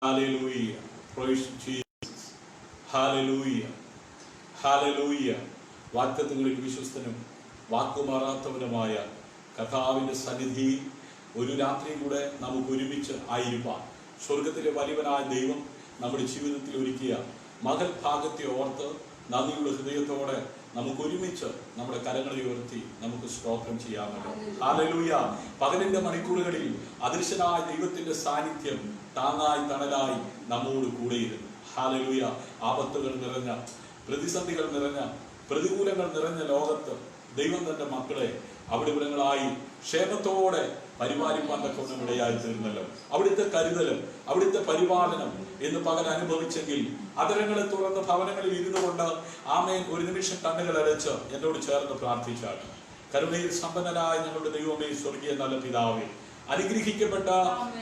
Hallelujah. Praise Jesus. Hallelujah. Hallelujah. വാഗ്ദത്തങ്ങളിൽ വിശ്വസ്തനും വാക്കുമാറാത്തവനുമായ കർത്താവിൻ്റെ സന്നിധിയിൽ ഒരു രാത്രി കൂടെ നമുക്ക് ഒരുമിച്ച് ആയിരിക്കാം. സ്വർഗത്തിലെ വലിയവനായ ദൈവം നമ്മുടെ ജീവിതത്തിൽ ഒരുക്കിയ മകൾ ഭാഗത്തെ ഓർത്ത് നന്ദിയുടെ ഹൃദയത്തോടെ നമുക്ക് ഒരുമിച്ച് നമ്മുടെ കരങ്ങളെ ഉയർത്തി നമുക്ക് സ്തോത്രം ചെയ്യാമല്ലോ. ഹല്ലേലൂയ. പകലിന്റെ മണിക്കൂറുകളിൽ അദൃശ്യനായ ദൈവത്തിന്റെ സാന്നിധ്യം താങ്ങായി തണലായി നമ്മോട് കൂടെയിരുന്നു. ഹല്ലേലൂയ. ആപത്തുകൾ നിറഞ്ഞ, പ്രതിസന്ധികൾ നിറഞ്ഞ, പ്രതികൂലങ്ങൾ നിറഞ്ഞ ലോകത്ത് ദൈവം തന്റെ മക്കളെ അവിടെ ഇവിടങ്ങളായി ക്ഷേമത്തോടെ പരിപാലിപ്പാൻ തക്കവണ്ണം ഇടയായി തീർന്നല്ലോ. അവിടുത്തെ കരുതലും അവിടുത്തെ പരിപാലനം എന്ന് പകൽ അനുഭവിച്ചെങ്കിൽ അതരങ്ങളെ തുറന്ന് ഭവനങ്ങളിൽ ഇരുന്നു കൊണ്ട് ആമേൻ ഒരു നിമിഷം കണ്ണുകൾ അടച്ച് എന്നോട് ചേർന്ന് പ്രാർത്ഥിച്ചാൽ, കരുണയിൽ സമ്പന്നനായ ഞങ്ങളുടെ ദൈവമേ, സ്വർഗീയ നല്ല പിതാവേ, അനുഗ്രഹിക്കപ്പെട്ട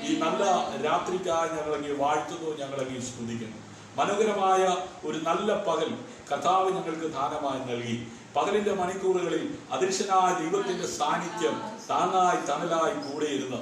ഈ നല്ല രാത്രിക്കായി ഞങ്ങളങ്ങി വാഴ്ത്തുന്നു, ഞങ്ങളങ്ങി സ്തുതിക്കുന്നു. മനോഹരമായ ഒരു നല്ല പകൽ കർത്താവ് ഞങ്ങൾക്ക് ദാനമായി നൽകി. പകലിന്റെ മണിക്കൂറുകളിൽ അദൃശ്യനായ ദൈവത്തിന്റെ സാന്നിധ്യം താങ്ങായി തണലായി കൂടെയിരുന്ന്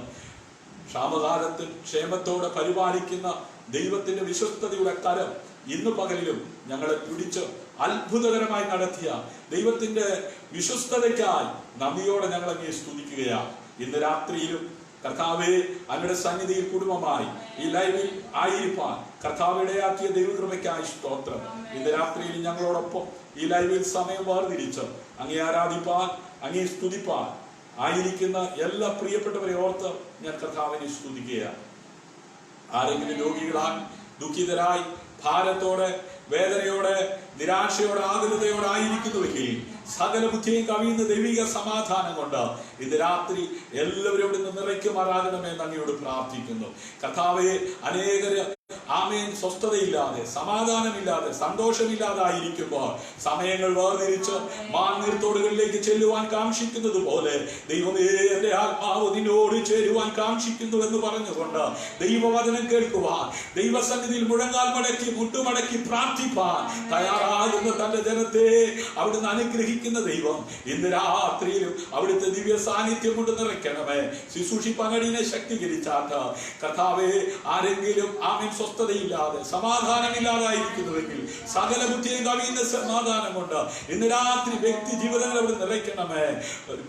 ക്ഷാമകാലത്ത് ക്ഷേമത്തോടെ പരിപാലിക്കുന്ന ദൈവത്തിന്റെ വിശ്വസ്തതയുടെ കരം ഇന്ന് പകലിലും ഞങ്ങളെ പിടിച്ച് അത്ഭുതകരമായി നടത്തിയ ദൈവത്തിന്റെ വിശ്വസ്തതയ്ക്കായി നന്ദിയോടെ ഞങ്ങളങ്ങേ സ്തുതിക്കുകയാണ്. ഇന്ന് രാത്രിയിലും കർത്താവെ, അങ്ങയുടെ സന്നിധിയിൽ കുടുംബമായി ഈ ലൈവിൽ ആയിരിക്കാൻ കർത്താവ് ഇടയാക്കിയ ദൈവകൃപയ്ക്കായി സ്തോത്രം. ഇന്ന് രാത്രിയിൽ ഞങ്ങളോടൊപ്പം ഈ ലൈവിൽ സമയം വേർതിരിച്ച് അങ്ങേ ആരാധിപ്പാൻ, അങ്ങേ സ്തുതിപ്പാൻ ആയിരിക്കുന്ന എല്ലാ പ്രിയപ്പെട്ടവരെ ഓർത്ത് ഞാൻ കർത്താവിനെ സ്തുതിക്കുകയാണ്. ആരെങ്കിലും രോഗികളായി, ദുഃഖിതരായി, ഭാരത്തോടെ, വേദനയോടെ, നിരാശയോടെ, ആകുലതയോടെ ആയിരിക്കുന്നുവെങ്കിൽ സകല ബുദ്ധിയും കവിയുന്ന ദൈവിക സമാധാനം കൊണ്ട് ഇന്ന് രാത്രി എല്ലാവരും ഇവിടെ നിന്ന് നിറയ്ക്കുമാറാകണമെന്ന് അങ്ങയോട് പ്രാർത്ഥിക്കുന്നു. കർത്താവെ, അനേകര് ആമേൻ സ്വസ്ഥതയില്ലാതെ, സമാധാനമില്ലാതെ, സന്തോഷമില്ലാതായിരിക്കുമ്പോൾ സമയങ്ങൾ വേർതിരിച്ച് മാനീർത്തോടുകളിലേക്ക് ചെല്ലുവാൻ കാക്ഷിക്കുന്നത് പോലെ ദൈവമേ, എന്റെ ആത്മാവ് നിന്നോട് ചേരുവാൻ കാക്ഷിക്കുന്നു എന്ന് പറഞ്ഞുകൊണ്ട് ദൈവവചനം കേൾക്കുവാൻ, ദൈവസന്നിധിയിൽ മുഴങ്ങാൽ മടക്കി മുട്ടുമടക്കി പ്രാർത്ഥിപ്പാൻ തയ്യാറാകുന്ന തന്റെ ജനത്തെ അവിടുന്ന് അനുഗ്രഹിക്കുന്ന ദൈവം ഇന്ന് രാത്രിയിലും അവിടുത്തെ ദിവ്യ സാന്നിധ്യം കൊണ്ട് നിറയ്ക്കണമേ. ശുശ്രൂഷിപ്പനടിനെ ശക്തീകരിച്ചാട്ട് കർത്താവെ, ആരെങ്കിലും ആമേൻ സ്വസ്ഥതയില്ലാതെ, സമാധാനമില്ലാതായിരിക്കുന്നുവെങ്കിൽ സകല ബുദ്ധിയും കവിയുന്ന സമാധാനം കൊണ്ട് ഇന്ന് രാത്രി വ്യക്തി ജീവിതങ്ങൾ അവിടെ നിറയ്ക്കണമേ.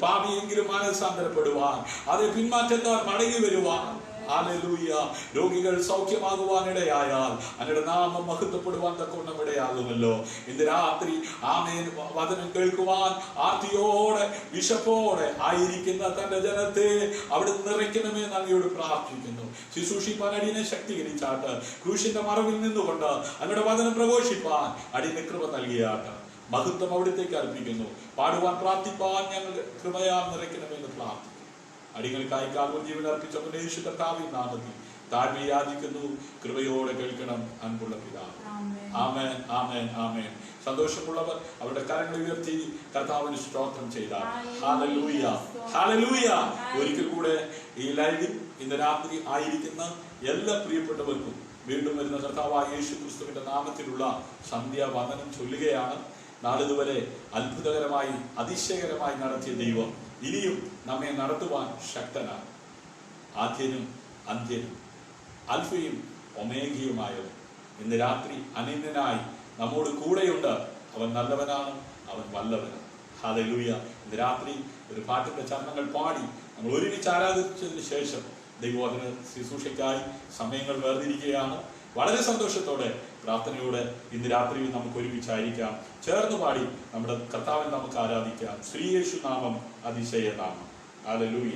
പാപിയെങ്കിലും മാനസാന്തരപ്പെടുവാൻ, അത് പിന്മാറ്റക്കാർ മടങ്ങി വരുവാൻ, ഹല്ലേലൂയ, രോഗികൾ സൗഖ്യമാകുവാനിടയായാൽ അങ്ങയുടെ നാമം മഹത്വപ്പെടുവാൻ തക്കവണ്ണം ഇടയാകുമല്ലോ. ഇന്ന് രാത്രി ആമേൻ വചനം കേൾക്കുവാൻ ആർത്തിയോടെ വിശപ്പോടെ ആയിരിക്കുന്ന തന്റെ ജനത്തെ അവിടെ നിറയ്ക്കണമേ അങ്ങയോട് പ്രാർത്ഥിക്കുന്നു. ശുശ്രൂഷിപ്പാൻ അടിയനെ ശക്തീകരിച്ചാട്ട് ക്രൂശിന്റെ മറവിൽ നിന്നുകൊണ്ട് അങ്ങയുടെ വചനം പ്രഘോഷിപ്പാൻ അടിയന് കൃപ നൽകിയാട്ട് മഹത്വം അവിടത്തേക്ക് അർപ്പിക്കുന്നു. പാടുവാൻ പ്രാർത്ഥിപ്പാൻ ഞങ്ങൾ കൃപയാൽ നിറയ്ക്കണമെന്ന് പ്രാർത്ഥിക്കുന്നു. അടികൾക്കായി കാൽവരി ജീവൻ അർപ്പിച്ച യേശു കർത്താവിൻ നാമത്തിൽ താഴ്മ യാചിക്കുന്നു. കൃപയോടെ കേൾക്കണം അൻപുള്ള പിതാവ്. ആമേൻ, ആമേൻ, ആമേൻ. സന്തോഷമുള്ളവർ അവരുടെ കരങ്ങൾ ഉയർത്തി കർത്താവിന് സ്തോത്രം ചെയ്താൽ ഹല്ലേലൂയ, ഹല്ലേലൂയ. ഒരിക്കൽ കൂടെ ഈ ലൈവിൽ ഇന്ന് രാത്രി ആയിരിക്കുന്ന എല്ലാ പ്രിയപ്പെട്ടവർക്കും വീണ്ടും വരുന്ന കർത്താവായ യേശു ക്രിസ്തുവിന്റെ നാമത്തിലുള്ള സന്ധ്യാവന്ദനം ചൊല്ലുകയാണ്. നാളിതുവരെ അത്ഭുതകരമായി, അതിശയകരമായി നടത്തിയ ദൈവം ഇനിയും നമ്മെ നടത്തുവാൻ ശക്തനാണ്. ആദ്യനും അന്ത്യനും അൽഫയും ഒമേഗയുമായവൻ ഇന്ന് രാത്രി അനന്യനായി നമ്മോട് കൂടെയുണ്ട്. അവൻ നല്ലവനാണ്, അവൻ വല്ലവനാണ്. ഹല്ലേലൂയ. ഇന്ന് രാത്രി ഒരു പാട്ടിന്റെ ചരണങ്ങൾ പാടി നമ്മൾ ഒരുമിച്ച് ആരാധിച്ചതിന് ശേഷം ദൈവവചന ശുശ്രൂഷയ്ക്കായി സമയങ്ങൾ വേർതിരിക്കുകയാണ്. വളരെ സന്തോഷത്തോടെ പ്രാർത്ഥനയോടെ ഇന്ന് രാത്രിയിൽ നമുക്ക് ഒരുമിച്ചായിരിക്കാം. ചേർന്ന് പാടി നമ്മുടെ കർത്താവിനെ നമുക്ക് ആരാധിക്കാം. ശ്രീയേശു നാമം അതിശയ നാമം. ഹല്ലേലൂയ.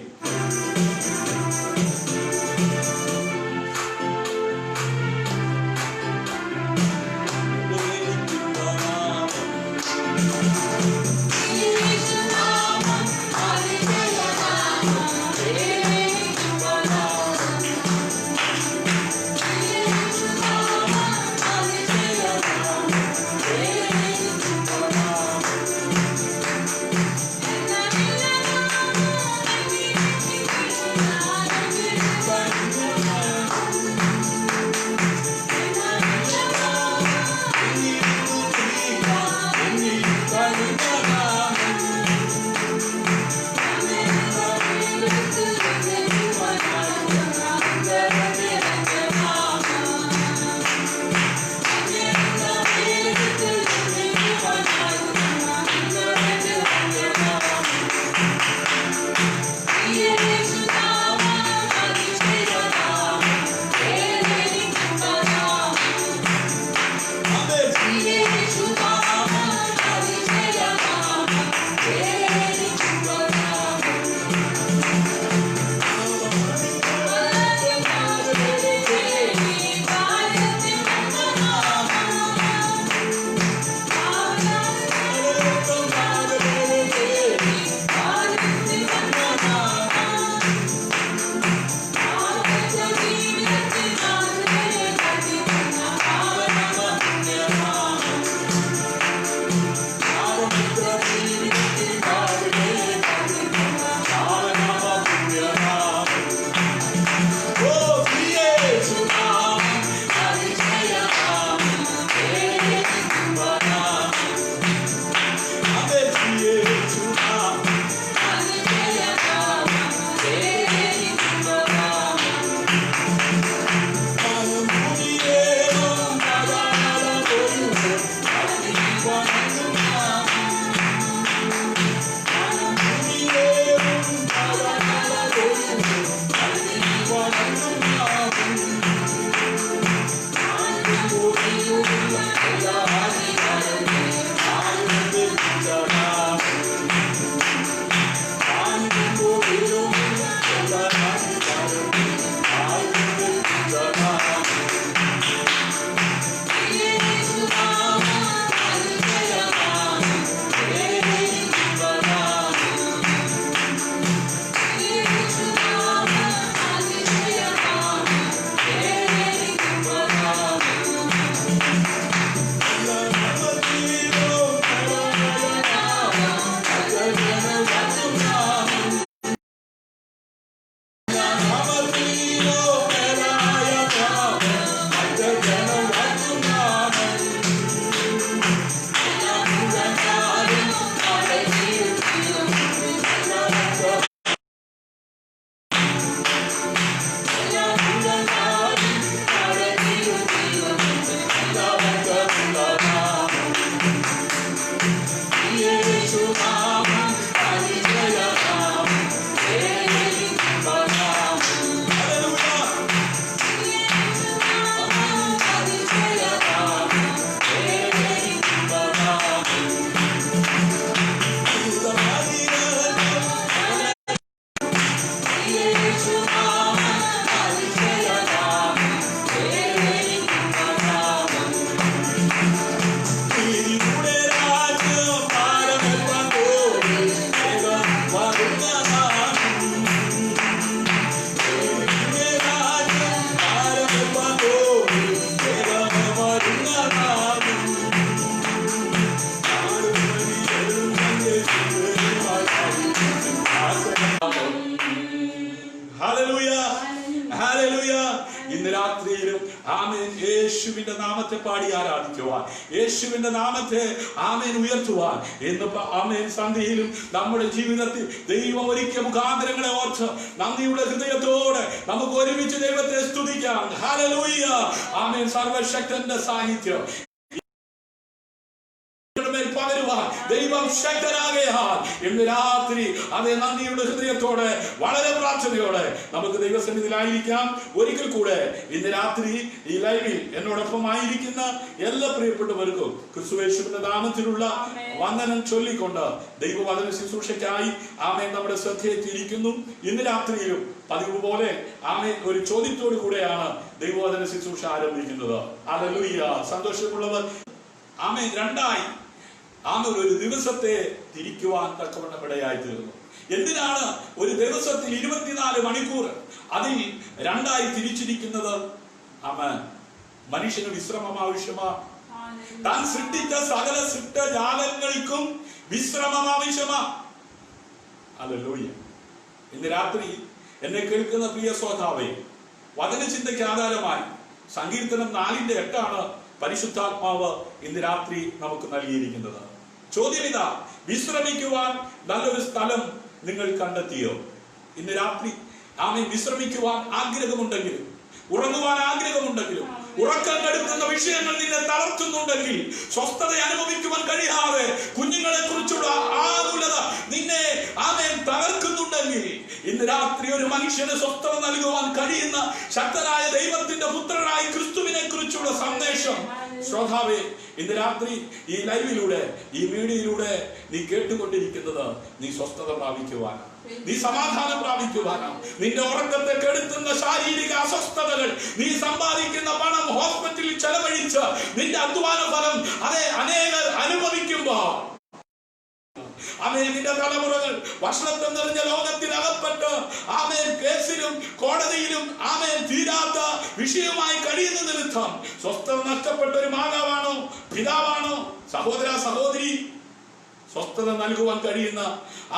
ആമേൻ യേശുവിന്റെ നാമത്തെ പാടി ആരാധിക്കുവാൻ, യേശുവിന്റെ നാമത്തെ ആമേൻ ഉയർത്തുവാൻ. ഇന്ന് ആമേൻ സന്ധ്യയിലും നമ്മുടെ ജീവിതത്തിൽ ദൈവം ഒരുക്കിയ മുഖാന്തരങ്ങളെ ഓർത്ത് നന്ദിയുടെ ഹൃദയത്തോടെ നമുക്ക് ഒരുമിച്ച് ദൈവത്തെ സ്തുതിക്കാം. ഹല്ലേലൂയ. ആമേൻ. സർവശക്തന്റെ സാന്നിധ്യം പകരുവാൻ ദൈവം ശക്തനാകയാൽ ഇന്ന് രാത്രി അതേ നന്ദിയുടെ ഹൃദയത്തോടെ വളരെ പ്രാർത്ഥനയോടെ നമുക്ക് ദൈവസന്നിധിയിലായിരിക്കാം. ഒരിക്കൽ കൂടെ ഇന്ന് രാത്രി ഈ ലൈവിൽ എന്നോടൊപ്പം ആയിരിക്കുന്ന എല്ലാ പ്രിയപ്പെട്ടവർക്കും ക്രിസ്തുയേശുവിന്റെ നാമത്തിലുള്ള വന്ദനം ചൊല്ലിക്കൊണ്ട് ദൈവവചന ശുശ്രൂഷയ്ക്കായി ആമേൻ നമ്മുടെ ശ്രദ്ധയെത്തിയിരിക്കുന്നു. ഇന്ന് രാത്രിയിലും പതിവ് പോലെ ആമേൻ ഒരു ചോദ്യത്തോടു കൂടെയാണ് ദൈവവചന ശുശ്രൂഷ ആരംഭിക്കുന്നത്. ഹല്ലേലൂയ. സന്തോഷമുള്ളവർ ആമേൻ രണ്ടായി ആമേൻ ഒരു ദിവസത്തെ തിരിക്കുവാൻ തക്കവണ്ണം ഇടയായി തീർന്നു. എന്തിനാണ് ഒരു ദിവസത്തിൽ 24 മണിക്കൂർ അതിൽ രണ്ടായി തിരിച്ചിരിക്കുന്നത്? ആമേൻ. മനുഷ്യന് വിശ്രമം ആവശ്യമാണ്. താൻ സൃഷ്ടിച്ച സകല സൃഷ്ടജാലങ്ങൾക്കും വിശ്രമം ആവശ്യമാണ്. ഹല്ലേലൂയ. ഇന്ന് രാത്രി എന്നെ കേൾക്കുന്ന പ്രിയ ശ്രോതാവേ, വചനചിന്തയ്ക്ക് ആധാരമായി സങ്കീർത്തനം 4:8 പരിശുദ്ധാത്മാവ് ഇന്ന് രാത്രി നമുക്ക് നൽകിയിരിക്കുന്നത്. ചോദ്യം ഇതാ, വിശ്രമിക്കുവാൻ നല്ലൊരു സ്ഥലം നിങ്ങൾ കണ്ടെത്തിയോ? ഇന്ന് രാത്രി ആമേൻ വിശ്രമിക്കുവാൻ ആഗ്രഹമുണ്ടെങ്കിലും, ഉറങ്ങുവാൻ ആഗ്രഹമുണ്ടെങ്കിലും, ഉറക്കം കെടുത്തുന്ന വിഷയങ്ങൾ നിന്നെ തളർത്തുന്നുണ്ടെങ്കിൽ, സ്വസ്ഥത അനുഭവിക്കുവാൻ കഴിയാതെ കുഞ്ഞുങ്ങളെ കുറിച്ചുള്ള ആകുലത നിന്നെ ആമേൻ തകർക്കുന്നുണ്ടെങ്കിൽ, ഇന്ന് രാത്രി ഒരു മനുഷ്യന് സ്വസ്ഥത നൽകുവാൻ കഴിയുന്ന ശക്തനായ ദൈവത്തിന്റെ പുത്രനായ ക്രിസ്തുവിനെ കുറിച്ചുള്ള സന്ദേശം ശ്രോതാവേ ഇന്ന് രാത്രി ഈ ലൈവിലൂടെ, ഈ മീഡിയയിലൂടെ നീ കേട്ടുകൊണ്ടിരിക്കുന്നത് നീ സ്വസ്ഥത പ്രാപിക്കുവാനാണ്, നീ സമാധാനം പ്രാപിക്കുവാനാണ്. നിന്റെ ഉറക്കത്തെ കെടുത്തുന്ന ശാരീരിക അസ്വസ്ഥതകൾ, നീ സമ്പാദിക്കുന്ന പണം ഹോസ്പിറ്റലിൽ ചെലവഴിച്ച് നിന്റെ അധ്വാന ഫലം അതേ അനേകർ അനുഭവിക്കുമ്പോൾ, ആമേൻ നിന്റെ തലമുറകൾ വഷളത്വം നിറഞ്ഞ ലോകത്തിൽ അകപ്പെട്ട് ആമേൻ കേസിലും കോടതിയിലും ആമേൻ തീരാത്ത വിഷയമായി കഴിയുന്ന നിമിത്തം സ്വസ്ഥത നഷ്ടപ്പെട്ട ഒരു മാതാവാണോ, പിതാവാണോ, സഹോദര സഹോദരി, സ്വസ്ഥത നൽകുവാൻ കഴിയുന്ന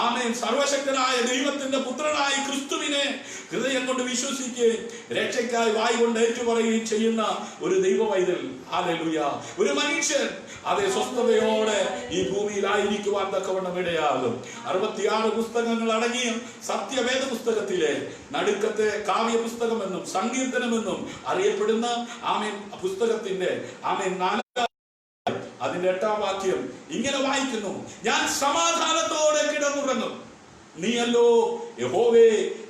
ആമേൻ സർവശക്തനായ ദൈവത്തിന്റെ പുത്രനായ ക്രിസ്തുവിനെ ഹൃദയം കൊണ്ട് വിശ്വസിക്കുകയും രക്ഷയ്ക്കായി വായി കൊണ്ട് ഏറ്റുപറയുകയും ചെയ്യുന്ന ഒരു ദൈവവൈതൽ, ഹല്ലേലൂയ, ഒരു മനുഷ്യൻ അതേ സ്വസ്ഥതയോടെ ഈ ഭൂമിയിലായിരിക്കുവാൻ തക്കവണ്ണം ഇടയാകും. 66 പുസ്തകങ്ങൾ അടങ്ങിയ സത്യവേദ പുസ്തകത്തിലെ നടുക്കത്തെ കാവ്യ പുസ്തകമെന്നും സങ്കീർത്തനമെന്നും അറിയപ്പെടുന്ന ആമേൻ പുസ്തകത്തിന്റെ ആമേൻ അതിന്റെ 8-ാം വാക്യം ഇങ്ങനെ വായിക്കുന്നു: ഞാൻ സമാധാനത്തോടെ കിടന്നുറങ്ങും, നീയല്ലോ യഹോവേ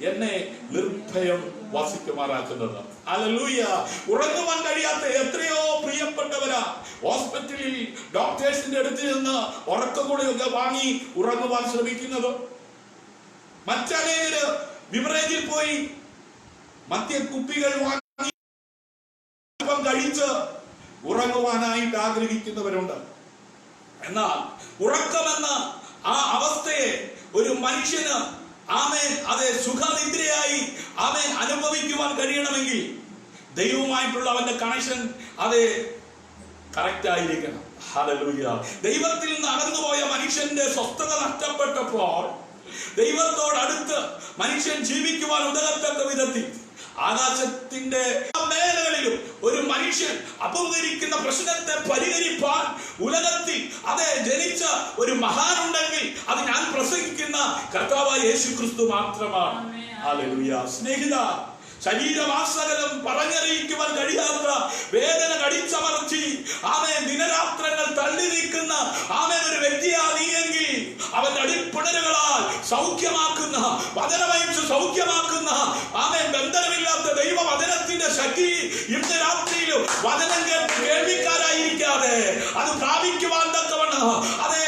എന്നെ നിർഭയം വസിക്കുമാറാക്കുന്നത്. ഹല്ലേലൂയ. ഉറങ്ങുവാൻ കഴിയാത്ത എത്രയോ പ്രിയപ്പെട്ടവരാ ഹോസ്പിറ്റലിൽ ഡോക്ടേഴ്സിന്റെ അടുത്ത് നിന്ന് ഉറക്കക്കൂടെയൊക്കെ വാങ്ങി ഉറങ്ങുവാൻ ശ്രമിക്കുന്നത്. മറ്റനേകര് ബിവറേജിൽ പോയി മദ്യക്കുപ്പികൾ വാങ്ങി കഴിച്ച് ഉറങ്ങുവാനായിട്ട് ആഗ്രഹിക്കുന്നവരുണ്ട്. എന്നാൽ ഉറക്കമെന്ന ആ അവസ്ഥയെ ഒരു മനുഷ്യന് ആമേൻ അതേ സുഖനിദ്രയായി ആമേൻ അനുഭവിക്കുവാൻ കഴിയണമെങ്കിൽ ദൈവവുമായിട്ടുള്ള അവന്റെ കണക്ഷൻ അതേ കറക്റ്റ് ആയിരിക്കണം. ഹല്ലേലൂയ. ദൈവത്തിൽ നിന്ന് അകന്നുപോയ മനുഷ്യന്റെ സ്വസ്ഥത നഷ്ടപ്പെട്ടപ്പോൾ ദൈവത്തോടടുത്ത് മനുഷ്യൻ ജീവിക്കുവാൻ ഉതകത്തക്ക വിധത്തിൽ ആകാശത്തിന്റെ മേഖലകളിലും ഒരു മനുഷ്യൻ അഭിമുഖീകരിക്കുന്ന പ്രശ്നത്തെ പരിഹരിപ്പാൻ ഉലകത്തിൽ അതേ ജനിച്ച ഒരു മഹാനുണ്ടെങ്കിൽ അത് ഞാൻ പ്രസംഗിക്കുന്ന കർത്താവായ യേശു ക്രിസ്തു മാത്രമാണ്. ഹല്ലേലൂയ. സ്നേഹിത, ശരീരമാസകലം പറഞ്ഞറിയിക്കുവാൻ കഴിയാത്ത വേദന കടിച്ചമർത്തി ആമേൻ ദിനരാത്രങ്ങൾ തള്ളി നീക്കുന്ന ആമേൻ ഒരു വ്യക്തിയാ നീയെങ്കിൽ അവന്റെ അടിപ്പിണരുകളാൽ സൗഖ്യമാക്കുന്ന, വചനമയച്ച് സൗഖ്യമാക്കുന്ന ആമേൻ ബന്ധനമില്ലാത്ത ദൈവവചനത്തിന്റെ ശക്തി ഇന്ന് രാത്രിയിലും വചനം കേൾവിക്കാരായിരിക്കാതെ അത് പ്രാപിക്കുവാൻ തക്കവണ്ണം അതേ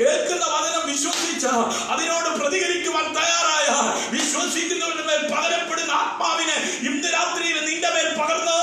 കേൾക്കുന്ന വചനം വിശ്വസിച്ച് അതിനോട് പ്രതികരിക്കുവാൻ തയ്യാറായ വിശ്വസിക്കുന്നവരുടെ മേൽ പകരപ്പെടുന്ന ആത്മാവിനെ ഇന്ന് രാത്രിയിൽ നിന്റെ മേൽ പകർന്ന്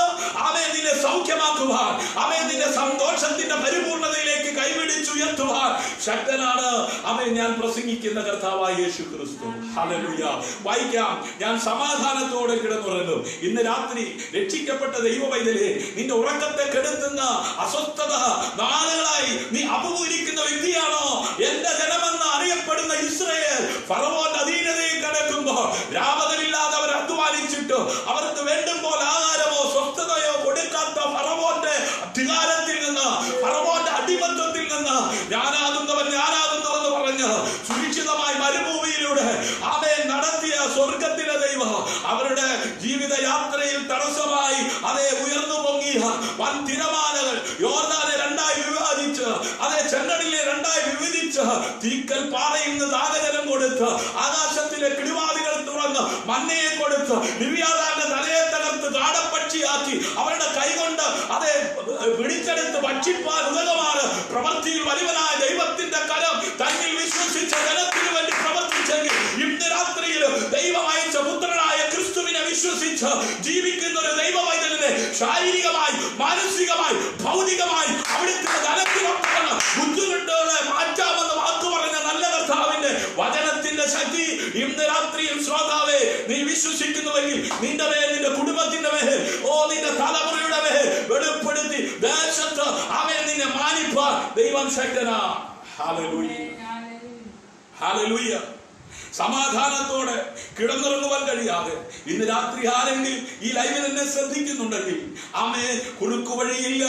ആമേൻ നിന്നെ സൗഖ്യമാക്കുവാൻ, ആമേൻ നിന്റെ സന്തോഷത്തിന്റെ പരിപൂർണതയിലേക്ക് കൈപിടിച്ചുയർത്തുവാൻ ശക്തനാണ് ആമേൻ ഞാൻ പ്രസംഗിക്കുന്ന കർത്താവായ യേശു ക്രിസ്തു. ഹല്ലേലൂയ. വായിക്കാം: ഞാൻ സമാധാനത്തോടെ കിടന്നുറങ്ങും. ഇന്ന് രാത്രി രക്ഷിക്കപ്പെട്ട ദൈവവൈതലേ, നിന്റെ ഉറക്കത്തെ കെടുത്തുന്ന അസ്വസ്ഥത നാളുകളായി നീ അഭിമുഖീകരിക്കുന്ന വ്യക്തിയാണോ? എന്റെ ജനമെന്ന് അറിയപ്പെടുന്ന ഇസ്രായേൽ ഫറവോന്റെ അധീനതയിൽ കിടക്കുമ്പോൾ രാപകലില്ലാതെ അവർ അധ്വാനിച്ചിട്ട് അവർക്ക് വേണ്ടുമ്പോൾ ആഹാരമോ സ്വസ്ഥതയോ വൻ തിരമാലകൾ യോർദാനെ രണ്ടായി വിഭജിച്ച്, അതേ ചെങ്കടലിനെ രണ്ടായി വിഭജിച്ച്, തീക്കൽ പാറയിൽ നിന്ന് ദാഹജലം കൊടുത്ത്, ആകാശത്തിലെ കിളിവാതികൾ തുറന്ന് മന്നയെ കൊടുത്ത്, ലിവ്യാഥാന്റെ തലയെ തകർത്ത് കാടപ്പക്ഷിയാക്കി അവരുടെ കൈകൊണ്ട് അതേ പിടിച്ചെടുത്ത് ഭക്ഷിപ്പാൻ ഉതകമാണ്. പ്രവൃത്തിയിൽ വലിയവനായ ദൈവത്തിന്റെ കരം തന്നിൽ വിശ്വസിച്ച ജനത്തിന് വേണ്ടി പ്രവർത്തിച്ചെങ്കിൽ ഇന്ന് രാത്രിയിൽ ദൈവം അയച്ച പുത്രനായ ക്രിസ്തുവിനെ വിശ്വസിച്ച് ജീവിക്കുന്ന ഒരു ദൈവവൈതലിനെ ശാരീരികമായി, മാനസികമായി, ഭൗതികമായി അവിടുത്തെ തലത്തിലൊട്ടാണ് ബുദ്ധിമുട്ടുകളെ മാറ്റാമെന്ന് വാക്ക് പറഞ്ഞ നല്ല കർത്താവിന്റെ വചനത്തിന്റെ ശക്തി ഇന്ന് രാത്രിയിൽ ശ്രോതാവേ നീ വിശ്വസിക്കുന്നുവെങ്കിൽ നിന്റെ മേൽ, നിന്റെ കുടുംബത്തിന്റെ മേൽ, നിന്റെ തലമുറയുടെ മേൽ വെളിപ്പെടുത്തി ദേശത്ത് അവൻ നിന്നെ മാനിപ്പാൻ ദൈവം ശക്തനാ. Hallelujah, hallelujah. സമാധാനത്തോടെ കിടന്നുറങ്ങുവാൻ കഴിയാതെ ഇന്ന് രാത്രി ആരെങ്കിലും ഈ ലൈവിൽ എന്നെ ശ്രദ്ധിക്കുന്നുണ്ടെങ്കിൽ, ആമേൻ, കുറുക്കു വഴിയില്ല,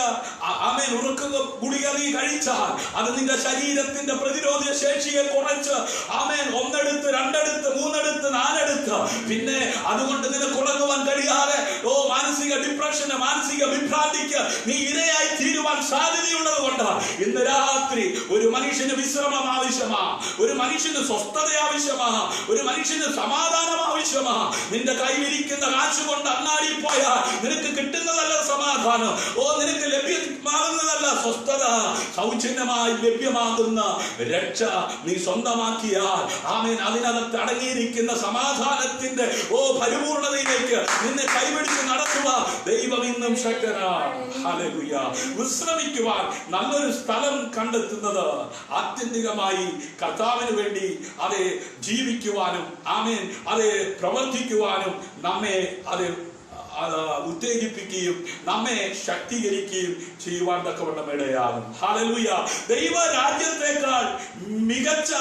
ആമേൻ, ഉറക്കുക ഗുളിക നീ കഴിച്ചാൽ അത് നിന്റെ ശരീരത്തിന്റെ പ്രതിരോധ ശേഷിയെ കുറച്ച്, ആമേൻ, 1 എടുത്ത് 2 എടുത്ത് 3 എടുത്ത് 4 എടുത്ത് പിന്നെ അതുകൊണ്ട് നിനക്ക് ഉറങ്ങുവാൻ കഴിയാതെ മാനസിക ഡിപ്രഷന്, മാനസിക വിഭ്രാന്തിക്ക് നീ ഇരയായി തീരുവാൻ സാധ്യതയുള്ളത് കൊണ്ട് ഇന്ന് രാത്രി ഒരു മനുഷ്യന് വിശ്രമം ആവശ്യമാ, ഒരു മനുഷ്യന് സ്വസ്ഥത ആവശ്യമാ, ഒരു മനുഷ്യന് സമാധാനം ആവശ്യമാ. നിന്റെ കയ്യിലിരിക്കുന്ന കാശ് കൊണ്ട് അങ്ങാടി പോയാൽ നിനക്ക് കിട്ടുന്നതല്ല സമാധാനം, നിനക്ക് ലഭ്യമാകുന്നതല്ല സ്വസ്ഥത. സൗജന്യമായി ലഭ്യമാകുന്ന രക്ഷ നീ സ്വന്തമാക്കിയാൽ, ആമേൻ, അതിനകത്ത് അടങ്ങിയിരിക്കുന്ന സമാധാനത്തിന്റെ പരിപൂർണതയിലേക്ക് നിന്നെ കൈപിടിച്ച് നടത്തുക ദൈവം ഇന്നും ശക്തനാണ്. ഹല്ലേലൂയ. വിശ്രമിക്കുവാൻ നല്ലൊരു സ്ഥലം കണ്ടെത്തുന്നത് ആത്യന്തികമായി കർത്താവിന് വേണ്ടി അതേ ജീവിക്കുവാനും, ആമേൻ, അതേ പ്രവർത്തിക്കുവാനും നമ്മെ അതേ ഉത്തേജിപ്പിക്കുകയും നമ്മെ ശക്തീകരിക്കുകയും ചെയ്യുവാൻ തക്കവണ്ണം ഇടയാകും. ഹല്ലേലൂയ. ദൈവ രാജ്യത്തെക്കാൾ മികച്ച,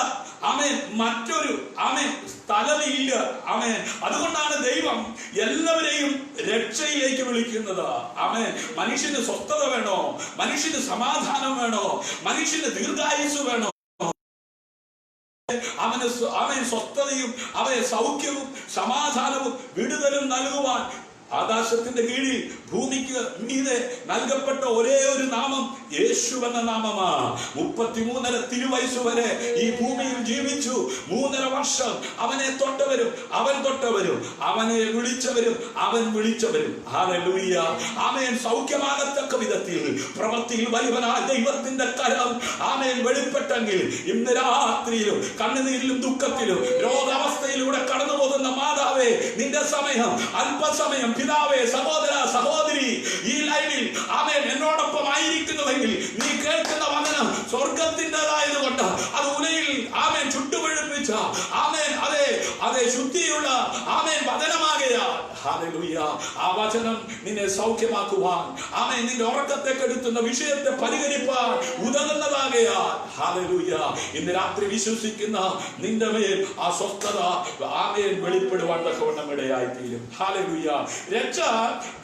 ആമേൻ, മറ്റൊരു, ആമേൻ, സ്ഥലമില്ല. ആമേൻ. അതുകൊണ്ടാണ് ദൈവം എല്ലാവരെയും രക്ഷയിലേക്ക് വിളിക്കുന്നത്. ആമേൻ. മനുഷ്യന് സ്വസ്ഥത വേണോ? മനുഷ്യന് സമാധാനം വേണോ? മനുഷ്യന് ദീർഘായുസ് വേണോ? അവന് സ്വസ്ഥതയും അവന് സൗഖ്യവും സമാധാനവും വിടുതലും നൽകുവാൻ ആകാശത്തിന്റെ കീഴിൽ ഭൂമിക്ക് മീതെ നൽകപ്പെട്ട ഒരേ ഒരു നാമം യേശു എന്ന നാമമാ. 33 തിരുവയസ്സ് വരെ ഈ ഭൂമിയിൽ ജീവിച്ചു. 3.5 വർഷം അവനെ തൊട്ടവരും അവൻ തൊട്ടവരും അവനെ വിളിച്ചവരും അവൻ വിളിച്ചവരും. ഹല്ലേലൂയ. ആമേൻ. സൗഖ്യമാകത്തക്ക വിധത്തിൽ പ്രവൃത്തിയിൽ വലിയവനായ ദൈവത്തിന്റെ കരം ആമേൻ വെളിപ്പെട്ടെങ്കിൽ ഇന്ന് രാത്രിയിലും കണ്ണുനീരിലും ദുഃഖത്തിലും രോഗാവസ്ഥയിലൂടെ കടന്നു പോകുന്ന മാതാവേ, നിന്റെ സമയം അല്പസമയം, പിതാവേ, സഹോദര സഹോദരി, ഈ ലൈവിൽ ആമേൻ എന്നോടൊപ്പം ആയിരിക്കുന്നുവെങ്കിൽ നീ കേൾക്കുന്ന വചനം സ്വർഗത്തിൻ്റെതായതുകൊണ്ട് അത് ഉലയിൽ ആമേൻ ചുട്ടുപഴുപ്പിച്ച, ആമേൻ, അതേ ശുദ്ധിയുള്ള ആമേൻ വചനമാകയാ. ഹല്ലേലൂയ. ആ വചനം നിന്നെ സൗഖ്യമാക്കുവാൻ, ആമേൻ, നിന്റെ ഉറക്കത്തെ കെടുത്തുന്ന വിഷയത്തെ പരിഹരിപ്പാൻ ഉതകുന്നതാകയാ. ഹല്ലേലൂയ. ഇന്ന് രാത്രി വിശ്വസിക്കുന്ന നിന്റെ മേൽ ആ സ്വസ്ഥത ആമേൻ വെളിപ്പെടുവാൻ തക്കവണ്ണം ഇടയായി തീരും. ഹല്ലേലൂയ. രക്ഷ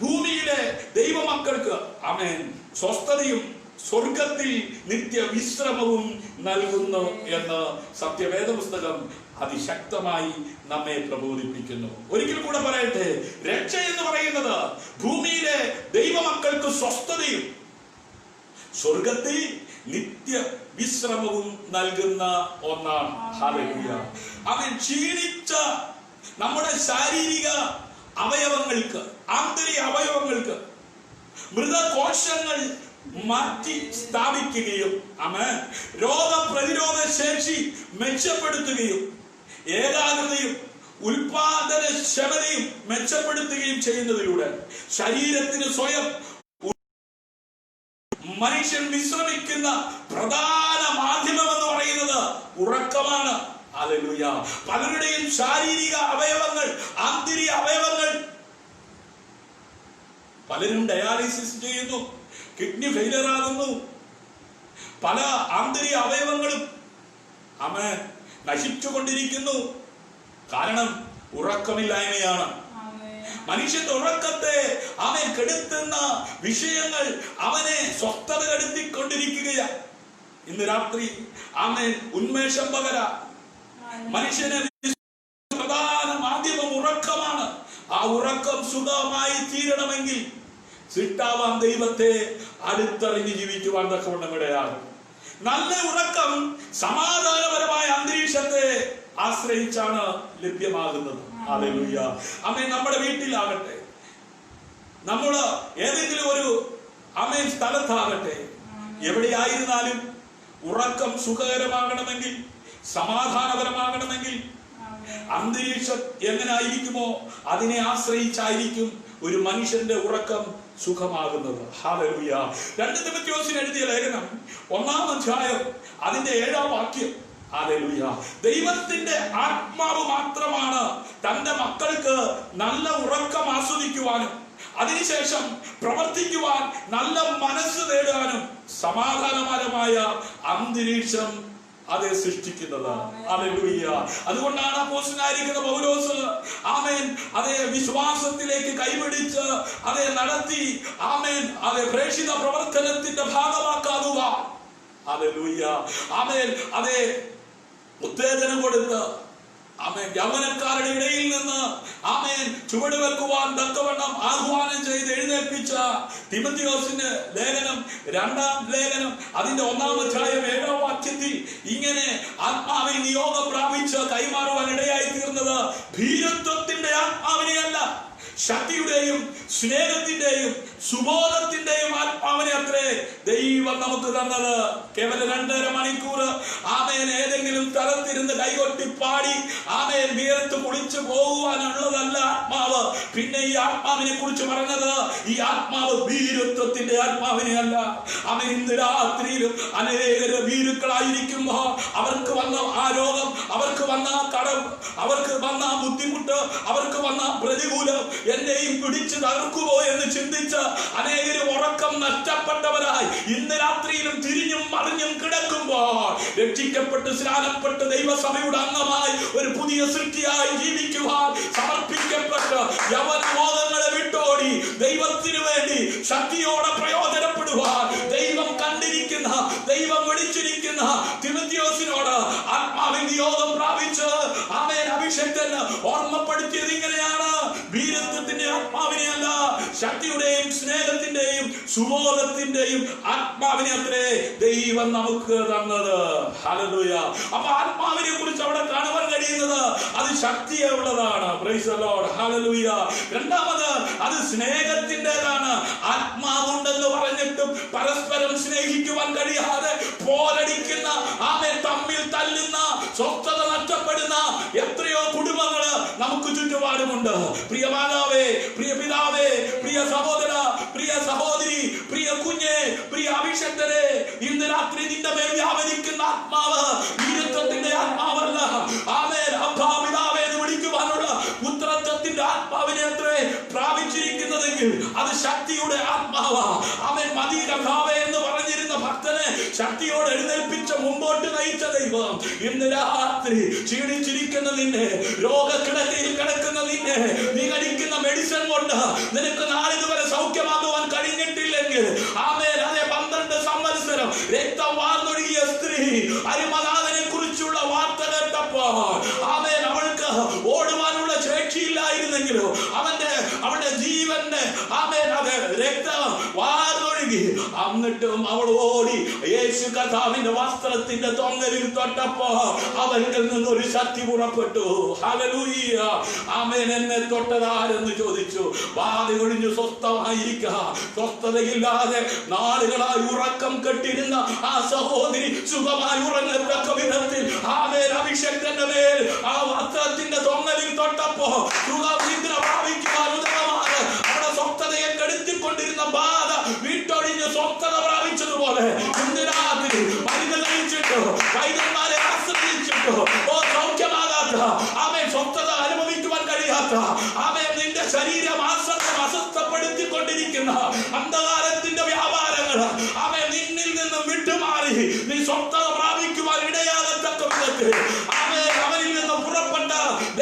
ഭൂമിയിലെ ദൈവമക്കൾക്ക്, ആമേൻ, സ്വസ്ഥതയും സ്വർഗത്തിൽ നിത്യവിശ്രമവും നൽകുന്നു എന്ന് സത്യവേദ പുസ്തകം അതിശക്തമായി നമ്മെ പ്രബോധിപ്പിക്കുന്നു. ഒരിക്കൽ കൂടെ പറയട്ടെ, രക്ഷ എന്ന് പറയുന്നത് ഭൂമിയിലെ ദൈവമക്കൾക്ക് സ്വസ്ഥതയും സ്വർഗത്തിൽ നിത്യ വിശ്രമവും നൽകുന്ന ഒന്നാണ്. ഹല്ലേലൂയ. അവൻ ക്ഷീണിച്ച നമ്മുടെ ശാരീരിക അവയവങ്ങൾക്ക്, ആന്തരിക അവയവങ്ങൾക്ക് മൃതകോശങ്ങൾ മാറ്റി സ്ഥാപിക്കുകയും രോഗപ്രതിരോധ ശേഷി മെച്ചപ്പെടുത്തുകയും ഏകാഗ്രതയും ഉൽപാദനക്ഷമതയും മെച്ചപ്പെടുത്തുകയും ചെയ്യുന്നതിലൂടെ ശരീരത്തിന് സ്വയം മനുഷ്യൻ വിശ്രമിക്കുന്ന പ്രധാന മാധ്യമം എന്ന് പറയുന്നത് ഉറക്കമാണ്. ഹല്ലേലൂയ. പലരുടെയും ശാരീരിക അവയവങ്ങൾ, ആന്തരിക അവയവങ്ങൾ, പലരും ഡയാലിസിസ് ചെയ്യുന്നു, കിഡ്നി ഫെയിലിയർ ആകുന്നു, പല ആന്തരിക അവയവങ്ങളും നശിച്ചുകൊണ്ടിരിക്കുന്നു. കാരണം ഉറക്കമില്ലായ്മയാണ്. മനുഷ്യന്റെ ഉറക്കത്തെ അവൻ കെടുത്തുന്ന വിഷയങ്ങൾ അവനെ സ്വസ്ഥത കെടുത്തിക്കൊണ്ടിരിക്കുകയാണ്. ഇന്ന് രാത്രി അവൻ ഉന്മേഷം പകരാ. മനുഷ്യനെ പ്രധാന മാധ്യമം ഉറക്കമാണ്. ആ ഉറക്കം സുഖമായി തീരണമെങ്കിൽ സൃഷ്ടാവാം ദൈവത്തെ അടുത്തറിഞ്ഞ് ജീവിക്കുവാൻ തക്കവണ്ണം ഇടയാകും. നല്ല ഉറക്കം സമാധാനപരമായ അന്തരീക്ഷത്തെ ആശ്രയിച്ചാണ് ലഭ്യമാകുന്നത്. ഹല്ലേലൂയ. ആമേൻ. നമ്മുടെ വീട്ടിലാകട്ടെ, നമ്മൾ ഏതെങ്കിലും ഒരു ആമേൻ സ്ഥലത്താകട്ടെ, എവിടെയായിരുന്നാലും ഉറക്കം സുഖകരമാകണമെങ്കിൽ, സമാധാനപരമാകണമെങ്കിൽ അന്തരീക്ഷം എങ്ങനായിരിക്കുമോ അതിനെ ആശ്രയിച്ചായിരിക്കും ഒരു മനുഷ്യന്റെ ഉറക്കം സുഖമാകുന്നത്. ഹല്ലേലൂയ. 2 തിമോഥെയോസിന് എഴുതിയ ലേഖനം 1-ാം അധ്യായം അതിന്റെ 7-ാം വാക്യം. ഹല്ലേലൂയ. ദൈവത്തിന്റെ ആത്മാവ് മാത്രമാണ് തന്റെ മക്കൾക്ക് നല്ല ഉറക്കം ആസ്വദിക്കുവാനും അതിനുശേഷം പ്രവർത്തിക്കുവാൻ നല്ല മനസ്സ് നേടാനും സമാധാനപരമായ അന്തരീക്ഷം അതെ സൃഷ്ടിക്കുന്നത്. ഹല്ലേലൂയ. അതുകൊണ്ടാണ് അപ്പോസ്തലനായിരിക്കുന്ന പൗലോസ് ആമേൻ അതേ വിശ്വാസത്തിലേക്ക് കൈപിടിച്ച് അതേ നടത്തി ആമേൻ അതേ പ്രേക്ഷിത പ്രവർത്തനത്തിന്റെ ഭാഗമാക്കാകുക. ഹല്ലേലൂയ. ആമേൻ അതേ ഉത്തേജനം കൊടുത്ത് ആമേൻ യൗവനക്കാരുടെ ഇടയിൽ നിന്ന് ആമേൻ ചുവട് വെക്കുവാൻ തക്കവണ്ണം ആഹ്വാനം ചെയ്ത് എഴുന്നേൽപ്പിച്ച തിമോഥെയോസിന്റെ ലേഖനം 2-ാം ലേഖനം അതിന്റെ 1-ാം അധ്യായം 7-ാം വാക്യത്തിൽ ഇങ്ങനെ ആത്മാവിൽ നിയോഗം പ്രാപിച്ച് കൈമാറുവാൻ ഇടയായി തീർന്നത് ഭീരുത്വത്തിന്റെ ആത്മാവിനെയല്ല, ശക്തിയുടെയും സ്നേഹത്തിന്റെയും സുബോധത്തിന്റെയും ആത്മാവിനെ അത്രേ ദൈവം നമുക്ക് തന്നത്. കേവലം 2.5 മണിക്കൂർ ആമേൻ ഏതെങ്കിലും സ്ഥലത്തിരുന്ന് കൈകൊട്ടി പാടി ആമേൻ വിയർത്ത് കുളിച്ചു പോകുവാനുള്ളതല്ല ആത്മാവ്. പിന്നെ ഈ ആത്മാവിനെ കുറിച്ച് പറഞ്ഞത് ഈ ആത്മാവ് ഭീരുത്വത്തിന്റെ ആത്മാവിനെ അല്ല. ആമേൻ ഇന്ന് രാത്രിയിലും അനേകര് ഭീരുക്കളായിരിക്കുമ്പോ അവർക്ക് വന്ന ആ രോഗം, അവർക്ക് വന്ന കടം, അവർക്ക് വന്ന ബുദ്ധിമുട്ട്, അവർക്ക് വന്ന പ്രതികൂലം എന്നെയും പിടിച്ചു തകർക്കുമോ എന്ന് ചിന്തിച്ച് അനേകരും ഉറക്കം നഷ്ടപ്പെട്ടവരായി ഇന്ന് രാത്രിയിലും തിരിഞ്ഞും മറിഞ്ഞും കിടക്കുമ്പോൾ രക്ഷിക്കപ്പെട്ട് സ്നാനപ്പെട്ട് ദൈവസഭയുടെ അംഗമായി ഒരു പുതിയ സൃഷ്ടിയായി ജീവിക്കുവാൻ സമർപ്പിക്കപ്പെട്ട് യവനമോഹങ്ങളെ വിട്ടോടി ദൈവത്തിനു വേണ്ടി ശക്തിയോടെ പ്രയോജനപ്പെടുവാൻ ദൈവം കണ്ടിരിക്കുന്ന, ദൈവം വിളിച്ചിരിക്കുന്ന തിമോഥെയോസിനോട് ആത്മാവിൽ നിയോഗം പ്രാപിച്ച് ആമേൻ അഭിഷേകത്തിന് ഓർമ്മപ്പെടുത്തിയത് ഇങ്ങനെയാണ്: വീരത്വത്തിന്റെ ആത്മാവിനെയല്ല, ശക്തിയുടെയും സ്നേഹത്തിന്റെയും സുബോധത്തിന്റെയും ആത്മാവിനെ അത്രേ ദൈവം നമുക്ക് തന്നത്. ഹല്ലേലൂയ. അപ്പൊ ആത്മാവിനെ കുറിച്ച് അവിടെ കാണുവാൻ കഴിയുന്നത് അത് ശക്തിയുള്ളതാണ്. Praise the Lord. ഹല്ലേലൂയ. രണ്ടാമത് അത് സ്നേഹത്തിൻ്റെതാണ്. ആത്മാവുണ്ടെന്ന് പറഞ്ഞിട്ടും പരസ്പരം സ്നേഹിക്കുവാൻ കഴിയാതെ പോരടിക്കുന്ന ആമേൻ തമ്മിൽ തല്ലുന്ന സ്വസ്ഥത നഷ്ടപ്പെടുന്ന എത്രയോ കുടുംബങ്ങള് നമുക്ക് ചുറ്റുപാടുമുണ്ട്. പ്രിയ മാതാവേ, പ്രിയ പിതാവേ, പ്രിയ സഹോദര, പ്രിയ സഹോദരി, പ്രിയ കുഞ്ഞെ, പ്രിയ അഭിഷക്തരെ, ഇന്ന് രാത്രി നിന്റെ മേൽ വ്യാപരിക്കുന്ന ആത്മാവ് വീരത്വത്തിന്റെ ആത്മാവല്ല. ആമേൻ അബ്ബാ പിതാവേ എന്ന് വിളിക്കുവാനുള്ള പുത്രത്വത്തിന്റെ ആത്മാവിനെ അത്രേ പ്രാപിച്ചിരിക്കുന്നതെങ്കിൽ അത് ശക്തിയുടെ ആത്മാവാ. ആമേൻ മദീനഭാവേ എന്ന് പറഞ്ഞിരുന്ന ഭക്തനെ ശക്തിയോടെ എഴുന്നേൽപ്പിച്ച് മുമ്പോട്ട് നയിച്ച ദൈവം ഇന്ന് രാത്രി ക്ഷീണിച്ചിരിക്കുന്ന നിന്നെ, രോഗക്കിടക്കയിൽ കിടക്കുന്ന നിന്നെ, നീ കഴിക്കുന്ന മെഡിസിൻ കൊണ്ട് നിനക്ക് നാളിതുവരെ സൗഖ്യമാകുവാൻ കഴിഞ്ഞിട്ടില്ലെങ്കിൽ ആമേൻ അതേ 12 സംവത്സരം രക്തം വാർന്നൊഴുകിയ സ്ത്രീ അരിമനാഥനെ കുറിച്ചുള്ള വാർത്ത കേട്ടപ്പോൾ ആമേൻ അവൾക്ക് ഓടുവാനുള്ള ശേഷിയില്ലായിരുന്നെങ്കിലും അവന്റെ ജീവന്റെ ആമേൻ അത് രക്തം വാർന്നൊഴുകി. എന്നിട്ടും അവൾ ഓടി യേശു കർത്താവിന്റെ വസ്ത്രത്തിന്റെ തൊങ്ങലിൽ തൊട്ടപ്പോ അവരിൽ നിന്നൊരു ശക്തി പുറപ്പെട്ടു. ഹല്ലേലൂയ. ആമേൻ എന്നെ തൊട്ടതാരെന്ന് ചോദിച്ചു. ബാധ ഒഴിഞ്ഞു സ്വസ്ഥമായിരിക്കുക. സ്വസ്ഥതയില്ലാതെ നാളുകളായി ഉറക്കം കെട്ടിരുന്ന ആ സഹോദരി സുഖമായി ഉറങ്ങത്തക്ക വിധത്തിൽ ആമേൻ അഭിഷേകത്തിന്റെ മേൽ ആ വസ്ത്രത്തിന്റെ തൊങ്ങലിൽ തൊട്ടപ്പോ സുഖനിദ്ര പ്രാപിക്കുവാൻ ഉദരമാണ്. അവിടെ സ്വസ്ഥതയെ കെടുത്തിക്കൊണ്ടിരുന്ന ബാധ വീട്ടൊഴിഞ്ഞ് സ്വസ്ഥത പ്രാപിച്ചതുപോലെ ഇന്ന് രാത്രി മരുന്ന് കഴിച്ചിട്ടോ വൈദ്യന്മാരെ ആശ്രയിച്ചിട്ടോ സൗഖ്യമാകാത്ത ആമേൻ സ്വസ്ഥത അനുഭവിക്കുവാൻ കഴിയാത്ത ആമേൻ നിന്റെ ശരീരം അസ്വസ്ഥപ്പെടുത്തിക്കൊണ്ടിരിക്കുന്ന അന്ധകാരത്തിന്റെ വ്യാപാരങ്ങൾ ആമേൻ നിന്നിൽ നിന്നും വിട്ടുമാറി നീ സ്വസ്ഥത പ്രാപിക്കുവാൻ ഇടയാകത്തക്ക വിധത്തിൽ ആമേൻ അവരിൽ നിന്ന് പുറപ്പെട്ട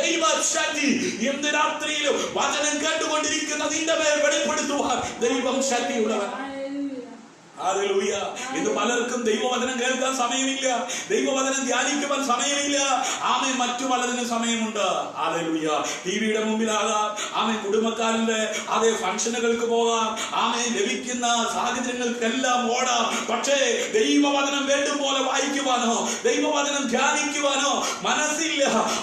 ദൈവശക്തി ഇന്ന് രാത്രിയിലും വചനം കേട്ടുകൊണ്ടിരിക്കുന്ന നിന്റെ മേൽ വെളിപ്പെടുത്തുവാൻ ദൈവം ശക്തിയുള്ളവൻ. ഹല്ലേലൂയ. ഇന്ന് പലർക്കും ദൈവവചനം കേൾക്കാൻ സമയമില്ല, ദൈവവചനം ധ്യാനിക്കുവാൻ സമയമില്ല. ആമേൻ. മറ്റു പലതിനും സമയമുണ്ട്. ഹല്ലേലൂയ. ടിവിയുടെ മുമ്പിലാകാം, ആമേൻ. കുടുംബക്കാരന്റെ അതേ ഫംഗ്ഷനുകൾക്ക് പോകാം, ആമേൻ. ലഭിക്കുന്ന സാഹചര്യങ്ങൾക്കെല്ലാം ഓടാം. പക്ഷേ ദൈവവചനം വേണ്ടും പോലെ വായിക്കുവാനോ ദൈവവചനം ധ്യാനിക്കുവാനോ മനസ്സില്ല.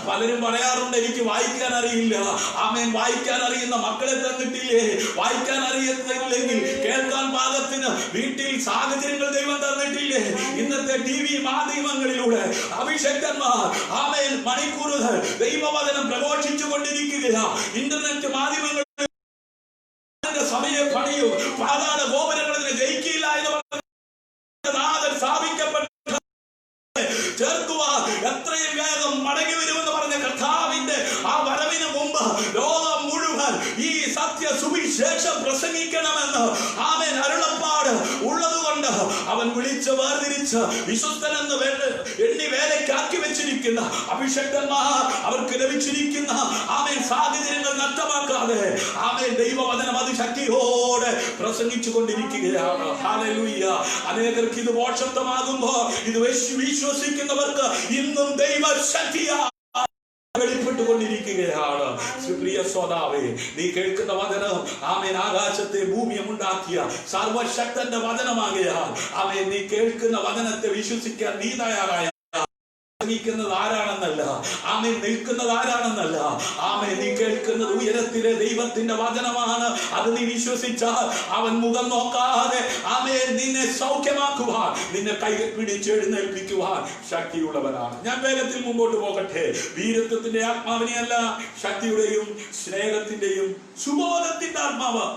പലരും പറയാറുണ്ട്, എനിക്ക് വായിക്കാൻ അറിയില്ല. ആമേൻ. വായിക്കാൻ അറിയുന്ന മക്കളെ തന്നിട്ടില്ലേ? വായിക്കാൻ അറിയുന്നില്ലെങ്കിൽ കേൾക്കാൻ പാകത്തിന് വീട്ടിൽ സാഹചര്യങ്ങൾ ദൈവം തന്നിട്ടില്ലേ? ഇന്നത്തെ TV മാധ്യമങ്ങളിലൂടെ അഭിഷക്തന്മാർ ആമേൻ മണിക്കൂറുകൾ ദൈവവചനം പ്രഘോഷിച്ചു കൊണ്ടിരിക്കുകയാണ്. ഇന്റർനെറ്റ് മാധ്യമങ്ങൾ സഭയെ പണിയും, പാതാള ഗോപുരങ്ങളിൽ ജയിക്കില്ല എന്ന് പറഞ്ഞ സ്ഥാപിക്കപ്പെട്ട ചേർക്കുവാൻ എത്രയും വേഗം മടങ്ങി വരുമെന്ന് പറഞ്ഞ കർത്താവിന്റെ ആ വരവിന് മുമ്പ് ലോകം മുഴുവൻ ഈ സത്യ സുവിശേഷം പ്രസംഗിക്കണമെന്ന് ആമേൻ അരുളപ്പാട് ഉള്ളതുകൊണ്ട് അവൻ വിളിച്ച് വേർതിരിച്ച് വിശ്വസ്തനെന്ന് എണ്ണി വേലയ്ക്കാക്കി വെച്ചിരിക്കുന്ന അഭിഷക്തന്മാർ അവർക്ക് ലഭിച്ചിരിക്കുന്ന ആമേൻ സാഹചര്യങ്ങൾ നഷ്ടമാക്കാതെ ആമേൻ ദൈവവചനം അതിശക്തിയോടെ പ്രസംഗിച്ചു കൊണ്ടിരിക്കുകയാണ്. ഹല്ലേലൂയ. അനേകർക്ക് ഇത് മോക്ഷത്വമാകുമ്പോൾ ഇത് വിശ്വസിക്കുന്നവർക്ക് ഇന്നും ദൈവശക്തിയാ വെളിപ്പെട്ടുകൊണ്ടിരിക്കുകയാണ്. പ്രിയ ശ്രോതാവേ, നീ കേൾക്കുന്ന വചനം ആമേൻ ആകാശത്തെ ഭൂമിയും ഉണ്ടാക്കിയ സർവശക്തന്റെ വചനമാകിയാൽ ആമേൻ നീ കേൾക്കുന്ന വചനത്തെ വിശ്വസിക്കാൻ നീ തയ്യാറായ ിക്കുന്നത് ആരാണെന്നല്ല, ആമേൻ നിൽക്കുന്നത് ആരാണെന്നല്ല, ആമേൻ നീ കേൾക്കുന്നത് ഉയരത്തിലെ ദൈവത്തിന്റെ വചനമാണ്. അത് നീ വിശ്വസിച്ചാൽ അവൻ മുഖം നോക്കാതെ ആമേൻ നിന്നെ സൗഖ്യമാക്കുവാൻ, നിന്നെ കൈ പിടിച്ചെഴുന്നേൽപ്പിക്കുവാൻ ശക്തിയുള്ളവനാണ്. ഞാൻ വേഗത്തിൽ മുമ്പോട്ട് പോകട്ടെ. വീരത്വത്തിന്റെ ആത്മാവിനെയല്ല, ശക്തിയുടെയും സ്നേഹത്തിന്റെയും സുബോധത്തിന്റെ ആത്മാവ്.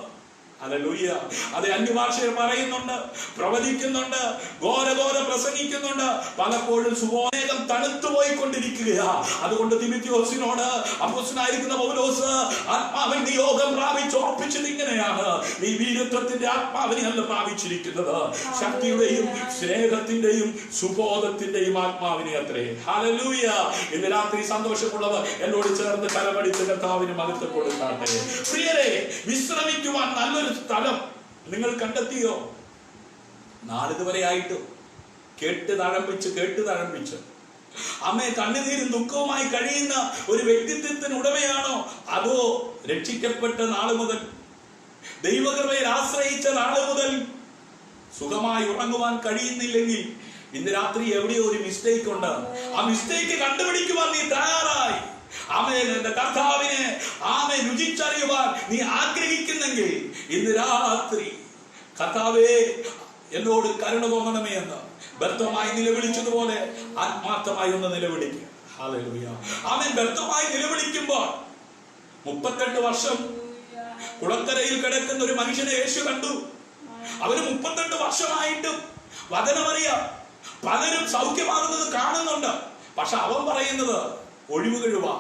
ഹല്ലേലൂയ. അത് അന്യഭാഷയിൽ പറയുന്നുണ്ട്, പ്രവചിക്കുന്നുണ്ട്, ഘോരഘോര പ്രസംഗിക്കുന്നുണ്ട്. പലപ്പോഴും സുബോധം തണുത്തുപോയിക്കൊണ്ടിരിക്കുകയാ. അതുകൊണ്ട് തിമോഥെയോസിനോട് അപ്പോസ്തലനായിരിക്കുന്ന പൗലോസ് ആത്മാവിൽ നിയോഗം പ്രാപിച്ച് ഉറപ്പിച്ചത് ഇങ്ങനെയാണ്: നീ വീരത്വത്തിന്റെ ആത്മാവിനെ അല്ല പ്രാപിച്ചിരിക്കുന്നത്, ശക്തിയുടെയും സ്നേഹത്തിന്റെയും സുബോധത്തിന്റെയും ആത്മാവിനെ അത്രേ. ഹല്ലേലൂയ. ഇന്ന് രാത്രി സന്തോഷമുള്ളവർ എന്നോട് ചേർന്ന് കരമടിച്ച് കർത്താവിന് മഹത്വം കൊടുക്കാട്ടെ. പ്രിയരെ, വിശ്രമിക്കുവാൻ നല്ലൊരു സ്ഥലം നിങ്ങൾ കണ്ടെത്തിയോ? നാളിതുവരെയായിട്ട് കേട്ട് തഴമ്പിച്ച് അമ്മയെ കണ്ണുനീരും ദുഃഖവുമായി കഴിയുന്ന ഒരു വ്യക്തിത്വത്തിന് ഉടമയാണോ? അതോ രക്ഷിക്കപ്പെട്ട നാള് മുതൽ, ദൈവകൃപയിൽ ആശ്രയിച്ച നാള് മുതൽ സുഖമായി ഉറങ്ങുവാൻ കഴിയുന്നില്ലെങ്കിൽ ഇന്ന് രാത്രി എവിടെയോ ഒരു മിസ്റ്റേക്ക് ഉണ്ട്. ആ മിസ്റ്റേക്ക് കണ്ടുപിടിക്കുവാൻ നീ തയ്യാറായി ആമേൻ എന്റെ കർത്താവിനെ ആമേൻ രുചിച്ചറിയുവാൻ നീ ആഗ്രഹിക്കുന്നെങ്കിൽ ഇന്ന് രാത്രി കർത്താവേ എന്നോട് കരുണ തോന്നണമേ എന്ന് വ്യർത്ഥമായി നിലവിളിച്ചതുപോലെ ആത്മാർത്ഥമായി ഒന്ന് നിലവിളിക്കുക. ഹല്ലേലൂയ. ആമേൻ. വ്യർത്ഥമായി നിലവിളിക്കുമ്പോൾ 38 വർഷം കുളക്കരയിൽ കിടക്കുന്ന ഒരു മനുഷ്യനെ യേശു കണ്ടു. അവന് 38 വർഷമായിട്ടും വചനമറിയാം, പലരും സൗഖ്യമാകുന്നത് കാണുന്നുണ്ട്. പക്ഷെ അവൻ പറയുന്നത് ഒഴിവ് കഴിവാ,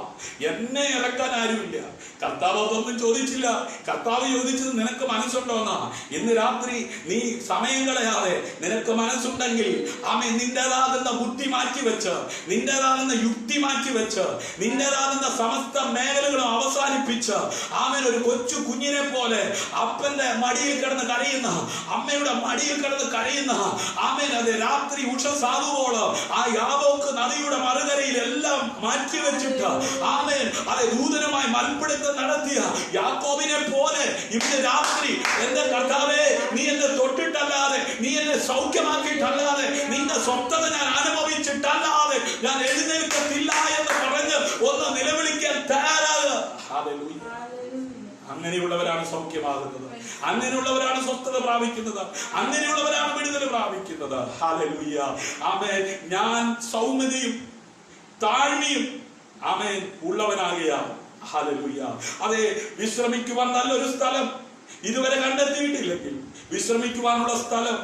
എന്നെ ഇറക്കാൻ ആരുമില്ല. കർത്താവ് അതൊന്നും ചോദിച്ചില്ല. കർത്താവ് ചോദിച്ചത് നിനക്ക് മനസ്സുണ്ടോന്നാ. ഇന്ന് രാത്രി നീ സമയം കളയാതെ നിനക്ക് മനസ്സുണ്ടെങ്കിൽ ആമേൻ നിന്റേതാകുന്ന ബുദ്ധി മാറ്റിവെച്ച്, നിന്റേതാകുന്ന യുക്തി മാറ്റിവെച്ച്, നിന്റേതാകുന്ന സമസ്ത മേഖലകളും അവസാനിപ്പിച്ച് ആമേൻ ഒരു കൊച്ചു കുഞ്ഞിനെ പോലെ അപ്പന്റെ മടിയിൽ കിടന്ന് കരയുന്ന, അമ്മയുടെ മടിയിൽ കിടന്ന് കരയുന്ന ആമേൻ അത് രാത്രി ഉഷസാകുവോളം ആ യാബോക്ക് നദിയുടെ മറുകരയിൽ എല്ലാം മാറ്റിവെച്ചിട്ട് ആമേൻ അത് ദൂതനുമായി മൽപ്പിടുത്തം നടത്തിയ യാക്കോബിനെ പോലെ ഇന്ന് രാത്രി എന്റെ കർത്താവേ നീ എന്നെ തൊട്ടിട്ടല്ലാതെ, നീ എന്നെ സൗഖ്യമാക്കിയിട്ടല്ലാതെ, നിന്റെ സ്വസ്ഥത ഞാൻ അനുഭവിച്ചിട്ടല്ലാതെ ഞാൻ എഴുന്നേൽക്കത്തില്ല എന്ന് പറഞ്ഞ് ഒന്ന് നിലവിളിക്കാൻ തയ്യാറാകുക. ഹല്ലേലൂയ. അങ്ങനെയുള്ളവരാണ് സൗഖ്യമാകുന്നത്, അങ്ങനെയുള്ളവരാണ് സ്വസ്ഥത പ്രാപിക്കുന്നത്, അങ്ങനെയുള്ളവരാണ് വിടുതൽ പ്രാപിക്കുന്നത്. ഹല്ലേലൂയ. ആമേൻ. ഞാൻ സൗമ്യതയും താഴ്മയും ആമേൻ ഉള്ളവനാകിയാൽ. ഹല്ലേലൂയ. അതെ, വിശ്രമിക്കുവാൻ നല്ലൊരു സ്ഥലം ഇതുവരെ കണ്ടെത്തിയിട്ടില്ലെങ്കിൽ വിശ്രമിക്കുവാനുള്ള സ്ഥലം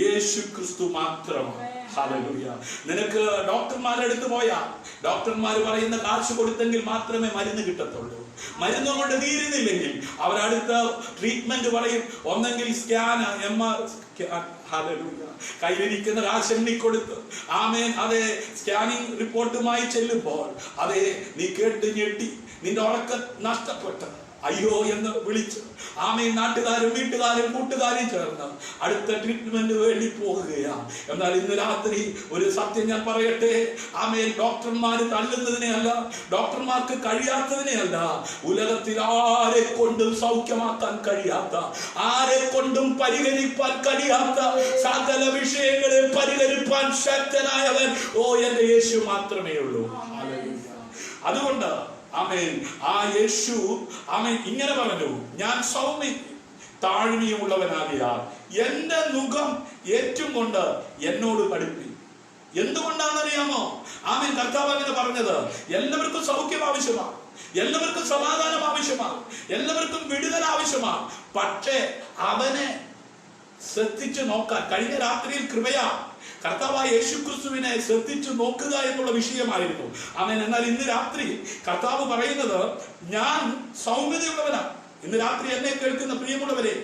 യേശു ക്രിസ്തു മാത്രമാണ്. ഹല്ലേലൂയ. നിനക്ക് ഡോക്ടർമാരുടെ അടുത്ത് പോയാൽ ഡോക്ടർമാർ പറയുന്ന കാശ് കൊടുത്തെങ്കിൽ മാത്രമേ മരുന്ന് കിട്ടത്തുള്ളൂ. മരുന്ന് കൊണ്ട് തീരുന്നില്ലെങ്കിൽ അവരടുത്ത ട്രീറ്റ്മെന്റ് പറയും, ഒന്നെങ്കിൽ സ്കാൻ, MR. ഹല്ലേലൂയ. കയ്യിലിരിക്കുന്ന കാശ് എണ്ണിക്കൊടുത്ത് ആമേൻ അതെ സ്കാനിങ് റിപ്പോർട്ടുമായി ചെല്ലുമ്പോൾ അതെ നീ കേട്ട് ഞെട്ടി, നിന്റെ ഉറക്കം നഷ്ടപ്പെട്ട് അയ്യോ എന്ന് വിളിച്ച് ആമേൻ നാട്ടുകാരും വീട്ടുകാരും കൂട്ടുകാരും ചേർന്ന് അടുത്ത ട്രീറ്റ്മെന്റ് വേണ്ടി പോകുകയാണ്. എന്നാൽ ഇന്ന് രാത്രി ഒരു സത്യം ഞാൻ പറയട്ടെ, ആമേൻ ഡോക്ടർമാര് തള്ളുന്നതിനെ അല്ല, ഡോക്ടർമാർക്ക് കഴിയാത്തതിനെ അല്ല, ഉലകത്തിൽ ആരെ കൊണ്ടും സൗഖ്യമാക്കാൻ കഴിയാത്ത, ആരെ കൊണ്ടും പരിഹരിപ്പാൻ കഴിയാത്ത സകല വിഷയങ്ങളെ പരിഹരിപ്പാൻ ശക്തനായവൻ എന്റെ യേശു മാത്രമേ ഉള്ളൂ. അതുകൊണ്ട് ആമേൻ ആ യേശു ആമേൻ ഇങ്ങനെ പറഞ്ഞു, ഞാൻ സൗമ്യ താഴ്മയുള്ളവനാകിയാൽ എന്റെ മുഖം ഏറ്റും കൊണ്ട് എന്നോട് പഠിപ്പി. എന്തുകൊണ്ടാണെന്നറിയാമോ? ആമേൻ കർത്താവ് അങ്ങനെ പറഞ്ഞത്, എല്ലാവർക്കും സൗഖ്യം ആവശ്യമാണ്, എല്ലാവർക്കും സമാധാനം ആവശ്യമാണ്, എല്ലാവർക്കും വിടുതൽ ആവശ്യമാണ്. പക്ഷേ അവനെ ശ്രദ്ധിച്ചു നോക്കാൻ കഴിഞ്ഞ രാത്രിയിൽ കൃപയാ കർത്താവായ യേശുക്രിസ്തുവിനെ ശ്രദ്ധിച്ചു നോക്കുക എന്നുള്ള വിഷയമായിരുന്നു. ആമേൻ. എന്നാൽ ഇന്ന് രാത്രി കർത്താവ് പറയുന്നത്, ഞാൻ സൗമ്യതയുള്ളവനാണ്. ഇന്ന് രാത്രി എന്നെ കേൾക്കുന്ന പ്രിയമുള്ളവരെ,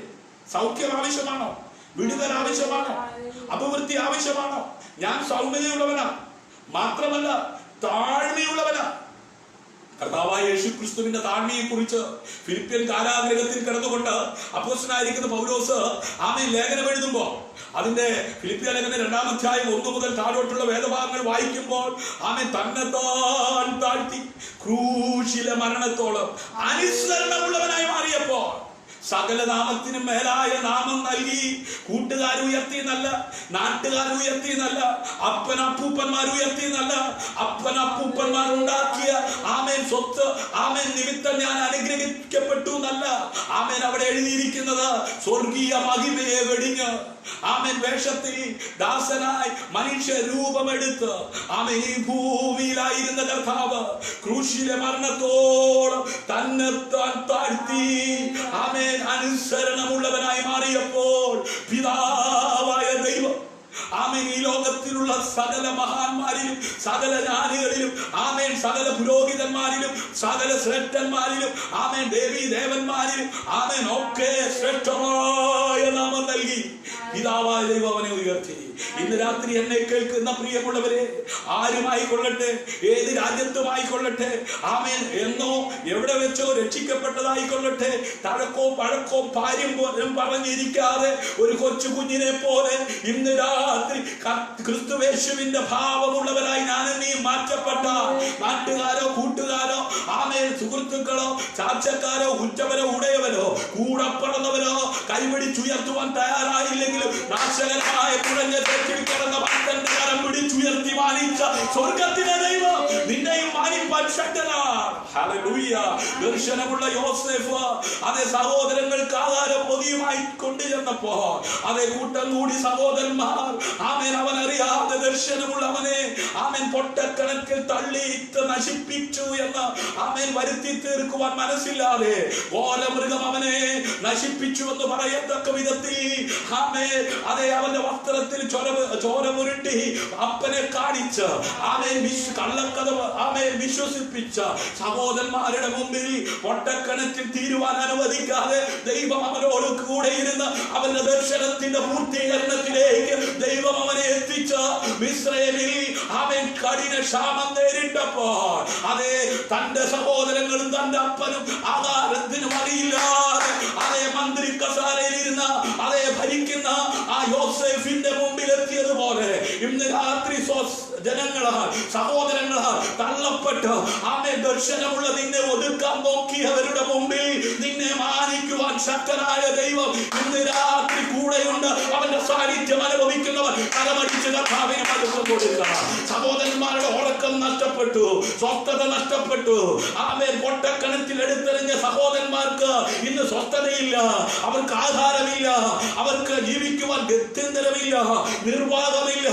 സൗഖ്യം ആവശ്യമാണോ? വിടുതൽ ആവശ്യമാണോ? അഭിവൃദ്ധി ആവശ്യമാണോ? ഞാൻ സൗമ്യതയുള്ളവനാ, മാത്രമല്ല താഴ്മയുള്ളവനാ. കർത്താവായ യേശുക്രിസ്തുവിന്റെ താഴ്മയെ കുറിച്ച് ഫിലിപ്പിയൻ കാരാഗൃഹത്തിൽ കിടന്നുകൊണ്ട് അപ്പോസ്തലനായിരിക്കുന്ന പൗലോസ് ആമേൻ ലേഖനം എഴുതുമ്പോ, അതിന്റെ ഫിലിപ്പിയ ലേഖനം 2-ാം അധ്യായം 1 മുതൽ താഴോട്ടുള്ള വേദഭാഗങ്ങൾ വായിക്കുമ്പോൾ ആമേൻ തന്നെത്താൻ താഴ്ത്തി ക്രൂശിലെ മരണത്തോളം അനുസരണമുള്ളവനായി മാറിയപ്പോൾ സകല നാമത്തിനും മേലായ നാമം നൽകി. കൂട്ടുകാർ ഉയർത്തിയെന്നല്ല, നാട്ടുകാർ ഉയർത്തിയെന്നല്ല, അപ്പനപ്പൂപ്പന്മാർ ഉയർത്തിയെന്നല്ല, അപ്പനപ്പൂപ്പന്മാർ ഉണ്ടാക്കിയ ആമേൻ സ്വത്ത് ആമേൻ നിമിത്തം ഞാൻ അനുഗ്രഹിക്കപ്പെട്ടു എന്നല്ല. ആമേൻ അവിടെ എഴുതിയിരിക്കുന്നത്, സ്വർഗീയ മഹിമയെ വെടിഞ്ഞ് ആമേൻ വേഷത്തിൽ ദാസനായി മനുഷ്യ രൂപമെടുത്ത് ആമേൻ ഈ ഭൂമിയിലായിരുന്ന കർത്താവ് ക്രൂശിലെ മരണത്തോളം തന്നെ താഴ്ത്തി ആമേൻ അനുസരണമുള്ളവനായി മാറിയപ്പോൾ പിതാവായ ദൈവം ആമേൻ ഈ ലോകത്തിലുള്ള സകല മഹാന്മാരിലും സകല ജ്ഞാനികളിലും ആമേൻ സകല പുരോഹിതന്മാരിലും സകല ശ്രേഷ്ഠന്മാരിലും ആമേൻ ദേവീ ദേവന്മാരിലും ആമേൻ ഒക്കെ ശ്രേഷ്ഠമായ നാമം നൽകി പിതാവായ ദൈവം അവനെ ഉയർത്തി. ഇന്ന് രാത്രി എന്നെ കേൾക്കുന്ന പ്രിയമുള്ളവരെ, ആരുമായിക്കൊള്ളട്ടെ, ഏത് രാജ്യത്തുമായിക്കൊള്ളട്ടെ, ആമേൻ എന്നോ എവിടെ വെച്ചോ രക്ഷിക്കപ്പെട്ടതായിക്കൊള്ളട്ടെ, തഴക്കോ പഴക്കോ പാരമ്പര്യം പറഞ്ഞിരിക്കാതെ ഒരു കൊച്ചു കുഞ്ഞിനെ പോലെ ഇന്ന് രാത്രി ക്രിസ്തുവേശുവിന്റെ ഭാവമുള്ളവരായി ഞാനും നീ മാറ്റപ്പെട്ട നാട്ടുകാരോ കൂട്ടുകാരോ ആമേൻ സുഹൃത്തുക്കളോ ചാച്ചക്കാരോ ഉറ്റവരോ ഉടയവരോ കൂടെ പിറന്നവരോ കൈപിടിച്ചുയർത്തുവാൻ തയ്യാറായില്ലെങ്കിലും നാശകരമായ കുഴഞ്ഞ തെറ്റിൽ കിടന്ന ഭക്തന്റെ കരം പിടിച്ചുയർത്തി മാനിച്ച സ്വർഗത്തിലെ ദൈവം നിന്നെയും മാനിപ്പാൻ ശക്തനാണ്. ഹല്ലേലൂയ. ദർശനമുള്ള യോസേഫ് അതേ സഹോദരങ്ങൾക്ക് ആഹാരം പൊതിയുമായി കൊണ്ടുചെന്നപ്പോ അതേ കൂട്ടം കൂടി സഹോദരന്മാർ ആമേൻ അവൻ അറിയാതെ ദർശനമുള്ളവനെ ആമേൻ പൊട്ടക്കണക്കിൽ തള്ളിയിട്ട് നശിപ്പിച്ചു എന്ന് ആമേൻ വരുത്തി തീർക്കുവാൻ മനസ്സില്ലാതെ ഓലമൃഗം അവനെ നശിപ്പിച്ചു എന്ന് പറയത്തക്ക വിധത്തിൽ ആമേൻ അതേ അവന്റെ വസ്ത്രത്തിൽ ചോരമുരുട്ടി അപ്പനെ കാണിച്ച് ആമേൻ കള്ളക്കഥ ആമേൻ വിശ്വസിപ്പിച്ച സഹോദരന്മാരുടെ മുമ്പിൽ പൊട്ടക്കണക്കിൽ തീരുവാൻ അനുവദിക്കാതെ ദൈവം അവനോട് കൂടെ ഇരുന്ന് അവന്റെ ദർശനത്തിന്റെ പൂർത്തീകരണത്തിലേക്ക് ദൈവം അവനെ എത്തിച്ച മിസ്രയീമിൽ അവൻ കഠിന ക്ഷാമം നേരിട്ടപ്പോൾ അതേ തന്റെ സഹോദരങ്ങളും തന്റെ അപ്പനും ആഹാരത്തിനും അറിയില്ലാതെ അതേ മന്ത്രി കസാരയിൽ ഇരുന്ന അതേ ഭരിക്കുന്ന ആ യോസേഫിന്റെ മുമ്പിൽ എത്തിയതുപോലെ ഇന്ന് രാത്രി ജനങ്ങളാൽ സഹോദരങ്ങളാൽ തള്ളപ്പെട്ട് ആമേ ദർശനമുള്ള നിന്നെ ഒതുക്കാൻ നോക്കിയവരുടെ മുമ്പിൽ നിന്നെ മാനിക്കുവാൻ ശക്തനായ ദൈവം ഇന്ന് രാത്രി കൂടെയുണ്ട്. അവന്റെ സാന്നിധ്യം അനുഭവിക്കുന്നവർ കരമടിച്ച് കർത്താവിന് മഹത്വം കൊടുക്കുക. സഹോദരന്മാരുടെ ഉറക്കം നഷ്ടപ്പെട്ടു, സ്വസ്ഥത നഷ്ടപ്പെട്ടു, ആമേ പൊട്ടക്കണത്തിൽ എടുത്തെറിഞ്ഞ സഹോദരന്മാർക്ക് ഇന്ന് സ്വസ്ഥതയില്ല, അവർക്ക് ആഹാരമില്ല, അവർക്ക് ജീവിക്കുവാൻ ഗത്യന്തരമില്ല, നിർവാഹമില്ല.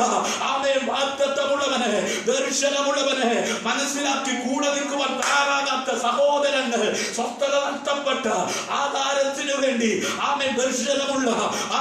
ആമേ വാഗ്ദത്തമുള്ളവനെ ദർശനമുള്ളവനെ മനസ്സിലാക്കി കൂടെ നിൽക്കുവാൻ തയ്യാറാകാത്ത സഹോദരങ്ങൾ സ്വസ്ഥത നഷ്ടപ്പെട്ട ആധാരത്തിനു വേണ്ടി ആമേൻ ദർശനമുള്ള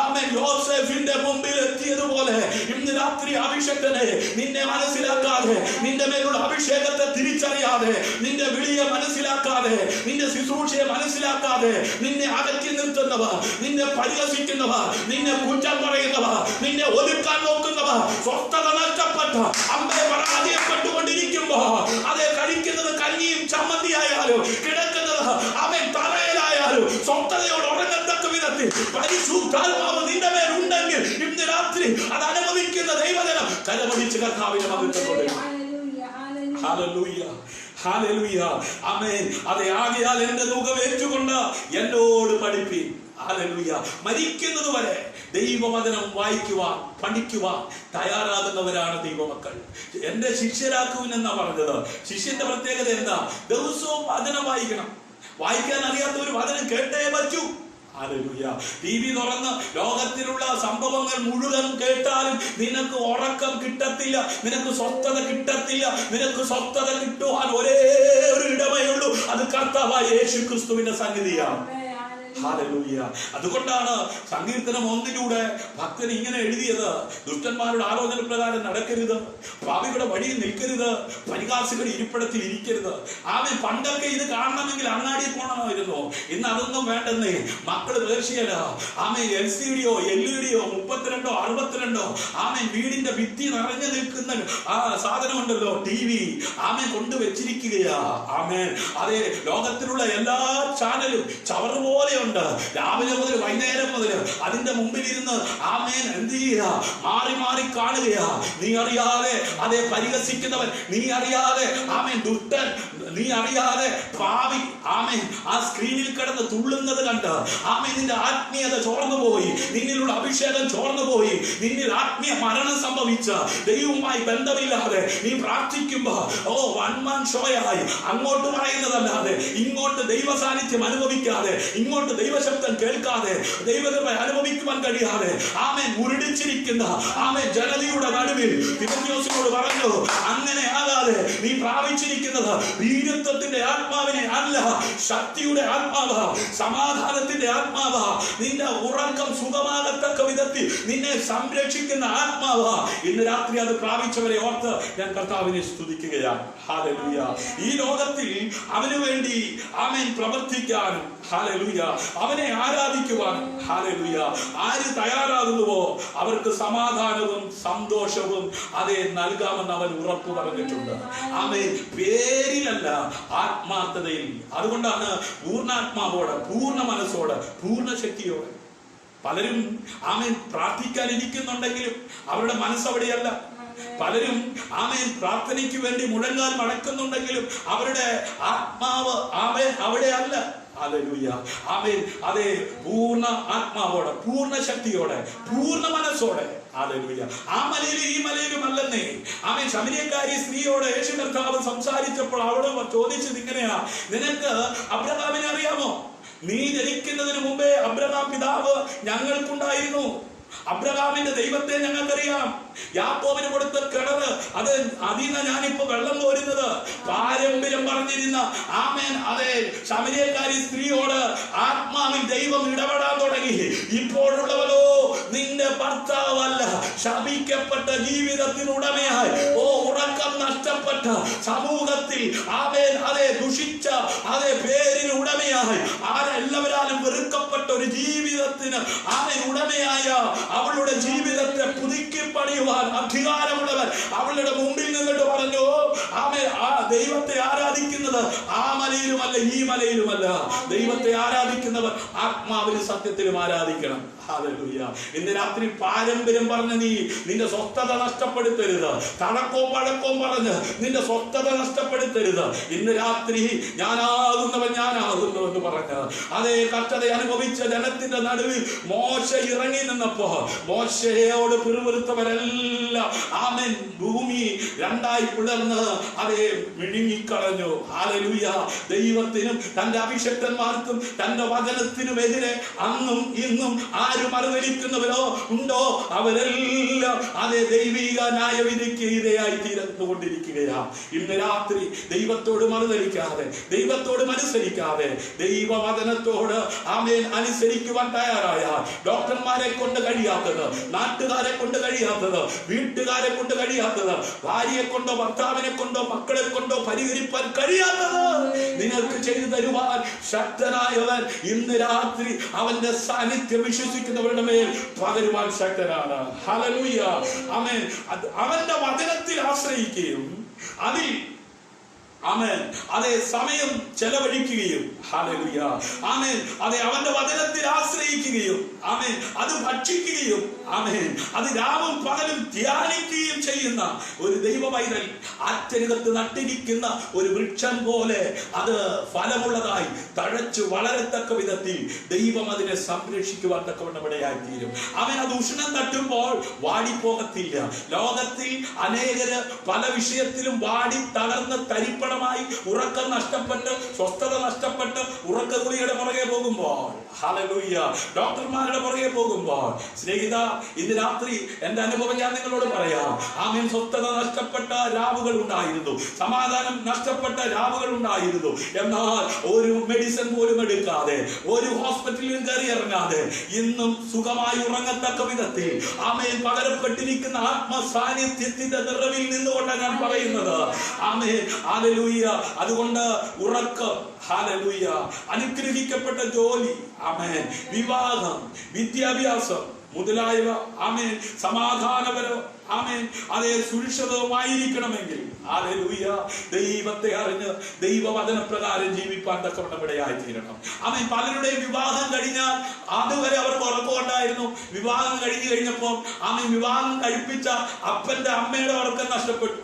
ആമേൻ യോസേഫിന്റെ മുമ്പിൽ എത്തിയതുപോലെ ഇന്ന് രാത്രി അഭിഷേകനെ നിന്നെ മനസ്സിലാക്കാതെ, നിന്റെ മേലുള്ള അഭിഷേകത്തെ തിരിച്ചറിയാതെ, നിന്റെ വിളിയെ മനസ്സിലാക്കാതെ, നിന്റെ ശുശ്രൂഷയെ മനസ്സിലാക്കാതെ നിന്നെ അകറ്റി നിർത്തുന്നവർ, നിന്നെ പരിഹസിക്കുന്നവർ, നിന്നെ കുറ്റം പറയുന്നവർ, നിന്നെ ഒതുക്കാൻ നോക്കുന്നവർ, സ്വസ്ഥത നഷ്ടപ്പെട്ട അമ്മേ പരാജയപ്പെട്ടുകൊണ്ടിരിക്കുമ്പോ അതേ കഴിക്കുന്നത് കഞ്ഞിയും ചമ്മന്തിയായാലും കിടക്കുന്നത് അവൻ തറയില സ്വസ്ഥതയോട് ഉറങ്ങത്തക്ക വിധത്തിൽ പരിശുദ്ധാത്മാവ് നിന്റെ മേൽ ഉണ്ടെങ്കിൽ ഇന്ന് രാത്രി അത് അനുഭവിക്കുന്ന ദൈവജനം കരമടിച്ച് കർത്താവിനെ മഹത്വത്തോടെ ഹല്ലേലൂയ ഹല്ലേലൂയ ആമേൻ. അതെ, ആകയാൽ എന്റെ മുഖം ഏറ്റുകൊണ്ട് എന്നോട് പഠിപ്പീൻ. ഹല്ലേലൂയ. മരിക്കുന്നത് വരെ ദൈവവചനം വായിക്കുവാൻ പഠിക്കുവാൻ തയ്യാറാകുന്നവരാണ് ദൈവമക്കൾ. എന്റെ ശിഷ്യരാക്കുവിൻ എന്നാ പറഞ്ഞത്. ശിഷ്യന്റെ പ്രത്യേകത എന്താ? ദിവസവും വചനം വായിക്കണം. വായിക്കാൻ അറിയാത്തവർ വചനം കേട്ടേ പറ്റൂ. ഹല്ലേലൂയ. ടിവി തുറന്ന് ലോകത്തിലുള്ള സംഭവങ്ങൾ മുഴുവൻ കേട്ടാലും നിനക്ക് ഉറക്കം കിട്ടത്തില്ല, നിനക്ക് സ്വസ്ഥത കിട്ടത്തില്ല. നിനക്ക് സ്വസ്ഥത കിട്ടുവാൻ ഒരേ ഒരു ഇടമേ ഉള്ളൂ, അത് കർത്താവായ യേശു ക്രിസ്തുവിന്റെ സന്നിധിയാണ്. ഹല്ലേലൂയ. അതുകൊണ്ടാണ് സങ്കീർത്തനം 1 ഭക്തൻ ഇങ്ങനെ എഴുതിയത്: ദുഷ്ടന്മാരുടെ ആലോചന പ്രകാരം നടക്കരുത്, പാപികളുടെ വഴിയിൽ നിൽക്കരുത്, പരിഹാസികളുടെ ഇരിപ്പിടത്തിൽ ഇരിക്കരുത്. ആമേൻ. പണ്ടൊക്കെ ഇത് കാണണമെങ്കിൽ അങ്ങാടി പോകണമായിരുന്നു. ഇന്ന് അതൊന്നും വേണ്ടെന്നേ. മക്കള് പേർഷ്യല ആമേൻ LCD-യോ LED-യോ 32-ഓ 62-ഓ ആമേൻ വീടിന്റെ ഭിത്തി നിറഞ്ഞു നിൽക്കുന്ന ആ സാധനമുണ്ടല്ലോ, TV, ആമേൻ കൊണ്ടുവച്ചിരിക്കുകയാ. ആമേൻ. അതെ, ലോകത്തിലുള്ള എല്ലാ ചാനലും ചവറുപോലെ രാവിലെ മുതൽ വൈകുന്നേരം മുതൽ അതിന്റെ മുമ്പിൽ ഇരുന്ന് ആമേൻ എന്ത് ചെയ്യുക? മാറി മാറി കാണുകയാ. നീ അറിയാതെ അതെ പരിഹസിക്കുന്നവൻ, നീ അറിയാതെ ആമേൻ ദുഷ്ടൻ, നീ അറിയാതെ പാവി ആമേൻ ആ സ്ക്രീനിൽ കിടന്ന് തുള്ളുന്നത് കണ്ട് ആമേൻ നിന്റെ ആത്മീയത ചോർന്നു പോയി, നിന്നിലുള്ള അഭിഷേകം ചോർന്നു പോയി, നിന്നിൽ ആത്മീയ മരണം സംഭവിച്ച ദൈവവുമായി ബന്ധമില്ലാതെ നീ പ്രാർത്ഥിക്കുമ്പോ വൺ മാൻ ഷോയായി അങ്ങോട്ട് പറയുന്നതല്ലാതെ ഇങ്ങോട്ട് ദൈവ സാന്നിധ്യം അനുഭവിക്കാതെ, ഇങ്ങോട്ട് ദൈവശബ്ദം കേൾക്കാതെ, ദൈവകൃപ അനുഭവിക്കുവാൻ കഴിയാതെ ആമേൻ മുരടിച്ചിരിക്കുന്ന ആമേൻ ജനതയുടെ നടുവിൽ തിമോഥെയോസിനോട് പറഞ്ഞു, അങ്ങനെ ആകാതെ നീ പ്രാപിച്ചിരിക്കുന്നത് വീരത്വത്തിന്റെ ആത്മാവിനെ അല്ല, ശക്തിയുടെ ആത്മാവ്, സമാധാനത്തിന്റെ ആത്മാവ്, നിന്റെ ഉറക്കം സുഖമാകത്തക്ക വിധത്തിൽ നിന്നെ സംരക്ഷിക്കുന്ന ആത്മാവ്. ഇന്ന് രാത്രി അത് പ്രാപിച്ചവരെ ഓർത്ത് ഞാൻ കർത്താവിനെ സ്തുതിക്കുകയാണ്. ഹല്ലേലൂയ. ഈ ലോകത്തിൽ അവന് വേണ്ടി ആമേൻ പ്രവർത്തിക്കാനും ഹല്ലേലൂയ അവനെ ആരാധിക്കുവാനും ഹല്ലേലൂയ ആര് തയ്യാറാകുന്നുവോ അവർക്ക് സമാധാനവും സന്തോഷവും അതേ നൽകാമെന്ന് അവൻ ഉറപ്പു പറഞ്ഞിട്ടുണ്ട്. ആമേൻ. പേരിലല്ല, ആത്മാർത്ഥതയിൽ. അതുകൊണ്ടാണ് പൂർണ്ണാത്മാവോടെ, പൂർണ്ണ മനസ്സോടെ, പൂർണ്ണ ശക്തിയോടെ പലരും ആമേൻ പ്രാർത്ഥിക്കാൻ ഇരിക്കുന്നുണ്ടെങ്കിലും അവരുടെ മനസ്സവിടെയല്ല. പലരും ആമേൻ പ്രാർത്ഥനയ്ക്ക് വേണ്ടി മുഴങ്ങാൻ മടക്കുന്നുണ്ടെങ്കിലും അവരുടെ ആത്മാവ് ആമേൻ അവിടെയല്ല. ഹല്ലേലൂയ. ആമേൻ. അതേ, പൂർണ്ണ ആത്മാവോടെ, പൂർണ്ണ ശക്തിയോടെ, പൂർണ്ണ മനസ്സോടെ. ഹല്ലേലൂയ. ആ മലയിലും ഈ മലയിലും അല്ലെന്നേ. ആമേൻ. ശമരിയക്കാരി സ്ത്രീയോട് യേശു കർത്താവ് സംസാരിച്ചപ്പോൾ അവള് ചോദിച്ചത് ഇങ്ങനെയാ: നിനക്ക് അബ്രഹാമിനെ അറിയാമോ? നീ ജനിക്കുന്നതിന് മുമ്പേ അബ്രഹാം പിതാവ് ഞങ്ങൾക്കുണ്ടായിരുന്നു. അബ്രഹാമിന്റെ ദൈവത്തെ ഞങ്ങൾക്കറിയാം. യാക്കോബിന് കൊടുത്ത കിണറ്, അത് അതിന്ന് ഞാനിപ്പോ വെള്ളം കോരുന്നത്. പാരമ്പര്യം പറഞ്ഞിരുന്ന ആമേൻ അതെ ശമരിയക്കാരി സ്ത്രീയോട് ആത്മാവിൽ ദൈവം ഇടപെടാൻ തുടങ്ങി. ഇപ്പോഴുള്ളവരോ നിന്റെ ഭർത്താവല്ല, ശപിക്കപ്പെട്ട ജീവിതത്തിനുടമയായി ഉറക്കം നഷ്ടപ്പെട്ട സമൂഹത്തിൽ ആമേൻ അതെ ദുഷിച്ച അതേ പേരിന് ഉടമയായി എല്ലാവരാലും വെറുക്കപ്പെട്ട ഒരു ജീവിതത്തിന് ആമേൻ ഉടമയായ അവളുടെ ജീവിതത്തെ പുതുക്കി പണിയുവാൻ അധികാരമുള്ളവൻ അവളുടെ മുമ്പിൽ നിന്നിട്ട് പറഞ്ഞു: ആമേൻ, ആ ദൈവത്തെ ആരാധിക്കുന്നത് ആ മലയിലുമല്ല ഈ മലയിലുമല്ല. ദൈവത്തെ ആരാധിക്കുന്നവർ ആത്മാവിലും സത്യത്തിലും ആരാധിക്കണം. ഹല്ലേലൂയ. ഇന്ന് രാത്രി പാരമ്പര്യം പറഞ്ഞ് നീ നിന്റെ സ്വസ്ഥത നഷ്ടപ്പെടുത്തരുത്. തണക്കവും പഴക്കവും പറഞ്ഞ് നിന്റെ സ്വസ്ഥത നഷ്ടപ്പെടുത്തരുത്. ഇന്ന് രാത്രി ഞാനാകുന്നവൻ ഞാനാകുന്നു എന്ന് പറഞ്ഞ് അതേ കഷ്ടത അനുഭവിച്ച ജനത്തിന്റെ നടുവിൽ മോശ ഇറങ്ങി നിന്നപ്പോ മോശയോട് പിറുപിറുത്തവരെല്ലാം ആമേൻ ഭൂമി രണ്ടായി പിളർന്ന് അതേ വിഴുങ്ങിക്കളഞ്ഞു. ഹല്ലേലൂയ. ദൈവത്തിനും തന്റെ അഭിഷക്തന്മാർക്കും തന്റെ വചനത്തിനുമെതിരെ അന്നും ഇന്നും ആര് മറുതലിക്കുന്നവരോ ഉണ്ടോ അവരെല്ലാം അതേ ദൈവിക ന്യായവിധിക്ക് ഇരയായി തീർന്നുകൊണ്ടിരിക്കുകയാ. ഇന്ന് രാത്രി ദൈവത്തോട് മറുതലിക്കാതെ, ദൈവത്തോട് മത്സരിക്കാതെ, ദൈവവചനത്തോട് ആമേൻ അനുസരിക്കുവാൻ തയ്യാറായ ഡോക്ടർമാരെ കൊണ്ട് കഴിയാത്തത്, നാട്ടുകാരെ കൊണ്ട് കഴിയാത്തത്, വീട്ടുകാരെ കൊണ്ട് കഴിയാത്തത്, ഭാര്യയെ കൊണ്ടോ ഭർത്താവിനെ കൊണ്ടോ മക്കളെ കൊണ്ടോ പരിഹരിപ്പാൻ കഴിയാത്തത് നിങ്ങൾക്ക് ചെയ്തു തരുവാൻ ശക്തനായവൻ ഇന്ന് രാത്രി അവന്റെ സാന്നിധ്യം വിശ്വസിക്കുന്നവരുടെ മേൽ പകരുവാൻ ശക്തനാണ്. ഹല്ലേലൂയ. ആമേൻ. അവന്റെ വചനത്തിൽ ആശ്രയിക്കുകയും അതിൽ ആമേൻ അതേ സമയം ചെലവഴിക്കുകയും ഹല്ലേലൂയ ആമേൻ അതേ അവന്റെ വചനത്തിൽ ആശ്രയിക്കുകയും ആമേൻ അത് ഭക്ഷിക്കുകയും ആമേൻ അത് രാവും പകലും ധ്യാനിക്കുകയും ചെയ്യുന്ന ഒരു ദൈവപൈതൽ ആറ്റരികത്ത് നട്ടിരിക്കുന്ന ഒരു വൃക്ഷം പോലെ അത് ഫലമുള്ളതായി തഴച്ചു വളരത്തക്ക വിധത്തിൽ ദൈവം അതിനെ സംരക്ഷിക്കുവാൻ തക്കവണ്ണം ഇടയായിത്തീരും. അവൻ അത് ഉഷ്ണം തട്ടുമ്പോൾ വാടിപ്പോകത്തില്ല. ലോകത്തിൽ അനേകര് പല വിഷയത്തിലും വാടി തളർന്ന് തരിപ്പണമായി ഉറക്കം നഷ്ടപ്പെട്ട് സ്വസ്ഥത നഷ്ടപ്പെട്ട് ഉറക്ക ഗുളികയുടെ പുറകെ പോകുമ്പോൾ ഹല്ലേലൂയ ഡോക്ടർമാരുടെ പുറകെ പോകുമ്പോൾ സ്നേഹിത ഇന്ന് രാത്രി എന്റെ അനുഭവം ഞാൻ നിങ്ങളോട് പറയാം. ആമേൻ സ്വസ്ഥത നഷ്ടപ്പെട്ട രാവുകൾ ഉണ്ടായിരുന്നു, സമാധാനം നഷ്ടപ്പെട്ട രാവുകൾ ഉണ്ടായിരുന്നു. എന്നാൽ ഒരു മെഡിസിൻ പോലും എടുക്കാതെ ഒരു ഹോസ്പിറ്റലിൽ കയറി ഇറങ്ങാതെ ഇന്നും സുഖമായി ഉറങ്ങത്തക്ക വിധത്തിൽ ആമേൻ പകരപ്പെട്ടിരിക്കുന്ന ആത്മസാന്നിധ്യത്തിന്റെ നിറവിൽ നിന്നുകൊണ്ട് ഞാൻ പറയുന്നത് ആമേൻ ഹല്ലേലൂയ. അതുകൊണ്ട് ഉറക്കം ഹല്ലേലൂയ, അനുഗ്രഹിക്കപ്പെട്ട ജോലി ആമേൻ, വിവാഹം, വിദ്യാഭ്യാസം മുതലായവ ആമേൻ സമാധാനപരം ആമേൻ അതേ സുരക്ഷിതമായിരിക്കണമെങ്കിൽ ഹല്ലേലൂയ ദൈവത്തെ അറിഞ്ഞ് ദൈവവചന പ്രകാരം ജീവിപ്പാൻ തക്കവണ്ണം ഇടയായി തീരണം. ആമേൻ പലരുടെയും വിവാഹം കഴിഞ്ഞാൽ അതുവരെ അവർക്ക് ഉറക്കമുണ്ടായിരുന്നു. വിവാഹം കഴിഞ്ഞപ്പോൾ ആമേൻ വിവാഹം കഴിപ്പിച്ച അപ്പന്റെ അമ്മയുടെ ഉറക്കം നഷ്ടപ്പെട്ടു.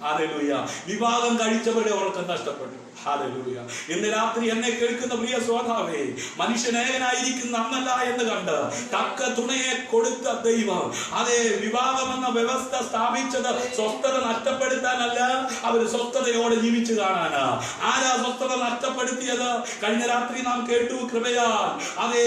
ഹല്ലേലൂയ വിവാഹം കഴിച്ചവരുടെ ഉറക്കം നഷ്ടപ്പെട്ടു. ഹല്ലേലൂയ ഇന്ന് രാത്രി എന്നെ കേൾക്കുന്ന പ്രിയ ശ്രോതാവേ, മനുഷ്യനേകനായിരിക്കുന്ന അന്നല്ല എന്ന് കണ്ട് തക്ക തുണയെ കൊടുത്ത ദൈവം അതേ വിവാഹം എന്ന വ്യവസ്ഥ സ്ഥാപിച്ചത് സ്വസ്ഥത നഷ്ടപ്പെടുത്താനല്ല, അവർ സ്വസ്ഥതയോടെ ജീവിച്ചു കാണാനാ. ആരാ സ്വസ്ഥത നഷ്ടപ്പെടുത്തിയത്? കഴിഞ്ഞ രാത്രി നാം കേട്ടു, കൃപയാൽ അതേ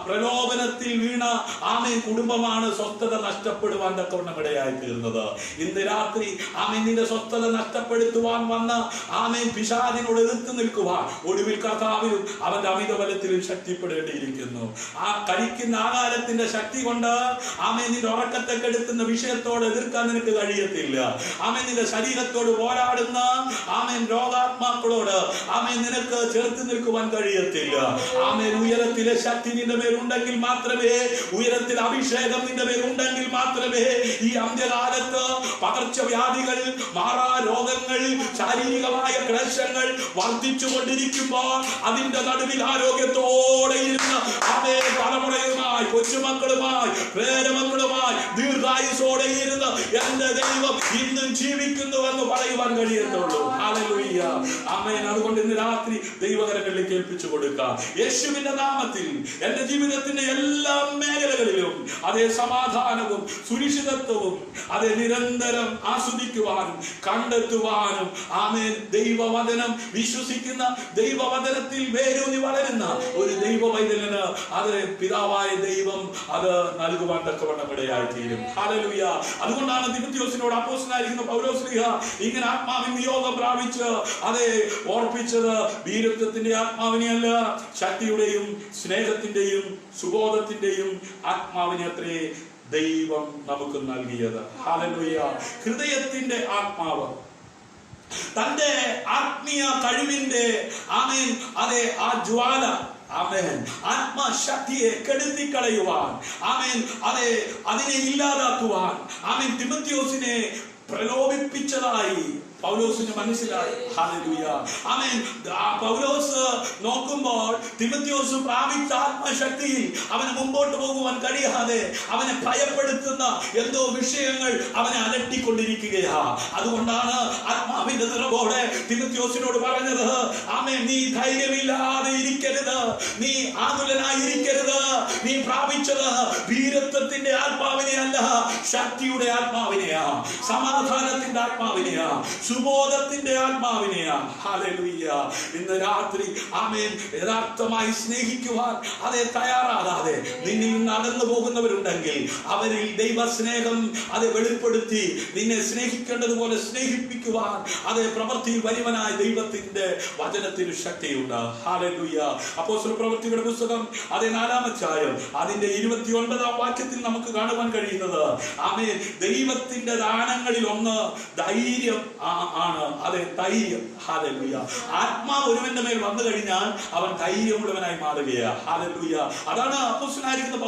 പ്രലോഭനത്തിൽ വീണ ആമേൻ കുടുംബമാണ് സ്വസ്ഥത നഷ്ടപ്പെടുവാൻ തക്കവണ്ണം ഇടയായി തീർന്നത്. ഇന്ന് രാത്രി ആമേൻ നിന്റെ സ്വസ്ഥത നഷ്ടപ്പെടുത്തുവാൻ വന്ന ആമേൻ പിശാചിനോട് എതിർത്ത് നിൽക്കുവാൻ ഒടുവിൽ കർത്താവിലും അവന്റെ അമിത ബലത്തിലും ശക്തിപ്പെടേണ്ടിയിരിക്കുന്നു. ആ കഴിക്കുന്ന ആഹാരത്തിന്റെ ശക്തി കൊണ്ട് ആമേൻ നിന്റെ ഉറക്കത്തെ കെടുത്തുന്ന വിഷയത്തോട് എതിർക്കാൻ നിനക്ക് കഴിയത്തില്ല. ആമേൻ നിന്റെ ശരീരത്തോട് പോരാടുന്ന ആമേൻ രോഗാത്മാക്കളോട് ആമേൻ നിനക്ക് ചേർത്ത് നിൽക്കുവാൻ കഴിയത്തില്ല. ആമേൻ ഉയരത്തിലെ ശക്തി നിന്റെ മേലുണ്ടെങ്കിൽ മാത്രമേ, ഉയരത്തിൽ അഭിഷേകം നിന്റെ മേലുണ്ടെങ്കിൽ മാത്രമേ ഈ അന്ത്യകാലത്ത് പകർച്ചവ്യാധികൾ, മാറാ രോഗങ്ങൾ, ശാരീരികമായ ക്ലേശങ്ങൾ വർദ്ധിച്ചുകൊണ്ടിരിക്കുമ്പോൾ അതിന്റെ നടുവിൽ ആരോഗ്യത്തോടെ ഇരുന്ന് അതേ തലമുറയുമായി, കൊച്ചുമക്കളുമായി, പേരമക്കളുമായി ദീർഘായുസോടെ ഇരുന്ന് എന്റെ ദൈവം ഇന്നും ജീവിക്കുന്നുവെന്ന് പറയുവാൻ കഴിയത്തുള്ളൂ. Hallelujah amen. അതുകൊണ്ട് ഇന്ന് രാത്രി ദൈവകരങ്ങളിലേക്ക് ഏൽപ്പിച്ചു കൊടുക്കാം. യേശുവിന്റെ നാമത്തിൽ എന്റെ ജീവിതത്തിന്റെ എല്ലാ മേഖലകളിലും അതേ സമാധാനവും സുരക്ഷിതത്വവും അതേ നിരന്തരം ആസ്വദിക്കുവാനും കണ്ടെത്തുവാനും ആമേൻ ദൈവവചനം വിശ്വസിക്കുന്ന, ദൈവവചനത്തിൽ വേരൂന്നി വളരുന്ന ഒരു ദൈവവൈതലിന് അത് പിതാവായ ദൈവം അത് നൽകുവാൻ തക്കവണ്ണം ഇടയായി തീരും. ഹല്ലേലൂയ. അതുകൊണ്ടാണ് തിമോഥെയോസിനോട് അപ്പോസ്തലനായിരിക്കുന്ന പൗലോസ്ലീഹ ഇങ്ങനെ ആത്മാവിൻ നിയോഗം പ്രാപിച്ച് അതേ ഓർപ്പിച്ചത് വീരത്വത്തിന്റെ ആത്മാവിനെയല്ല, ശക്തിയുടെയും സ്നേഹത്തിന്റെയും സുബോധത്തിന്റെയും ആത്മാവിനെ അത്രേ ദൈവം നമുക്ക് നൽകിയത്. ഹല്ലേലൂയ. ഹൃദയത്തിന്റെ ആത്മാവ്, തന്റെ ആത്മീയ കഴിവിന്റെ ആമേൻ അതേ ആ ജ്വാല ആമേൻ ആത്മശക്തിയെ കെടുത്തിക്കളയുവാൻ ആമേൻ അതേ അതിനെ ഇല്ലാതാക്കുവാൻ ആമേൻ തിമോഥെയോസിനെ പ്രലോഭിപ്പിച്ചതായി പൗലോസിന് മനസ്സിലായി. ഹല്ലേലൂയ ആമേൻ. പൗലോസ് നോക്കുമ്പോൾ തിമോഥെയോസ് പ്രാപിച്ച ആത്മശക്തിയിൽ അവന് മുമ്പോട്ട് പോകുവാൻ കഴിയാതെ അവനെ ഭയപ്പെടുത്തുന്ന എന്തോ വിഷയങ്ങൾ അവനെ അലട്ടിക്കൊണ്ടിരിക്കുകയാ. അതുകൊണ്ടാണ് ആത്മാവിന്റെ നിറവോടെ തിമോഥെയോസിനോട് പറഞ്ഞത്, ആമേൻ നീ ധൈര്യമില്ലാതെ ഇരിക്കരുത്, നീ ആകുലനായിരിക്കരുത്. നീ പ്രാപിച്ചത് വീരത്വത്തിന്റെ ആത്മാവിനെ അല്ല, ശക്തിയുടെ ആത്മാവിനെയാ, സമാധാനത്തിന്റെ ആത്മാവിനെയാ, സുബോധത്തിന്റെ ആത്മാവിനെയാ. ഹല്ലേലൂയ. ഇന്ന് രാത്രി ആമേൻ യഥാർത്ഥമായി സ്നേഹിക്കുവാൻ അതേ തയ്യാറാകാതെ നിന്നിൽ നടന്നു പോകുന്നവരുണ്ടെങ്കിൽ അവരിൽ ദൈവസ്നേഹം അത് വെളിപ്പെടുത്തി നിന്നെ സ്നേഹിക്കേണ്ടതുപോലെ സ്നേഹിപ്പിക്കുവാൻ അതേ പ്രവൃത്തിയിൽ വരുവനായ ദൈവത്തിന്റെ വചനത്തിന് ശക്തിയുണ്ട്. ഹല്ലേലൂയ. അപ്പോസ്തല പ്രവൃത്തികളുടെ പുസ്തകം അതേ 4-ാം അധ്യായം അതിന്റെ 29-ാം വാക്യത്തിൽ നമുക്ക് കാണുവാൻ കഴിയുന്നത് ആമേൻ ദൈവത്തിന്റെ ദാനങ്ങളിൽ ഒന്ന് ധൈര്യം ആണ് അതെ ധൈര്യം. ഹല്ലേലൂയ. ആത്മാവ് ഒരുവന്റെ മേൽ വന്നു കഴിഞ്ഞാൽ അവൻ ധൈര്യമുള്ളവനായി മാറുകയാണ്. ഹല്ലേലൂയ. അതാണ് അപ്പോസ്തലനായിരിക്കുന്ന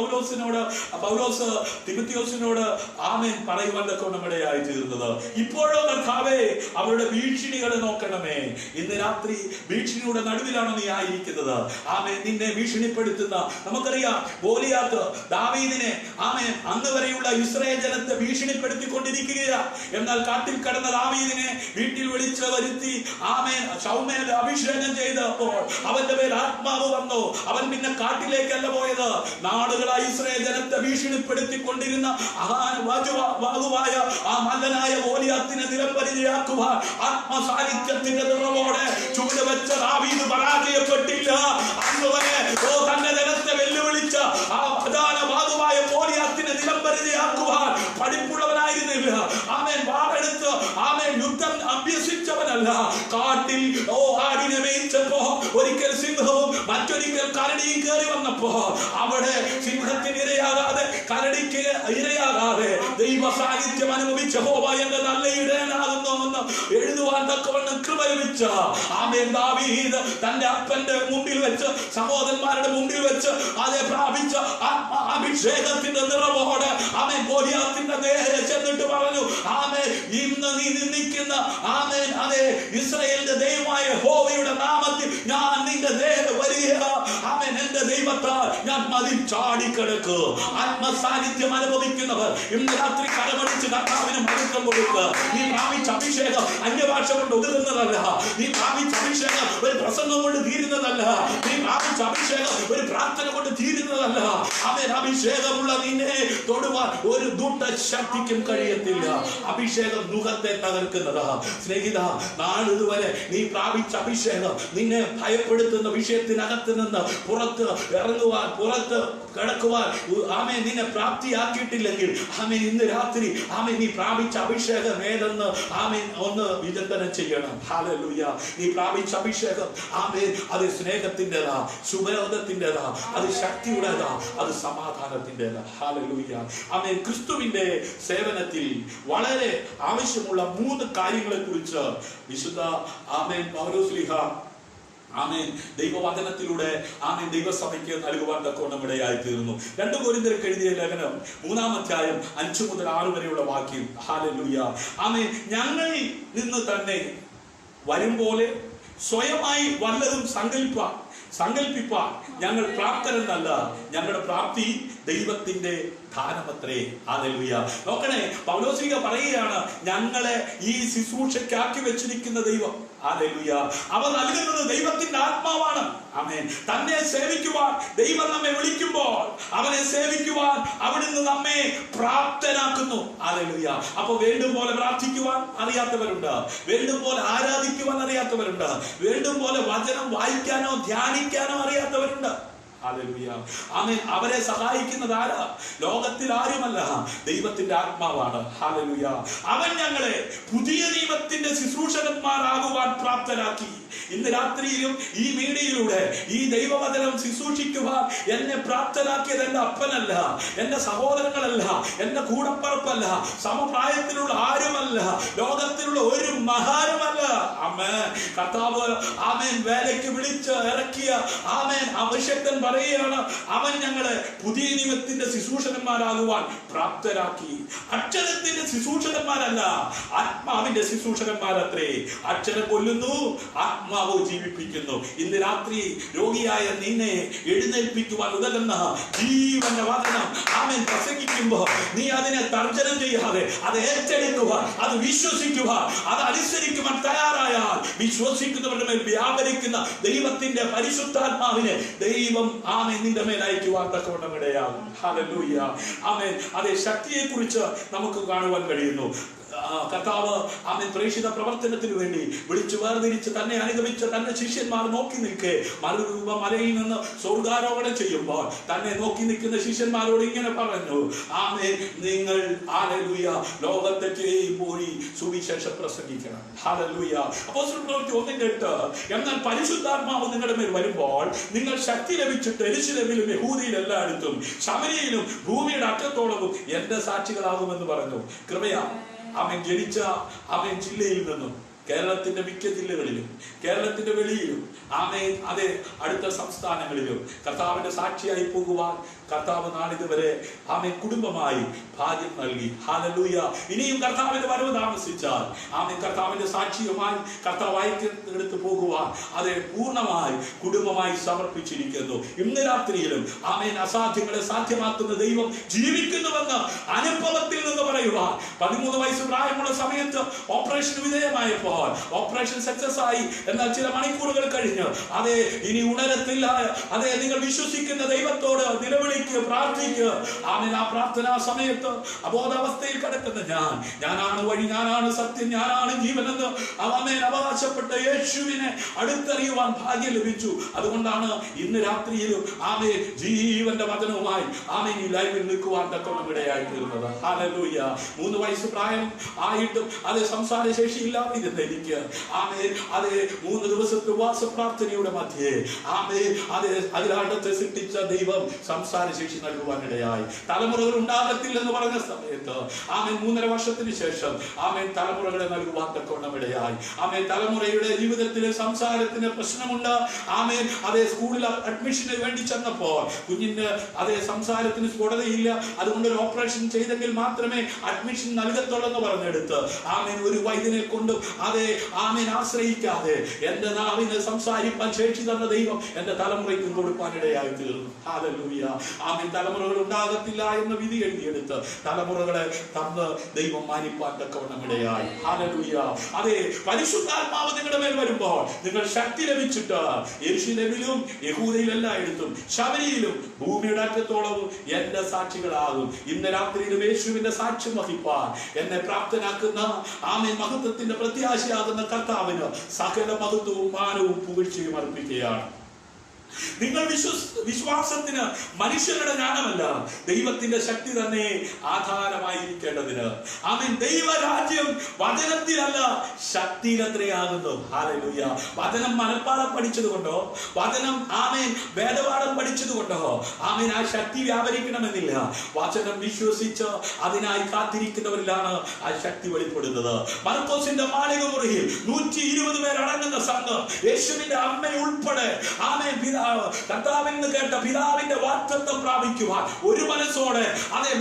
പൗലോസ് തിമോഥെയോസിനോട് ആമേൻ പറയുവാൻ തക്കവണ്ണമിടയായി തീർന്നത്. ഇപ്പോഴോ കർത്താവേ അവരുടെ ഭീഷണികളെ നോക്കണമേ. ഇന്ന് രാത്രി ഭീഷണിയുടെ നടുവിലാണോ നീ ആയിരിക്കുന്നത്? ആമേൻ. നിന്നെ ഭീഷണിപ്പെടുത്തുന്ന, നമുക്കറിയാം ഗോലിയാത്ത് ദാവീദിനെ ആമേൻ അന്ന് വരെയുള്ള ഇസ്രായേൽ ജനത്തെ ഭീഷണിപ്പെടുത്തിക്കൊണ്ടിരിക്കുകയാണ്. എന്നാൽ കാട്ടിൽ കടന്ന ദാവീദിനെ വീട്ടിൽ വിളിച്ച് വരുത്തി ആമേൻ ശൗമേൽ അഭിഷേകം ചെയ്തപ്പോൾ അവന്റെ മേൽ ആത്മാവ് വന്നു. അവൻ പിന്നെ കാട്ടിലേക്കല്ല പോയത്. നാടുകളായി ഇസ്രായേൽ ജനത്തെ ഭീഷണിപ്പെടുത്തിക്കൊണ്ടിരുന്ന വാകുവായ ആ മല്ലനായ ഗോലിയാത്തിനെ നിലംപരിചയാക്കുവാൻ ആത്മസാന്നിധ്യത്തിന്റെ നിറവോടെ ചുവടുവെച്ച ദാവീദ് പരാജയപ്പെട്ടില്ല. അന്നുവരെ തന്റെ ജനത്തെ വെല്ലുവിളിച്ച ആ പ്രധാന വാകുവായ ഗോലിയാത്തിനെ നിലംപരിചയാക്കുവാൻ പഠിപ്പുള്ളവനായിരുന്നില്ല. ആമേൻ വാളെടുത്ത് ആമേൻ യുദ്ധം അഭ്യസിച്ചവനല്ല. കാട്ടിൽ ആടിനെ മേയിച്ചപ്പോ ഒരിക്കൽ സിംഹവും മറ്റൊരിക്കൽ കരടിയും കയറി വന്നപ്പോ അവിടെ സിംഹത്തിന് ഇരയാകാതെ കരടിക്ക് ഇരയാകാതെ ദൈവ സാന്നിധ്യം അനുഭവിച്ച യഹോവ എന്റെ നല്ല ഇടയനാകുന്നു എന്ന് എഴുതുവാൻ തക്കവണ്ണം കൃപ ലഭിച്ച ആമേൻ ദാവീദ് തന്റെ അപ്പന്റെ മുമ്പിൽ വെച്ച് സഹോദരന്മാരുടെ മുമ്പിൽ വെച്ച് അതേ പ്രാപിച്ച അഭിഷേകത്തിന്റെ നിറവോടെ ആമേൻ ഗോലിയാത്തിന്റെ നേരെ ചെന്നിട്ട് പറഞ്ഞു, ആമേൻ ഇന്ന് നീ നിന്ദിക്കുന്ന ആമേൻ അതേ ഇസ്രായേലിന്റെ ദൈവമായ യഹോവയുടെ നാമത്തിൽ ഞാൻ നിന്റെ നേരെ വരിക. ആമേൻ എന്റെ ദൈവത്താൽ ഞാൻ മതിൽ ചാടിക്കിടക്ക്. ആത്മസാന്നിധ്യം അനുഭവിക്കുന്നവർ ഇന്ന് രാത്രി കരമടിച്ച് കർത്താവിന് മഹത്വം കൊടുക്കുക. നീ പ്രാപിച്ച അഭിഷേകം അന്യഭാഷ കൊണ്ട് ഒതുങ്ങുന്നതല്ല. നീ പ്രാപിച്ച അഭിഷേകം ഒരു പ്രസംഗം കൊണ്ട് തീരുന്നതല്ല. നീ പ്രാപിച്ച അഭിഷേകം ഒരു പ്രാർത്ഥന കൊണ്ട് തീരുന്നതല്ല. ആമേൻ അഭിഷേകമുള്ള നിന്നെ തൊടുവാൻ ഒരു ദുഷ്ടശക്തിക്കും കഴിയത്തില്ല. അഭിഷേകം മുഖത്തെ തകർക്കുന്നതാ. സ്നേഹിത, നാളിതുവരെ നീ പ്രാപിച്ച അഭിഷേകം നിന്നെ ഭയപ്പെടുത്തുന്ന വിഷയത്തിനകത്ത് നിന്ന് പുറത്ത് ഇറങ്ങുവാൻ, പുറത്ത് കിടക്കുവാൻ ആമേൻ നിന്നെ പ്രാപ്തിയാക്കിയിട്ടില്ലെങ്കിൽ ആമേൻ ഇന്ന് രാത്രി ആമേൻ നീ പ്രാപിച്ച അഭിഷേകം ഏതെന്ന് ആമേൻ ഒന്ന് വിചിന്തനം ചെയ്യണം. ഹല്ലേലൂയ. നീ പ്രാപിച്ച അഭിഷേകം ആമേൻ അത് സ്നേഹത്തിൻ്റെതാ, സുബോധത്തിൻ്റെതാ, അത് ശക്തിയുടേതാ, അത് സമാധാനത്തിൻ്റെതാ. ഹല്ലേലൂയ. ആമേൻ. ക്രിസ്തുവിന്റെ സേവനത്തിൽ വളരെ ആവശ്യമുള്ള 3 കാര്യങ്ങളെ കുറിച്ച് വിശുദ്ധ ആമേൻ പൗലോസ്ലീഹ ആമേൻ ദൈവവചനത്തിലൂടെ ആമേൻ ദൈവസഭയ്ക്ക് നൽകുവാൻ തക്കവണ്ണം ഇടയായി തീർന്നു. 2 കൊരിന്ത്യർക്ക് എഴുതിയ ലേഖനം 3-ാം അധ്യായം 5 മുതൽ 6 വരെയുള്ള വാക്യം. ഹല്ലേലൂയ. ആമേൻ. ഞങ്ങളിൽ നിന്ന് തന്നെ വരും പോലെ സ്വയമായി വല്ലതും സങ്കൽപ്പിപ്പാൻ ഞങ്ങൾ പ്രാപ്തരെന്നല്ല, ഞങ്ങളുടെ പ്രാപ്തി ദൈവത്തിന്റെ ദാനമത്രേ. ഹല്ലേലൂയ. നോക്കണേ, പൗലോസ്ലീഹ പറയുകയാണ്, ഞങ്ങളെ ഈ ശുശ്രൂഷയ്ക്കാക്കി വെച്ചിരിക്കുന്ന ദൈവം, ഹല്ലേലൂയ, അവ നൽകുന്നത് ദൈവത്തിന്റെ ആത്മാവാണ്. ആമേൻ. തന്നെ സേവിക്കുവാൻ ദൈവം നമ്മെ വിളിക്കുമ്പോൾ അവനെ സേവിക്കുവാൻ അവിടുന്ന് നമ്മെ പ്രാപ്തനാക്കുന്നു. ഹല്ലേലൂയ. അപ്പൊ വേണ്ടും പോലെ പ്രാർത്ഥിക്കുവാൻ അറിയാത്തവരുണ്ട്, വേണ്ടും പോലെ ആരാധിക്കുവാൻ അറിയാത്തവരുണ്ട്, വേണ്ടും പോലെ വചനം വായിക്കാനോ ധ്യാനിക്കാനോ അറിയാത്തവരുണ്ട്. ഹല്ലേലൂയ. ആമേൻ. അവരെ സഹായിക്കുന്നത് ആരാ? ലോകത്തിൽ ആരുമല്ല, ദൈവത്തിന്റെ ആത്മാവാണ്. ഹല്ലേലൂയ. അവൻ ഞങ്ങളെ പുതിയ നിയമത്തിന്റെ ശുശ്രൂഷകന്മാരാകുവാൻ പ്രാപ്തരാക്കി. ഇന്ന് രാത്രിയിലും ഈ മീഡിയയിലൂടെ ഈ ദൈവവചനം ശുശ്രൂഷിക്കുവാൻ എന്നെ പ്രാപ്തനാക്കിയത് എന്റെ അപ്പനല്ല, എന്റെ സഹോദരങ്ങളല്ല, എന്റെ കൂടപ്പറപ്പല്ല, സമപ്രായത്തിലുള്ള ആരുമല്ല, ലോകത്തിലുള്ള ഒരു മഹാനുമല്ല. ആമേൻ. കർത്താവ് ആമേൻ വേലയ്ക്ക് വിളിച്ച് ഇറക്കിയ ആമേൻ അഭിഷക്തൻ പറയുകയാണ്, അവൻ ഞങ്ങളെ പുതിയ നിയമത്തിന്റെ ശുശ്രൂഷകന്മാരാകുവാൻ പ്രാപ്തരാക്കി. അക്ഷരത്തിന്റെ ശുശ്രൂഷകന്മാരല്ല, ആത്മാവിന്റെ ശുശ്രൂഷകന്മാരത്രേ. അക്ഷരം കൊല്ലുന്നു, ആത്മാവ് ജീവിപ്പിക്കുന്നു. ഇന്ന് രാത്രി രോഗിയായ നിന്നെ എഴുന്നേൽപ്പിക്കുവാൻ ഉതകുന്ന ജീവന്റെ വചനം ആമേൻ പ്രസംഗിക്കുമ്പോ നീ അതിനെ തർജ്ജനം ചെയ്യാതെ അത് ഏറ്റെടുക്കുവാൻ, അത് വിശ്വസിക്കുവാൻ, അത് അനുസരിക്കുവാൻ തയ്യാറായാൽ വിശ്വസിക്കുന്നവരുടെ മേൽ വ്യാപരിക്കുന്ന ദൈവത്തിന്റെ പരിശുദ്ധാത്മാവിനെ ദൈവം ആമേൻ നിന്റെ മേൽ അയക്കുവാൻ തക്കവണ്ണം ഇടയാകും. ഹല്ലേലൂയ. ആമേൻ. അതേ ശക്തിയെ കുറിച്ച് നമുക്ക് കാണുവാൻ കഴിയുന്നു. കർത്താവ് ആമേൻ പ്രേക്ഷിത പ്രവർത്തനത്തിന് വേണ്ടി വിളിച്ചു വേർതിരിച്ച് തന്നെ അനുഗമിച്ച തന്റെ ശിഷ്യന്മാർ നോക്കി നിൽക്കെ മറുരൂപ മലയിൽ നിന്ന് സ്വർഗാരോഹണം ചെയ്യുമ്പോൾ തന്നെ നോക്കി നിൽക്കുന്ന ശിഷ്യന്മാരോട് ഇങ്ങനെ പറഞ്ഞു, ആമേൻ നിങ്ങൾ ഹല്ലേലൂയ ലോകത്തേക്ക് പോയി സുവിശേഷം പ്രസംഗിക്കണം. ഹല്ലേലൂയ. അപ്പോസ്തലർ പ്രവൃത്തി 1:8 എന്നാൽ പരിശുദ്ധാത്മാവ് നിങ്ങളുടെ മേൽ വരുമ്പോൾ നിങ്ങൾ ശക്തി ലഭിച്ചിട്ട് യെരൂശലേമിലും യഹൂദയിലും എല്ലായിടത്തും ശമര്യയിലും ഭൂമിയുടെ അറ്റത്തോളവും എന്റെ സാക്ഷികളാകുമെന്ന് പറഞ്ഞു. കൃപയാ അവൻ ജനിച്ച അവൻ ജില്ലയിൽ നിന്നും കേരളത്തിന്റെ മിക്ക ജില്ലകളിലും കേരളത്തിന്റെ വെളിയിലും അതെ അടുത്ത സംസ്ഥാനങ്ങളിലും കർത്താവിന്റെ സാക്ഷിയായി പോകുവാൻ കർത്താവ് നാളിതുവരെ കുടുംബമായി ഭാഗ്യം നൽകി. ഹല്ലേലൂയ. ഇനിയും കർത്താവിന്റെ വരവ് താമസിച്ചാൽ കർത്താവിന്റെ സാക്ഷിയുമായി കർത്താവായി എടുത്തു പോകുവാൻ പൂർണ്ണമായി കുടുംബമായി സമർപ്പിച്ചിരിക്കുന്നു. ഇന്ന് രാത്രിയിലും അസാധ്യങ്ങളെ സാധ്യമാക്കുന്ന ദൈവം ജീവിക്കുന്നുവെന്ന് അനുഭവത്തിൽ നിന്ന് പറയുവാൻ 13 വയസ്സ് പ്രായമുള്ള സമയത്ത് ഓപ്പറേഷൻ വിധേയമായപ്പോൾ ഓപ്പറേഷൻ സക്സസ് ആയി. എന്നാൽ ചില മണിക്കൂറുകൾ കഴിഞ്ഞ് ഇനി ഉണരത്തില്ല. നിങ്ങൾ വിശ്വസിക്കുന്ന ദൈവത്തോട് നിലവിളിക്ക്, പ്രാർത്ഥിക്ക്. ആ പ്രാർത്ഥനാ സമയത്ത് അബോധാവസ്ഥയിൽ കിടക്കുന്ന ഞാനാണ് വഴി, ഞാനാണ് സത്യം, ഞാനാണ് ജീവനെന്ന് അവകാശപ്പെട്ട യേശുവിനെ അടുത്തറിയുവാൻ ഭാഗ്യം ലഭിച്ചു. അതുകൊണ്ടാണ് ഇന്ന് രാത്രിയിലും ജീവന്റെ വചനവുമായി ഈ ലൈവിൽ നിൽക്കുവാൻ തക്കവണ്ണം ഇടയായി തീർന്നത്. ഹല്ലേലൂയ. 3 വയസ്സ് പ്രായം ആയിട്ടും സംസാര ശേഷി ഇല്ലാതിരുന്ന എനിക്ക് 3 ദിവസത്തെ ഉപവാസ പ്രാർത്ഥനയുടെ മധ്യേ അതിലാണ്ടത്തെ സൃഷ്ടിച്ച ദൈവം സംസാര ശേഷി നൽകുവാനിടയായി. തലമുറകൾ ഉണ്ടാകത്തില്ലെന്ന് പറഞ്ഞ സമയത്ത് 3.5 വർഷത്തിന് ശേഷം തലമുറകളെ നൽകുവാൻ തക്കവണ്ണം ഇടയായി. തലമുറയുടെ ജീവിതത്തിലെ സംസാരത്തിന് പ്രശ്നമുണ്ട്. സ്കൂളിൽ അഡ്മിഷന് വേണ്ടി ചെന്നപ്പോൾ കുഞ്ഞിന് സംസാരത്തിന് സ്ഫുടതയില്ല, അതുകൊണ്ട് ഒരു ഓപ്പറേഷൻ ചെയ്തെങ്കിൽ മാത്രമേ അഡ്മിഷൻ നൽകത്തുള്ളൂ പറഞ്ഞെടുത്ത് ഒരു വൈദ്യനെ കൊണ്ടും ആശ്രയിക്കാതെ എന്റെ നാവിന് സംസാരിപ്പാൻ ശേഷി തന്ന ദൈവം എന്റെ തലമുറയ്ക്കും കൊടുക്കാനിടയായി തീർന്നു. ഹല്ലേലൂയ. തലമുറകൾ ഉണ്ടാകത്തില്ല എന്ന വിധി എഴുതിയെടുത്ത് തലമുറകളെ തന്ന് ദൈവം മാനിപ്പാൻ തക്കവണ്ണം ഇടയായി. ഹല്ലേലൂയ. പരിശുദ്ധാത്മാവ് നിങ്ങളുടെ മേൽ വരുമ്പോൾ നിങ്ങൾ ശക്തി ലഭിച്ചിട്ട് യെരൂശലേമിലും യഹൂദയിലെല്ലായിടത്തും ശബരിയിലും ഭൂമിയുടെ അറ്റത്തോളവും എന്റെ സാക്ഷികളാകും. ഇന്ന് രാത്രിയിലും യേശുവിന്റെ സാക്ഷ്യം വഹിപ്പാൻ എന്നെ പ്രാപ്തനാക്കുന്ന മഹത്വത്തിന്റെ പ്രത്യാശയാകുന്ന കർത്താവിന് സകല മഹത്വവും മാനവും പുകഴ്ചയും അർപ്പിക്കുകയാണ്. നിങ്ങൾ വിശ്വാസത്തിന് മനുഷ്യരുടെ ജ്ഞാനമല്ല, ദൈവത്തിന്റെ ശക്തി തന്നെ ആധാരമായിരിക്കേണ്ടതിന്. ദൈവരാജ്യം വചനത്തിലല്ല ശക്തിയിലത്രയാകുന്നു. ഹല്ലേലൂയ. വചനം മനപ്പാഠം പഠിച്ചത് കൊണ്ടോ, വചനം വേദപാഠം പഠിച്ചത് കൊണ്ടോ ആ ശക്തി വ്യാപരിക്കണമെന്നില്ല. വചനം വിശ്വസിച്ച് അതിനായി കാത്തിരിക്കുന്നവരിലാണ് ആ ശക്തി വെളിപ്പെടുന്നത്. മർക്കോസിന്റെ മാളിക മുറിയിൽ 120 പേരടങ്ങുന്ന സംഘം യേശുവിന്റെ അമ്മ ഉൾപ്പെടെ കർത്താവിൽ നിന്ന് കേട്ട പിതാവിന്റെ വാഗ്ദത്തം പ്രാപിക്കുവാൻ ഒരു മനസ്സോടെ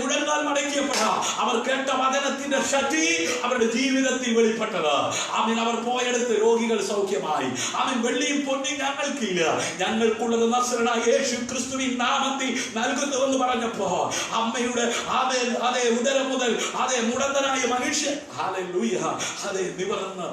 മുഴങ്കാൽ മടക്കിയപ്പോഴാ അവർ കേട്ട വചനത്തിന്റെ ശക്തി അവരുടെ ജീവിതത്തിൽ വെളിപ്പെട്ടത്. അവർ പോയെടുത്ത് രോഗികൾ സൗഖ്യമായി. വെള്ളിയും പൊന്നും ഞങ്ങൾക്കില്ല, ഞങ്ങൾക്കുള്ളത് നസ്രനായ യേശു ക്രിസ്തുവിൻ നാമത്തിൽ നൽകുന്നുവെന്ന് പറഞ്ഞപ്പോ അമ്മയുടെ ഉദരം മുതൽ മുടന്തനായ മനുഷ്യൻ നിവർന്ന്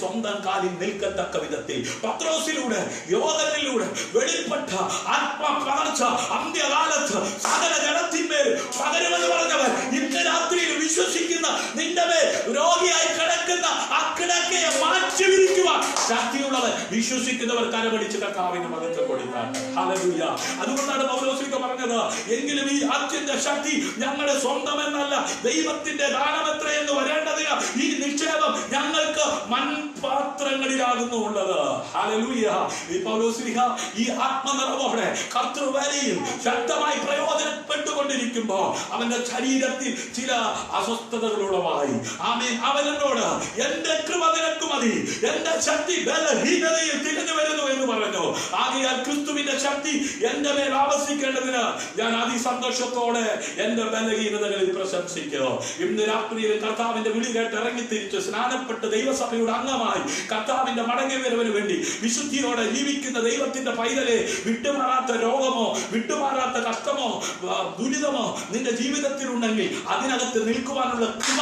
സ്വന്തം കാലിൽ നിൽക്കത്തക്ക വിധത്തിൽ പത്രോസിലൂടെ യോഹന്നാനിലൂടെ വെളിപ്പെട്ട ആത്മപകർച്ച അന്ത്യകാലത്ത് സകല ജനത്തിന്മേൽ പകരുമെന്ന് പറഞ്ഞവർ ഇന്ന് രാത്രിയിൽ വിശ്വസിക്കുന്ന നിന്റെ മേൽ രോഗിയായി കിടക്കുന്ന ആ കിടക്കയെ മാറ്റി വിരിക്കുവാൻ ശക്തിയുള്ളവർ വിശ്വസിക്കുന്നവർ കരപിടിച്ച് കർത്താവിന് മഹത്വം കൊടുക്കാൻ. ഹല്ലേലൂയ. അതുകൊണ്ടാണ് പൗലോസ് പറഞ്ഞത്, എങ്കിലും ഈ അത്യന്ത ശക്തി ഞങ്ങളുടെ സ്വന്തമെന്നല്ല, ദൈവത്തിന്റെ ദാനമത്ര എന്ന് വരേണ്ടതിന് ഈ നിക്ഷേപം ഞങ്ങൾക്ക് മൺപാത്രങ്ങളിലാകുന്നു ഉള്ളത്. ഹല്ലേലൂയ. ഈ പൗലോസ് ഈ ആത്മനിറവോടെ കർത്തൃവേലയിൽ ശക്തമായി പ്രയോജനപ്പെട്ടുകൊണ്ടിരിക്കുമ്പോ അവന്റെ ശരീരത്തിൽ ചില അസ്വസ്ഥതകളുള്ളവായി. അവനോട് എന്റെ കൃപ നിനക്ക് മതി, എന്റെ ശക്തി ബലഹീനതയിൽ തികഞ്ഞു വരുന്നു എന്ന് പറഞ്ഞു. ആകയാൽ ക്രിസ്തുവിന്റെ ശക്തി എന്റെ മേൽ ആവസിക്കേണ്ടതിന് ഞാൻ അതിസന്തോഷത്തോടെ എന്റെ ബലഹീനതകളിൽ പ്രശംസിക്കുന്നു. ഇന്ന് രാത്രിയിൽ കർത്താവിന്റെ വിളി കേട്ട് ഇറങ്ങിത്തിരിച്ച് സ്നാനപ്പെട്ട് ദൈവസഭയുടെ അംഗമായി കർത്താവിന്റെ മടങ്ങി വരവിന് വേണ്ടി വിശുദ്ധിയോടെ ജീവിക്കുന്ന ദൈവത്തിന്റെ പൈതലെ, വിട്ടുമാറാത്ത രോഗമോ വിട്ടുമാറാത്ത കഷ്ടമോ ദുരിതമോ നിന്റെ ജീവിതത്തിൽ ഉണ്ടെങ്കിൽ അതിനകത്ത് നിൽക്കുവാനുള്ള കൃപ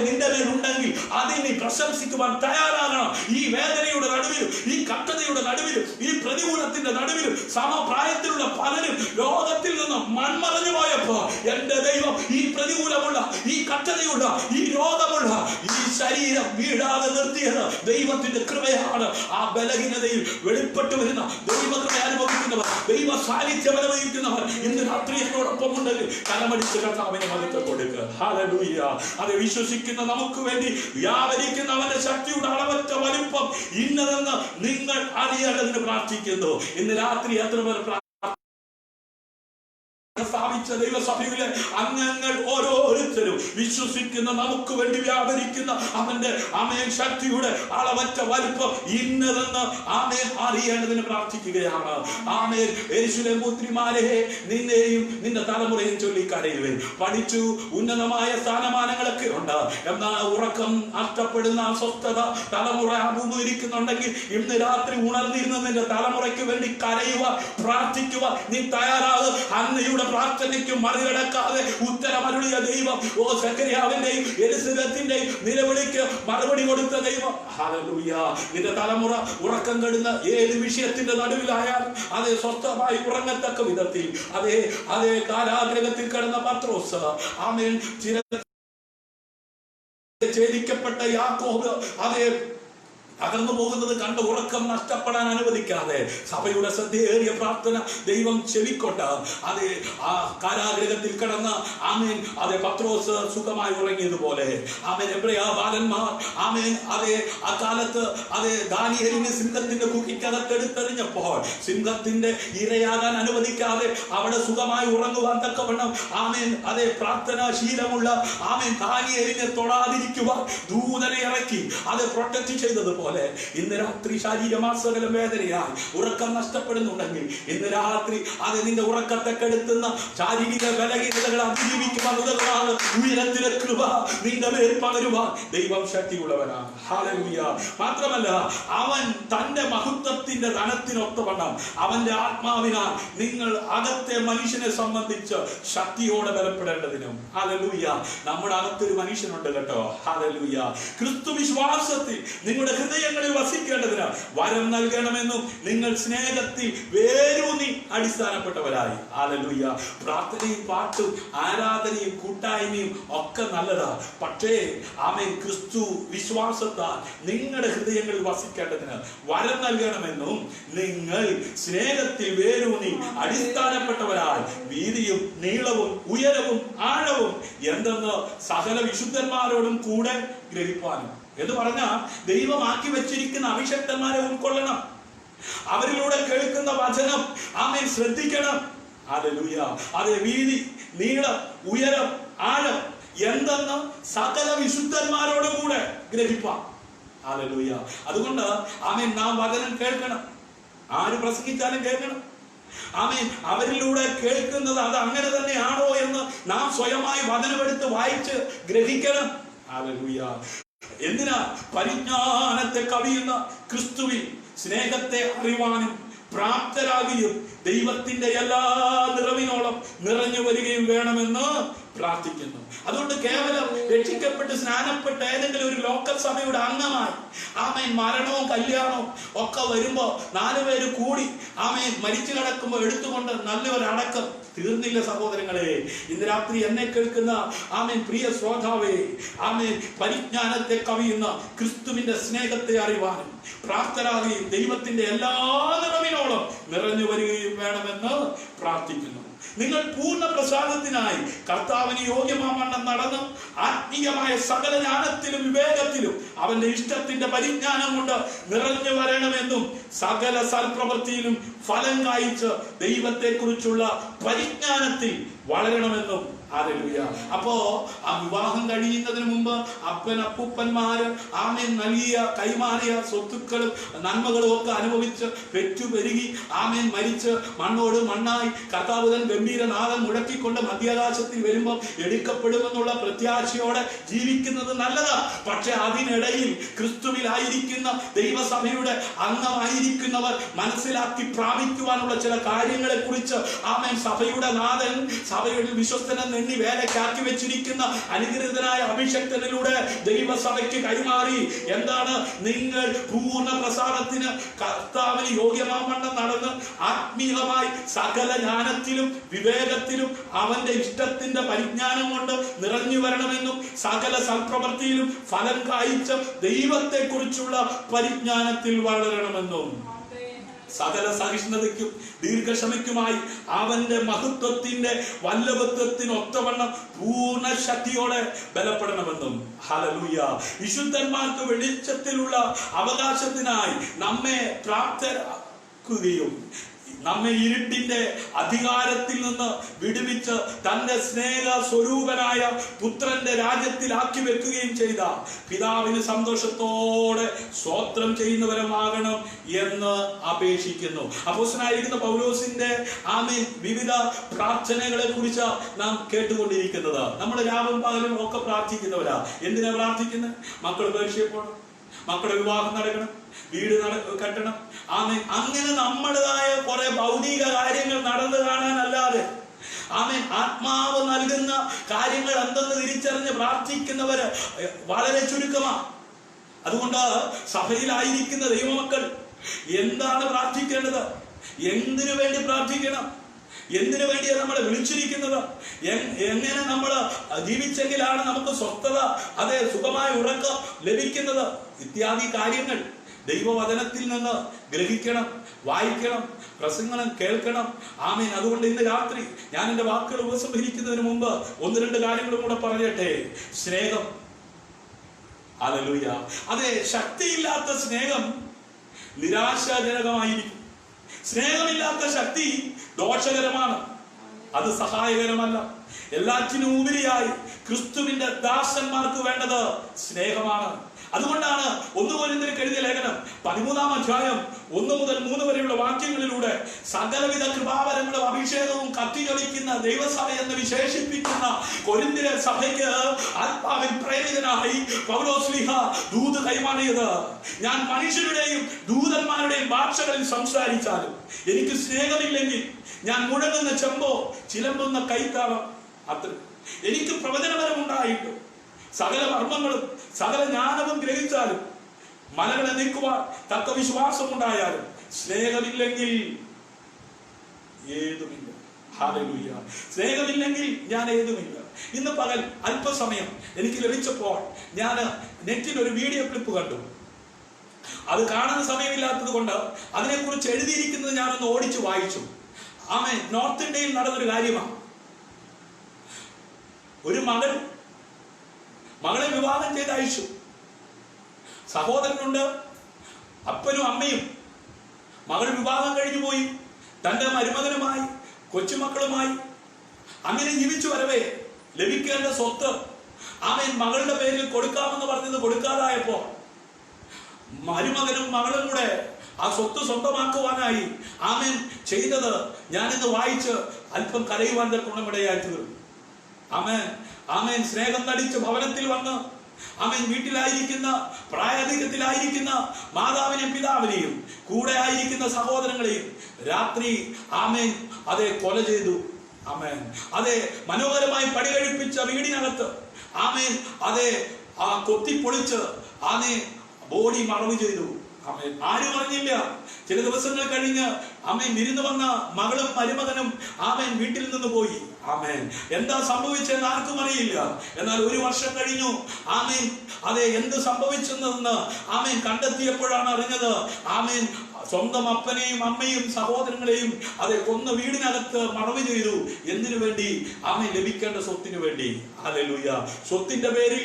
നിന്റെ മേലുണ്ടെങ്കിൽ അതിനെ പ്രശംസിക്കുവാൻ തയ്യാറാകണം. ഈ വേദനയുടെ നടുവിലും ഈ കഷ്ടതയുടെ നടുവിലും ഈ പ്രതികൂലത്തിന്റെ നടുവിലും സമപ്രായത്തിലുള്ള പലരും ലോകത്തിൽ നിന്ന് മൺമറഞ്ഞു പോയപ്പോ എന്റെ ദൈവം ഈ പ്രതികൂലമുള്ള ഈ കഷ്ടതയുള്ള ഈ രോഗമുള്ള ഈ ശരീരം വീഴാതെ നിർത്തിയത് ദൈവത്തിന്റെ കൃപയാണ്. ആ ബലഹീനതയിൽ വെളിപ്പെട്ടു വരുന്ന ദൈവകൃപ അനുഭവിക്കുന്നവർ, ദൈവ സാന്നിധ്യം അനുഭവിക്കുന്നവർ ഇന്ന് രാത്രി എന്നോടൊപ്പം ഉണ്ടെങ്കിൽ കലമടിച്ച് കർത്താവിനെ മഹത്വം കൊടുക്കുക. ഹല്ലേലൂയ. അത് വിശ്വസിക്കുന്ന നമുക്ക് വേണ്ടി വ്യാപരിക്കുന്ന അവന്റെ ശക്തിയുടെ അളവറ്റ വലിപ്പം ഇന്നതെന്ന് നിങ്ങൾ അറിയേണ്ടതിന് പ്രാർത്ഥിക്കുന്നു. ഇന്ന് രാത്രി എത്ര പേർ പ്രാപിച്ച ദൈവസഭയിലെ അംഗങ്ങൾ ഓരോരുത്തരും വിശ്വസിക്കുന്ന നമുക്ക് വേണ്ടി വ്യാപരിക്കുന്ന അവന്റെ ആമേൻ ശക്തിയുടെ അളവറ്റ വലിപ്പം ഇന്നതെന്ന് ആമേൻ അറിയേണ്ടതിന് പ്രാർത്ഥിക്കുകയാണ്. ആമേൻ. യെരൂശലേം പുത്രിമാരെ, നിന്നെയും നിന്റെ തലമുറയും ചൊല്ലി കരയുവേൻ. പഠിച്ചു, ഉന്നതമായ സ്ഥാനമാനങ്ങളൊക്കെ ഉണ്ട്. എന്നാൽ ഉറക്കം നഷ്ടപ്പെടുന്ന അസ്വസ്ഥത തലമുറ അഭിമുഖീകരിക്കുന്നുണ്ടെങ്കിൽ ഇന്ന് രാത്രി ഉണർന്നിരുന്ന നിന്റെ തലമുറയ്ക്ക് വേണ്ടി കരയുക, പ്രാർത്ഥിക്കുക. നീ തയ്യാറാകുക. അന്നയുടെ പ്രാർത്ഥനയ്ക്ക് മറികടക്കാതെ ഉത്തരമരുളിയ ദൈവം, ഓ സക്കറിയാവിന്റെയും എലിസബത്തിന്റെയും നിലവിളിക്ക് മറുപടി കൊടുത്ത ദൈവം. ഹല്ലേലൂയ. നിന്റെ തലമുറ ഉറക്കം കെടുന്ന ഏത് വിഷയത്തിന്റെ നടുവിലായാലും അതേ സ്വസ്ഥമായി ഉറങ്ങത്തക്ക വിധത്തിൽ അതേ കാരാഗ്രഹത്തിൽ കിടന്ന പത്രോസ്, ആമേൻ, ഛേദിക്കപ്പെട്ട യാക്കോബ് അതേ അകന്നു പോകുന്നത് കണ്ട് ഉറക്കം നഷ്ടപ്പെടാൻ അനുവദിക്കാതെ സഭയുടെ ശ്രദ്ധയേറിയ പ്രാർത്ഥന ദൈവം ചെവിക്കൊണ്ട അതേ ആ കാരാഗ്രഹത്തിൽ കിടന്ന ആമേൻ അതേ പത്രോസ് സുഖമായി ഉറങ്ങിയതുപോലെ ആമേൻ എബ്രയ ബാലന്മാർ ആമേൻ അതേ ആ കാലത്ത് അതേ ദാനിയേലിനെ സിംഹത്തിന്റെ കുഴിക്കകത്തെടുത്തെറിഞ്ഞപ്പോൾ സിംഹത്തിന്റെ ഇരയാകാൻ അനുവദിക്കാതെ അവിടെ സുഖമായി ഉറങ്ങുവാൻ തക്കവണ്ണം ആമേൻ അതേ പ്രാർത്ഥനാശീലമുള്ള ആമേൻ ദാനിയേലിനെ തൊടാതിരിക്കുവാൻ ദൂതനെ ഇറക്കി അത് പ്രൊട്ടക്ട് ചെയ്തതുപോലെ ഇന്ന് രാത്രി ശാരീരമാസകലം വേദനയായി ഉറക്കം നഷ്ടപ്പെടുന്നുണ്ടെങ്കിൽ ഇന്ന് രാത്രി അത് നിന്റെ ഉറക്കത്തെ കെടുത്തുന്ന ശാരീരിക ബലഹീനതകൾ അതിജീവിക്കുവാൻ ഉതകുവാൻ ഉയരത്തിലെ കൃപ നിന്റെ മേൽ പകരുവാൻ ദൈവം ശക്തിയുള്ളവനാണ്. ഹല്ലേലൂയ. മാത്രമല്ല, അവൻ തന്റെ മഹത്വത്തിന്റെ ധനത്തിനൊത്തവണ്ണം അവന്റെ ആത്മാവിനാൽ നിങ്ങൾ അകത്തെ മനുഷ്യനെ സംബന്ധിച്ച് ശക്തിയോടെ ബലപ്പെടേണ്ടതിനും. ഹല്ലേലൂയ. നമ്മുടെ അകത്തൊരു മനുഷ്യനുണ്ട് കേട്ടോ. ഹല്ലേലൂയ. ക്രിസ്തു വിശ്വാസത്തിൽ നിങ്ങളുടെ ഹൃദയങ്ങളിൽ വസിക്കേണ്ടതിന് വരം നൽകണമെന്നും നിങ്ങൾ സ്നേഹത്തിൽ വേരൂന്നി അടിസ്ഥാനപ്പെട്ടവരായി. ഹല്ലേലൂയ. പ്രാർത്ഥനയും പാട്ടും ആരാധനയും കൂട്ടായ്മയും ഒക്കെ നല്ലതാ. പക്ഷേ ആമേൻ ക്രിസ്തു വിശ്വാസത്താൽ നിങ്ങളുടെ ഹൃദയങ്ങളിൽ വസിക്കേണ്ടതിന് വരം നൽകണമെന്നും നിങ്ങൾ സ്നേഹത്തിൽ വേരൂന്നി അടിസ്ഥാനപ്പെട്ടവരായി വീതിയും നീളവും ഉയരവും ആഴവും എന്തെന്ന് സകല വിശുദ്ധന്മാരോടും കൂടെ ഗ്രഹിപ്പാനും എന്ന് പറഞ്ഞാൽ ദൈവമാക്കി വെച്ചിരിക്കുന്ന അഭിഷക്തന്മാരെ ഉൾക്കൊള്ളണം. അവരിലൂടെ കേൾക്കുന്ന വചനം ആമേൻ ശ്രദ്ധിക്കണം. ഹല്ലേലൂയ. അതേ വീതി നീളം ഉയരം ആഴം എന്തെന്ന് സകല വിശുദ്ധന്മാരോട് കൂടെ ഗ്രഹിപ്പാം. ഹല്ലേലൂയ. അതുകൊണ്ട് ആമേൻ നാം വചനം കേൾക്കണം. ആര് പ്രസംഗിച്ചാലും കേൾക്കണം. ആമേൻ. അവരിലൂടെ കേൾക്കുന്നത് അത് അങ്ങനെ തന്നെയാണോ എന്ന് നാം സ്വയമായി വചനമെടുത്ത് വായിച്ച് ഗ്രഹിക്കണം. ഹല്ലേലൂയ. എന്തിനാ? പരിജ്ഞാനത്തെ കവിയുന്ന ക്രിസ്തുവിൽ സ്നേഹത്തെ അറിവാനും പ്രാപ്തരാകുകയും ദൈവത്തിന്റെ എല്ലാ നിറവിനോളം നിറഞ്ഞു വരികയും വേണമെന്ന് പ്രാർത്ഥിക്കുന്നു. അതുകൊണ്ട് കേവലം രക്ഷിക്കപ്പെട്ട് സ്നാനപ്പെട്ട് ഏതെങ്കിലും ഒരു ലോക്കൽ സഭയുടെ അംഗമായി ആമേൻ മരണവും കല്യാണവും ഒക്കെ വരുമ്പോ 4 പേര് കൂടി ആമേൻ മരിച്ചു കിടക്കുമ്പോൾ എടുത്തുകൊണ്ട് നല്ലൊരു അടക്കം തീർന്നില്ല സഹോദരങ്ങളെ. ഇന്ന് രാത്രി എന്നെ കേൾക്കുന്ന ആമേൻ പ്രിയ ശ്രോതാവേ, ആമേൻ പരിജ്ഞാനത്തെ കവിയുന്ന ക്രിസ്തുവിന്റെ സ്നേഹത്തെ അറിവാനും പ്രാപ്തരാകുകയും ദൈവത്തിന്റെ എല്ലാ നിറവിനോളം നിറഞ്ഞു വരികയും വേണമെന്ന് പ്രാർത്ഥിക്കുന്നു. നിങ്ങൾ പൂർണ്ണ പ്രസാദത്തിനായി കർത്താവിന് യോഗ്യമാവണ്ണം നടന്ന് ആത്മീയമായ സകല ജ്ഞാനത്തിലും വിവേകത്തിലും അവന്റെ ഇഷ്ടത്തിന്റെ പരിജ്ഞാനം കൊണ്ട് നിറഞ്ഞു വരണമെന്നും സകല സൽപ്രവൃത്തിയിലും ഫലം കായ്ച്ച് ദൈവത്തെ കുറിച്ചുള്ള പരിജ്ഞാനത്തിൽ വളരണമെന്നും. ഹല്ലേലൂയ. അപ്പോ ആ വിവാഹം കഴിയുന്നതിന് മുമ്പ് അപ്പൂപ്പന്മാര് ആമേൻ നൽകിയ കൈമാറിയ സ്വത്തുക്കളും നന്മകളും ഒക്കെ അനുഭവിച്ച് പെറ്റുപെരുകി ആമേൻ മരിച്ച് മണ്ണോട് മണ്ണായി കർത്താവുതൻ ഗംഭീരനാദം മുഴക്കിക്കൊണ്ട് മധ്യാകാശത്തിൽ വരുമ്പോൾ എടുക്കപ്പെടുമെന്നുള്ള പ്രത്യാശയോടെ ജീവിക്കുന്നത് നല്ലതാ. പക്ഷെ അതിനിടയിൽ ക്രിസ്തുവിലായിരിക്കുന്ന ദൈവസഭയുടെ അംഗമായിരിക്കുന്നവർ മനസ്സിലാക്കി പ്രാപിക്കുവാനുള്ള ചില കാര്യങ്ങളെ കുറിച്ച് ആമേൻ സഭയുടെ നാഥൻ സഭയുടെ വിശ്വസ്തനെ എണ്ണി വേലക്കാക്കി വെച്ചിരിക്കുന്ന അനുഗ്രഹീതനായ അഭിഷക്തനിലൂടെ ദൈവസഭയ്ക്ക് കൈമാറി. എന്താണ്? നിങ്ങൾ പൂർണ്ണ പ്രസാദത്തിന് കർത്താവിന് യോഗ്യമാവണ്ണം നടന്ന് ആത്മീയമായി സകല ജ്ഞാനത്തിലും വിവേകത്തിലും അവന്റെ ഇഷ്ടത്തിന്റെ പരിജ്ഞാനം കൊണ്ട് നിറഞ്ഞു വരണമെന്നും സകല സൽപ്രവൃത്തിയിലും ഫലം കായ്ച്ച ദൈവത്തെ കുറിച്ചുള്ള പരിജ്ഞാനത്തിൽ വളരണമെന്നും സകല സഹിഷ്ണുതയ്ക്കും ദീർഘക്ഷമയ്ക്കുമായി അവന്റെ മഹത്വത്തിന്റെ വല്ലഭത്വത്തിനൊത്തവണ്ണം പൂർണ്ണ ശക്തിയോടെ ബലപ്പെടണമെന്നും. ഹല്ലേലൂയ. വിശുദ്ധന്മാർക്ക് വെളിച്ചത്തിലുള്ള അവകാശത്തിനായി നമ്മെ പ്രാപ്തരാക്കുകയും നമ്മെ ഇരുട്ടിന്റെ അധികാരത്തിൽ നിന്ന് വിടുവിച്ച് തന്റെ സ്നേഹ സ്വരൂപനായ പുത്രന്റെ രാജ്യത്തിലാക്കി വെക്കുകയും ചെയ്ത പിതാവിന് സന്തോഷത്തോടെ സ്തോത്രം ചെയ്യുന്നവരുമാകണം എന്ന് അപേക്ഷിക്കുന്നു. അപ്പോസ്തലനായിരിക്കുന്ന പൗലോസിന്റെ വിവിധ പ്രാർത്ഥനകളെ കുറിച്ച് നാം കേട്ടുകൊണ്ടിരിക്കുന്നത്. നമ്മൾ രാവും പകലും ഒക്കെ പ്രാർത്ഥിക്കുന്നവരാ. എന്തിനാ പ്രാർത്ഥിക്കുന്നത്? മക്കൾ പരീക്ഷയിൽ പോകണം, മക്കളുടെ വിവാഹം നടക്കണം, വീട് കെട്ടണം. അങ്ങനെ നമ്മുടേതായ കുറെ ഭൗതിക കാര്യങ്ങൾ നടന്നു കാണാനല്ലാതെ ആത്മാവ് നൽകുന്ന കാര്യങ്ങൾ എന്തെന്ന് തിരിച്ചറിഞ്ഞ് പ്രാർത്ഥിക്കുന്നവര് വളരെ ചുരുക്കമാണ്. അതുകൊണ്ട് സഭയിലായിരിക്കുന്ന ദൈവമക്കൾ എന്താണ് പ്രാർത്ഥിക്കേണ്ടത്? എന്തിനു വേണ്ടി പ്രാർത്ഥിക്കണം? എന്തിനു വേണ്ടിയാണ് നമ്മളെ വിളിച്ചിരിക്കുന്നത്? എങ്ങനെ നമ്മൾ ജീവിച്ചെങ്കിലാണ് നമുക്ക് സ്വസ്ഥത, അതേ സുഖമായ ഉറക്കം ലഭിക്കുന്നത്? ഇത്യാദി കാര്യങ്ങൾ ദൈവവചനത്തിൽ നിന്ന് ഗ്രഹിക്കണം, വായിക്കണം, പ്രസംഗം കേൾക്കണം. ആമേൻ. അതുകൊണ്ട് ഇന്ന് രാത്രി ഞാൻ എൻ്റെ വാക്കുകൾ ഉപസംഹരിക്കുന്നതിന് മുമ്പ് ഒന്ന് രണ്ട് കാര്യങ്ങളും കൂടെ പറഞ്ഞിട്ടെ. സ്നേഹം, ഹല്ലേലൂയ. അതെ, ശക്തിയില്ലാത്ത സ്നേഹം നിരാശാജനകമായിരിക്കും. സ്നേഹമില്ലാത്ത ശക്തി ദോഷകരമാണ്, അത് സഹായകരമല്ല. എല്ലാറ്റിനും ഉപരിയായി ക്രിസ്തുവിന്റെ ദാസന്മാർക്ക് വേണ്ടത് സ്നേഹമാണ്. അതുകൊണ്ടാണ് 1 കൊരിന്ത്യർക്ക് എഴുതിയ ലേഖനം 13-ാം അധ്യായം 1 മുതൽ 3 വരെയുള്ള വാക്യങ്ങളിലൂടെ സകലവിധ കൃപാവരങ്ങളും അഭിഷേകവും കത്തിജ്വലിക്കുന്ന ദൈവസഭ എന്ന് വിശേഷിപ്പിക്കുന്ന കൊരിന്ത്യരെ സഭയ്ക്ക് ആത്മാവിൽ പ്രേരിതനായി പൗലോസ്ലീഹ ദൂത് കൈമാറിയത്. ഞാൻ മനുഷ്യരുടെയും ദൂതന്മാരുടെയും ഭാഷകളിൽ സംസാരിച്ചാലും എനിക്ക് സ്നേഹമില്ലെങ്കിൽ ഞാൻ മുഴങ്ങുന്ന ചെമ്പോ ചിലമ്പുന്ന കൈത്താളം അത്ര. എനിക്ക് പ്രവചനപരമുണ്ടായിട്ട് സകല മർമ്മങ്ങളും സകല ജ്ഞാനവും ഗ്രഹിച്ചാലും മലകളെ നീക്കുവാൻ തക്ക വിശ്വാസമുണ്ടായാലും സ്നേഹമില്ലെങ്കിൽ ഏതുമില്ല. ഹല്ലേലൂയ. സ്നേഹമില്ലെങ്കിൽ ഞാൻ ഏതുമില്ല. ഇന്ന് പകൽ അല്പസമയം എനിക്ക് ലഭിച്ചപ്പോൾ ഞാൻ നെറ്റിൽ ഒരു വീഡിയോ ക്ലിപ്പ് കണ്ടു. അത് കാണാൻ സമയമില്ലാത്തത് കൊണ്ട് അതിനെക്കുറിച്ച് എഴുതിയിരിക്കുന്നത് ഞാനൊന്ന് ഓടിച്ചു വായിച്ചു. നോർത്ത് ഇന്ത്യയിൽ നടന്നൊരു കാര്യമാണ്. ഒരു മകളെ വിവാഹം ചെയ്ത് അയച്ചു. സഹോദരനുണ്ട്, അപ്പനും അമ്മയും. മകൾ വിവാഹം കഴിഞ്ഞു പോയി തന്റെ മരുമകനുമായി കൊച്ചുമക്കളുമായി അങ്ങനെ ജീവിച്ചു വരവേ ലഭിക്കേണ്ട സ്വത്ത് മകളുടെ പേരിൽ കൊടുക്കാമെന്ന് പറഞ്ഞത് കൊടുക്കാതായപ്പോ മരുമകനും മകളും കൂടെ ആ സ്വത്ത് സ്വന്തമാക്കുവാനായി ചെയ്തത് ഞാനിന്ന് വായിച്ച് അല്പം കരയുവാൻ ഗുണമിടയായി തീർന്നു. സ്നേഹം നടിച്ച് ഭവനത്തിൽ വന്ന് വീട്ടിലായിരിക്കുന്ന പ്രായാധിക്യത്തിലായിരിക്കുന്ന മാതാവിനെയും പിതാവിനെയും കൂടെ ആയിരിക്കുന്ന സഹോദരങ്ങളെയും രാത്രി അതെ കൊല ചെയ്തു. അതെ, മനോഹരമായി പടികഴിപ്പിച്ച വീടിനകത്ത് അതെ ആ കൊത്തിപ്പൊളിച്ച് ബോഡി മറവ് ചെയ്തു. ആരും അറിഞ്ഞില്ല. ചില ദിവസങ്ങൾ കഴിഞ്ഞ് വിരുന്ന് വന്ന മകളും മരുമകനും വീട്ടിൽ നിന്ന് പോയി. എന്താ സംഭവിച്ചെന്ന് ആർക്കും അറിയില്ല. എന്നാൽ 1 വർഷം കഴിഞ്ഞു അതെ എന്ത് സംഭവിച്ചെന്ന് കണ്ടെത്തിയപ്പോഴാണ് അറിഞ്ഞത്. സ്വന്തം അപ്പനെയും അമ്മയും സഹോദരങ്ങളെയും അതെ കൊന്ന വീടിനകത്ത് മറവ് ചെയ്തു. എന്തിനു വേണ്ടി? ലഭിക്കേണ്ട സ്വത്തിന് വേണ്ടി. ഹല്ലേലൂയ. സ്വത്തിന്റെ പേരിൽ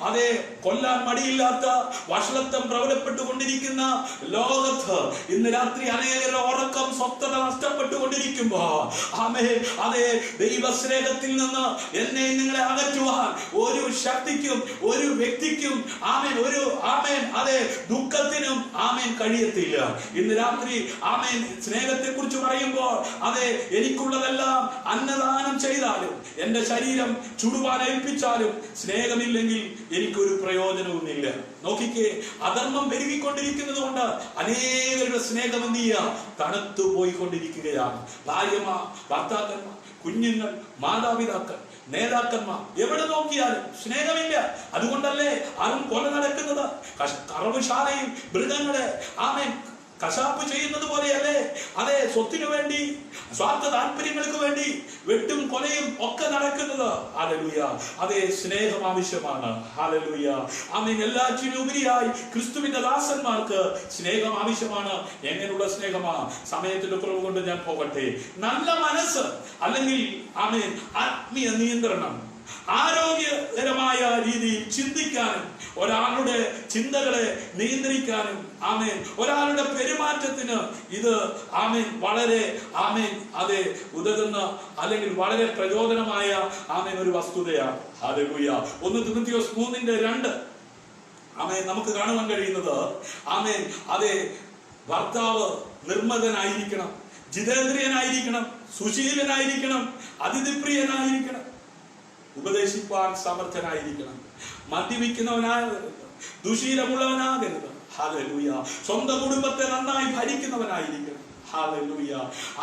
അതെ കൊല്ലാൻ മടിയില്ലാത്ത വഷളത്വം പ്രബലപ്പെട്ടുകൊണ്ടിരിക്കുന്ന ലോകത്ത് ഇന്ന് രാത്രി അനേകരുടെ ഉറക്കം സ്വസ്ഥത നഷ്ടപ്പെട്ടുകൊണ്ടിരിക്കുമ്പോ അതെ ദൈവസ്നേഹത്തിൽ നിന്ന് എന്നെ നിങ്ങളെ അകറ്റുവാൻ ഒരു ശക്തിക്കും ഒരു വ്യക്തിക്കും ഒരു അതെ ദുഃഖത്തിനും കഴിയത്തില്ല. ഇന്ന് രാത്രി സ്നേഹത്തെ കുറിച്ച് പറയുമ്പോൾ അതെ എനിക്കുള്ളതെല്ലാം അന്നദാനം ചെയ്താലും എന്റെ ശരീരം ചുടുവാൻ ഏൽപ്പിച്ചാലും സ്നേഹമില്ലെങ്കിൽ എനിക്കൊരു പ്രയോജനവുമില്ല. നോക്കിക്കേ, അധർമ്മം പെരുകിക്കൊണ്ടിരിക്കുന്നത് കൊണ്ട് അനേകരുടെ സ്നേഹം എന്ത് ചെയ്യുക? തണുത്തു പോയിക്കൊണ്ടിരിക്കുകയാണ്. ഭാര്യമാർ, ഭർത്താക്കന്മാർ, കുഞ്ഞുങ്ങൾ, മാതാപിതാക്കൾ, നേതാക്കന്മാർ, എവിടെ നോക്കിയാലും സ്നേഹമില്ല. അതുകൊണ്ടല്ലേ ആരും കൊല നടക്കുന്നത്? കറവുശാലയിൽ മൃഗങ്ങളെ കശാപ്പ് ചെയ്യുന്നത് പോലെയല്ലേ അതെ സ്വത്തിനു വേണ്ടി, സ്വാർത്ഥ താല്പര്യങ്ങൾക്ക് വേണ്ടി വെട്ടും കൊലയും ഒക്കെ നടക്കുന്നത്. ഹല്ലേലൂയ. അതെ, സ്നേഹം ആവശ്യമാണ്. ഹല്ലേലൂയ. എല്ലാറ്റിനും ഉപരിയായി ക്രിസ്തുവിന്റെ ദാസന്മാർക്ക് സ്നേഹം ആവശ്യമാണ്. എങ്ങനെയുള്ള സ്നേഹമാ? സമയത്തിന്റെ കുറവ് കൊണ്ട് ഞാൻ പോകട്ടെ. നല്ല മനസ്സ് അല്ലെങ്കിൽ ആത്മീയ നിയന്ത്രണം, ആരോഗ്യകരമായ രീതിയിൽ ചിന്തിക്കാനും ഒരാളുടെ ചിന്തകളെ നിയന്ത്രിക്കാനും ആമേൻ ഒരാളുടെ പെരുമാറ്റത്തിന് ഇത് ആമേൻ വളരെ ആമേൻ അതെ ഉതകുന്ന അല്ലെങ്കിൽ വളരെ പ്രചോദനമായ ആമേൻ ഒരു വസ്തുതയാണ്. ഹല്ലേലൂയ. 1 തിമോഥെയോസ് 3:2 ആമേൻ നമുക്ക് കാണുവാൻ കഴിയുന്നത് ആമേൻ അതെ ഭർത്താവ് നിർമ്മതനായിരിക്കണം, ജിതേന്ദ്രിയനായിരിക്കണം, സുശീലനായിരിക്കണം, അതിഥിപ്രിയനായിരിക്കണം, ഉപദേശിപ്പാൻ സമർത്ഥനായിരിക്കണം, മദ്യപിക്കുന്നവനാകരുത്, ദുശീലമുള്ളവനാകരുത്. ഹല്ലേലൂയ. സ്വന്തം കുടുംബത്തെ നന്നായി ഭരിക്കുന്നവനായിരിക്കണം. ഹല്ലേലൂയ.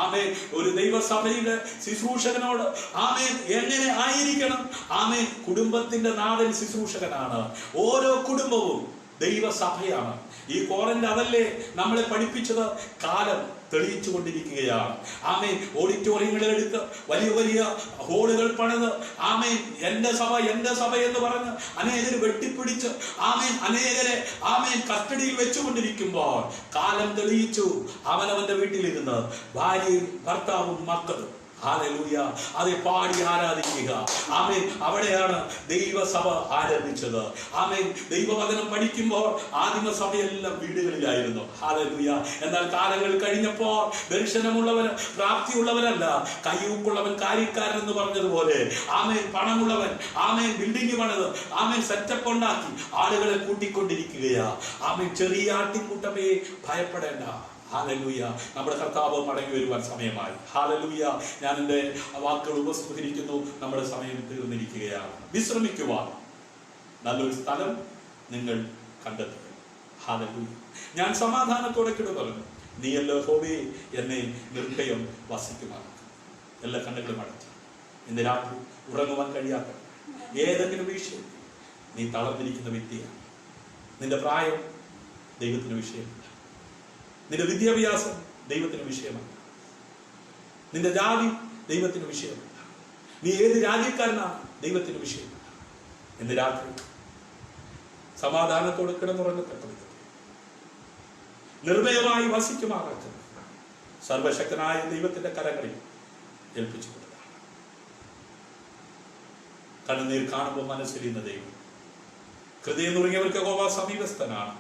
ആമേൻ. ഒരു ദൈവസഭയുടെ ശുശ്രൂഷകനോട് ആമേൻ എങ്ങനെ ആയിരിക്കണം? ആമേൻ. കുടുംബത്തിന്റെ നാഥൻ ശുശ്രൂഷകനാണ്. ഓരോ കുടുംബവും ദൈവസഭയാണ്. ഈ കോറന്റ് അതല്ലേ നമ്മളെ പഠിപ്പിച്ചത്? കാലം തെളിയിച്ചു കൊണ്ടിരിക്കുകയാണ്. ആമേൻ. ഓഡിറ്റോറിയങ്ങൾ എടുത്ത് വലിയ വലിയ ഹോളുകൾ പണിത് ആമേൻ എന്റെ സഭ എന്ന് പറഞ്ഞ് അനേകര് വെട്ടിപ്പിടിച്ച് ആമേൻ അനേകരെ ആമേൻ കസ്റ്റഡിയിൽ വെച്ചുകൊണ്ടിരിക്കുമ്പോൾ കാലം തെളിയിച്ചു അവനവന്റെ വീട്ടിലിരുന്ന് ഭാര്യയും ഭർത്താവും മക്കളും ഹല്ലേലൂയ അതെ പാടി ആരാധിക്കുക. ആമേൻ. അവിടെയാണ് ദൈവസഭ ആരംഭിച്ചത്. ആമേൻ. ദൈവവചനം പഠിക്കുമ്പോൾ ആദിമസഭയെല്ലാം വീടുകളിലായിരുന്നു. ഹല്ലേലൂയ. എന്നാൽ കാലങ്ങൾ കഴിഞ്ഞപ്പോൾ ദർശനമുള്ളവൻ പ്രാപ്തിയുള്ളവരല്ല, കയ്യൂക്കുള്ളവൻ കാര്യക്കാരൻ എന്ന് പറഞ്ഞതുപോലെ ആമേൻ പണമുള്ളവൻ ആമേൻ ബിൽഡിംഗ് പണിത് ആമേൻ സെറ്റപ്പ് ഉണ്ടാക്കി ആളുകളെ കൂട്ടിക്കൊണ്ടിരിക്കുകയാ. ആമേൻ. ചെറിയ ആട്ടിൻകൂട്ടമേ ഭയപ്പെടേണ്ട. ഹല്ലേലൂയ. നമ്മുടെ കർത്താവ് മടങ്ങി വരുവാൻ സമയമായി. ഹല്ലേലൂയ. ഞാൻ എൻ്റെ വാക്കുകൾ ഉപസംഹരിക്കുന്നു. നമ്മുടെ സമയം തീർന്നിരിക്കുകയാണ്. വിശ്രമിക്കുവാൻ നല്ലൊരു സ്ഥലം നിങ്ങൾ കണ്ടെത്തുക. ഹല്ലേലൂയ. ഞാൻ സമാധാനത്തോടെ കിടന്നു. നീയല്ലോ യഹോവേ എന്നെ നിർഭയം വസിക്കുമാറാക്കും. എല്ലാ കണ്ണുകളും അടച്ചു. ഇന്ന് രാത്രി ഉറങ്ങുവാൻ കഴിയാത്ത ഏതെങ്കിലും വിഷയം നീ തളർന്നിരിക്കുന്ന വ്യക്തിയാണ്. നിന്റെ പ്രായം ദൈവത്തിന് വിഷയമല്ല, നിന്റെ വിദ്യാഭ്യാസം ദൈവത്തിന് വിഷയമല്ല, നിന്റെ ജാതി ദൈവത്തിന് വിഷയമല്ല, നീ ഏത് രാജ്യക്കാരനാണ് ദൈവത്തിന് വിഷയമല്ല. ഇന്ന് രാത്രി സമാധാനത്തോടെ കിടന്നുറങ്ങത്തക്ക വിധത്തിൽ നിർഭയമായി വസിക്കുമാറാക്കുന്ന സർവശക്തനായ ദൈവത്തിന്റെ കരങ്ങളിൽ ഏൽപ്പിച്ചു കൊടുത്താണ്. കണ്ണുനീർ കാണുമ്പോൾ മനസ്സിലിരുന്ന ദൈവം ഹൃദയം നുറുങ്ങിയവർക്ക് യഹോവ സമീപസ്ഥനാണ്.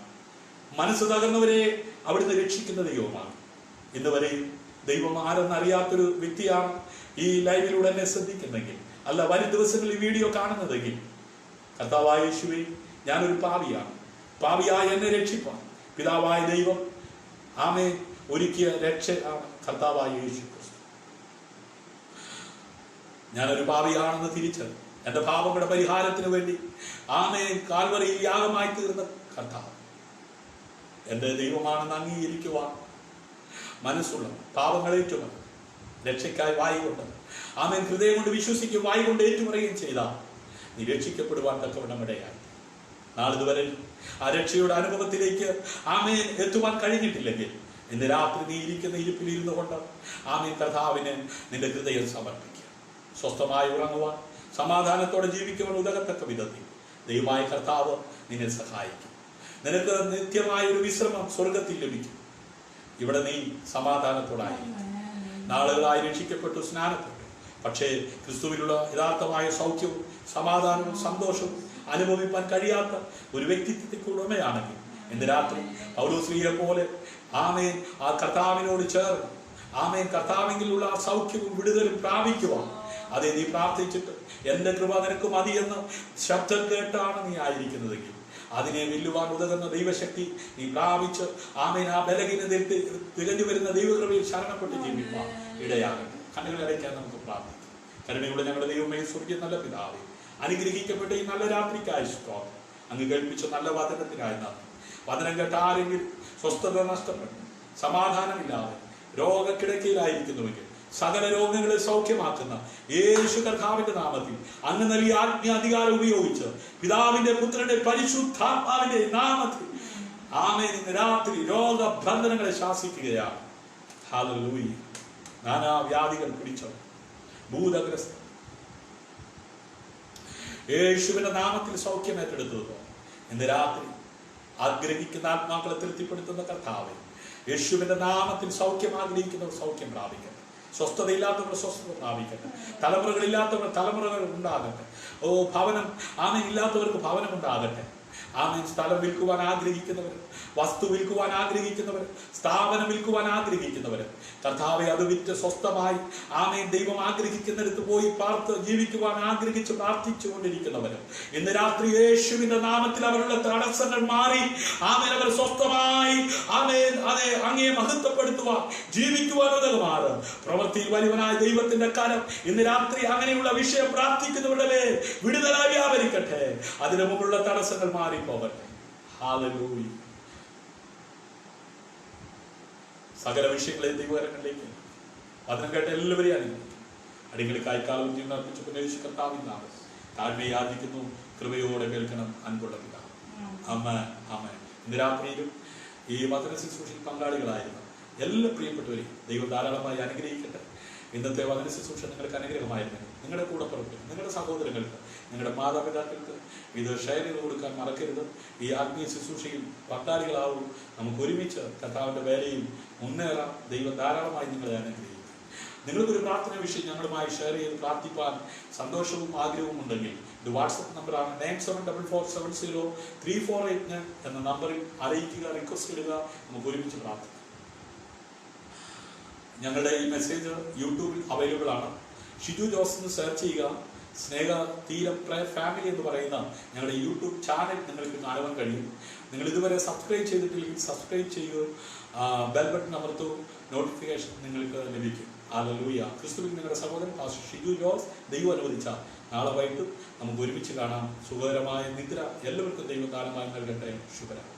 മനസ്സ് തകർന്നവരെ അവിടുന്ന് രക്ഷിക്കുന്ന ദൈവമാണ്. ഇന്ന് വരെയും ദൈവം ആരെന്നറിയാത്തൊരു വ്യക്തിയാണ് ഈ ലൈവിലൂടെ എന്നെ ശ്രദ്ധിക്കുന്നെങ്കിൽ, അല്ല വരും ദിവസങ്ങളിൽ ഈ വീഡിയോ കാണുന്നതെങ്കിൽ, കർത്താവായ യേശുവേ ഞാനൊരു പാപിയായ എന്നെ രക്ഷിപ്പാൻ പിതാവായ ദൈവം ആമേൻ ഒരുക്കിയ രക്ഷയാണ് കർത്താവായ യേശു ക്രിസ്തു. ഞാനൊരു പാപിയാണെന്ന് തിരിച്ചത് എന്റെ പാപങ്ങളുടെ പരിഹാരത്തിന് വേണ്ടി ആമേൻ കാൽവറിയിൽ യാഗമായി തീർന്ന കർത്താവ് എന്റെ ദൈവമാണെന്ന് അംഗീകരിക്കുവാൻ മനസ്സുള്ള പാപങ്ങൾ ഏറ്റുപറയും രക്ഷയ്ക്കായി വായിക്കൊണ്ട് ആമേൻ ഹൃദയം കൊണ്ട് വിശ്വസിക്കും വായി കൊണ്ട് ഏറ്റുപറയുകയും ചെയ്താൽ നീ രക്ഷിക്കപ്പെടുവാൻ തക്കവണ്ണം ഇടയായി. നാളിതുവരെ ആ രക്ഷയുടെ അനുഭവത്തിലേക്ക് ആമേൻ എത്തുവാൻ കഴിഞ്ഞിട്ടില്ലെങ്കിൽ ഇന്ന് രാത്രി നീ ഇരിക്കുന്ന ഇരിപ്പിൽ ഇരുന്നു കൊണ്ട് ആമേൻ കർത്താവിന് നിന്റെ ഹൃദയം സമർപ്പിക്കുക. സ്വസ്ഥമായി ഉറങ്ങുവാൻ സമാധാനത്തോടെ ജീവിക്കുവാൻ ഉതകത്തക്ക വിധത്തിൽ ദൈവമായ കർത്താവ് നിന്നെ സഹായിക്കും. നിനക്ക് നിത്യമായ ഒരു വിശ്രമം സ്വർഗത്തിൽ ലഭിക്കും. ഇവിടെ നീ സമാധാനത്തോടായിരിക്കും. നാളുകളായി രക്ഷിക്കപ്പെട്ടു, സ്നാനപ്പെട്ടു, പക്ഷേ ക്രിസ്തുവിലുള്ള യഥാർത്ഥമായ സൗഖ്യവും സമാധാനവും സന്തോഷവും അനുഭവിപ്പാൻ കഴിയാത്ത ഒരു വ്യക്തിത്വത്തിക്ക് ഉടമയാണെങ്കിൽ ഇന്ന് രാത്രി പൗലോസ്ലീഹയെ പോലെ ആമേൻ ആ കർത്താവിനോട് ചേർന്ന് ആമേൻ കർത്താവിലുള്ള ആ സൗഖ്യവും വിടുതലും പ്രാപിക്കുവാൻ അതെ നീ പ്രാർത്ഥിച്ചിട്ട് എന്റെ കൃപ നിനക്ക് മതിയെന്ന് ശബ്ദം കേട്ടാണ് നീ ആയിരിക്കുന്നതെങ്കിൽ അതിനെ വെല്ലുവാൻ ഉതകുന്ന ദൈവശക്തി നീ പ്രാപിച്ച് ആമേൻ ആ ബലഹീനതയിൽ തികഞ്ഞു വരുന്ന ദൈവകൃപയിൽ ശരണപ്പെട്ട് ജീവിക്കാൻ ഇടയാകട്ടെ. കണ്ണുകളടയ്ക്കാൻ നമുക്ക് പ്രാർത്ഥിക്കാം. കരുണയുടെ ഞങ്ങളുടെ ദൈവമേ സ്വർഗ്ഗീയ നല്ല പിതാവേ, അനുഗ്രഹിക്കപ്പെട്ട ഈ നല്ല രാത്രിക്കായി സ്തോത്രം. അങ്ങ് കേൾപ്പിച്ച നല്ല വചനത്തിനായി നന്ദി. വചനം കേട്ട ആരെങ്കിലും സ്വസ്ഥത നഷ്ടപ്പെട്ടു സമാധാനമില്ലാതെ രോഗക്കിടക്കയിലായിരിക്കുന്നുവെങ്കിൽ സകല രോഗങ്ങളെ സൗഖ്യമാക്കുന്ന യേശു കർത്താവിന്റെ നാമത്തിൽ അങ്ങ് നൽകിയ ആജ്ഞാധികാരം ഉപയോഗിച്ച് പിതാവിന്റെ പുത്രന്റെ പരിശുദ്ധാത്മാവിന്റെ നാമത്തിൽ ആമേൻ ഇന്ന് രാത്രി രോഗബന്ധനങ്ങളെ ശാസിക്കുകയാണ്. ഹല്ലേലൂയ. നാനാവ്യാധികൾ പിടിച്ചവർ, ഭൂതഗ്രസ്ത യേശുവിന്റെ നാമത്തിൽ സൗഖ്യം ഏറ്റെടുത്തത് ഇന്ന് രാത്രി ആഗ്രഹിക്കുന്ന ആത്മാക്കളെ തൃപ്തിപ്പെടുത്തുന്ന കർത്താവേ, യേശുവിന്റെ നാമത്തിൽ സൗഖ്യം ആഗ്രഹിക്കുന്നവർ സൗഖ്യം പ്രാപിക്കട്ടെ. സ്വസ്ഥതയില്ലാത്തവർ സ്വസ്ഥത പ്രാപിക്കട്ടെ. തലമുറകളില്ലാത്തവർ തലമുറകൾ ഉണ്ടാകട്ടെ. ഭവനം ഇല്ലാത്തവർക്ക് ഭവനം ഉണ്ടാകട്ടെ. സ്ഥലം വിൽക്കുവാൻ ആഗ്രഹിക്കുന്നവർ, വസ്തു വിൽക്കുവാൻ ആഗ്രഹിക്കുന്നവർ, സ്ഥാപനം വിൽക്കുവാൻ ആഗ്രഹിക്കുന്നവർ, കർത്താവെ അത് വിറ്റ് സ്വസ്ഥമായി ദൈവം ആഗ്രഹിക്കുന്നിടത്ത് പോയി പാർത്ത് ജീവിക്കുവാൻ ആഗ്രഹിച്ച് പ്രാർത്ഥിച്ചുകൊണ്ടിരിക്കുന്നവർ, ഇന്ന് രാത്രി യേശുവിന്റെ നാമത്തിൽ അവരുടെ തടസ്സങ്ങൾ മാറി അവർ സ്വസ്ഥമായി അങ്ങയെ മഹത്വപ്പെടുത്തുവാൻ ജീവിക്കുവാൻ ഉതകുമാറ്. പ്രവൃത്തിയിൽ വലിയവനായ ദൈവത്തിന്റെ കരം ഇന്ന് രാത്രി അങ്ങനെയുള്ള വിഷയം പ്രാർത്ഥിക്കുന്നവരുടെ മേൽ വിടുതലായി വ്യാപരിക്കട്ടെ. അതിനു മുമ്പുള്ള തടസ്സങ്ങൾ മാറിപ്പോകട്ടെ. ഹല്ലേലൂയ. സകല വിഷയങ്ങളെയും ദൈവകരങ്ങളിലേക്ക് വചനം കേട്ട എല്ലാവരെയും അനുഗ്രഹിക്കും. അടിക്കടിക്കായി കാലം ജീവൻ അർപ്പിച്ചു കർത്താവിനാണ് താഴ്മയെ യാചിക്കുന്നു. കൃപയോടെ കേൾക്കണം അൻപുള്ള പിതാവ്. ആമേൻ. ഇന്ന് രാത്രിയിലും ഈ വചന ശുശ്രൂഷയിൽ പങ്കാളികളായിരുന്ന എല്ലാ പ്രിയപ്പെട്ടവരെയും ദൈവം ധാരാളമായി അനുഗ്രഹിക്കട്ടെ. ഇന്നത്തെ വചന ശുശ്രൂഷ നിങ്ങൾക്ക് അനുഗ്രഹമായിരുന്നു. നിങ്ങളുടെ കൂടപ്പിറപ്പിൽ, നിങ്ങളുടെ സഹോദരങ്ങൾക്ക്, നിങ്ങളുടെ മാതാപിതാക്കൾക്ക് ഇത് ഷെയർ ചെയ്ത് കൊടുക്കാൻ മറക്കരുത്. ഈ ആത്മീയ ശുശ്രൂഷയിൽ പങ്കാളികളാവും. നമുക്ക് ഒരുമിച്ച് കർത്താവിന്റെ വേലയിൽ മുന്നേറാം. ദൈവം ധാരാളമായി നിങ്ങളെ അനുഗ്രഹിക്കും. നിങ്ങൾക്കൊരു പ്രാർത്ഥന വിഷയം ഞങ്ങളുമായി ഷെയർ ചെയ്ത് പ്രാർത്ഥിപ്പാൻ സന്തോഷവും ആഗ്രഹവും ഉണ്ടെങ്കിൽ ഇത് വാട്സപ്പ് നമ്പറാണ് 9744703489 എന്ന നമ്പറിൽ അറിയിക്കുക, റിക്വസ്റ്റ് ഇടുക. നമുക്ക് ഒരുമിച്ച് പ്രാർത്ഥിക്കാം. ഞങ്ങളുടെ ഈ മെസ്സേജ് യൂട്യൂബിൽ അവൈലബിൾ ആണ്. ഷിജു ജോസ് എന്ന് സെർച്ച് ചെയ്യുക. സ്നേഹ തീരം പ്രയർ ഫാമിലി എന്ന് പറയുന്ന ഞങ്ങളുടെ യൂട്യൂബ് ചാനൽ നിങ്ങൾക്ക് കാണുവാൻ കഴിയും. നിങ്ങൾ ഇതുവരെ സബ്സ്ക്രൈബ് ചെയ്തിട്ടില്ലെങ്കിൽ സബ്സ്ക്രൈബ് ചെയ്യുക, ബെൽ ബട്ടൺ അമർത്തു, നോട്ടിഫിക്കേഷൻ നിങ്ങൾക്ക് ലഭിക്കും. ഹല്ലേലൂയ. ക്രിസ്തുവിൽ നിങ്ങളുടെ സഹോദരൻ പാസ്റ്റർ ഷിജു ജോസ്. ദൈവം അനുവദിച്ചാൽ നാളെ വൈകിട്ട് നമുക്ക് ഒരുമിച്ച് കാണാം. സുഖകരമായ നിദ്ര എല്ലാവർക്കും ദൈവം ദാനമായി നൽകട്ടെ. ശുഭരാത്രി.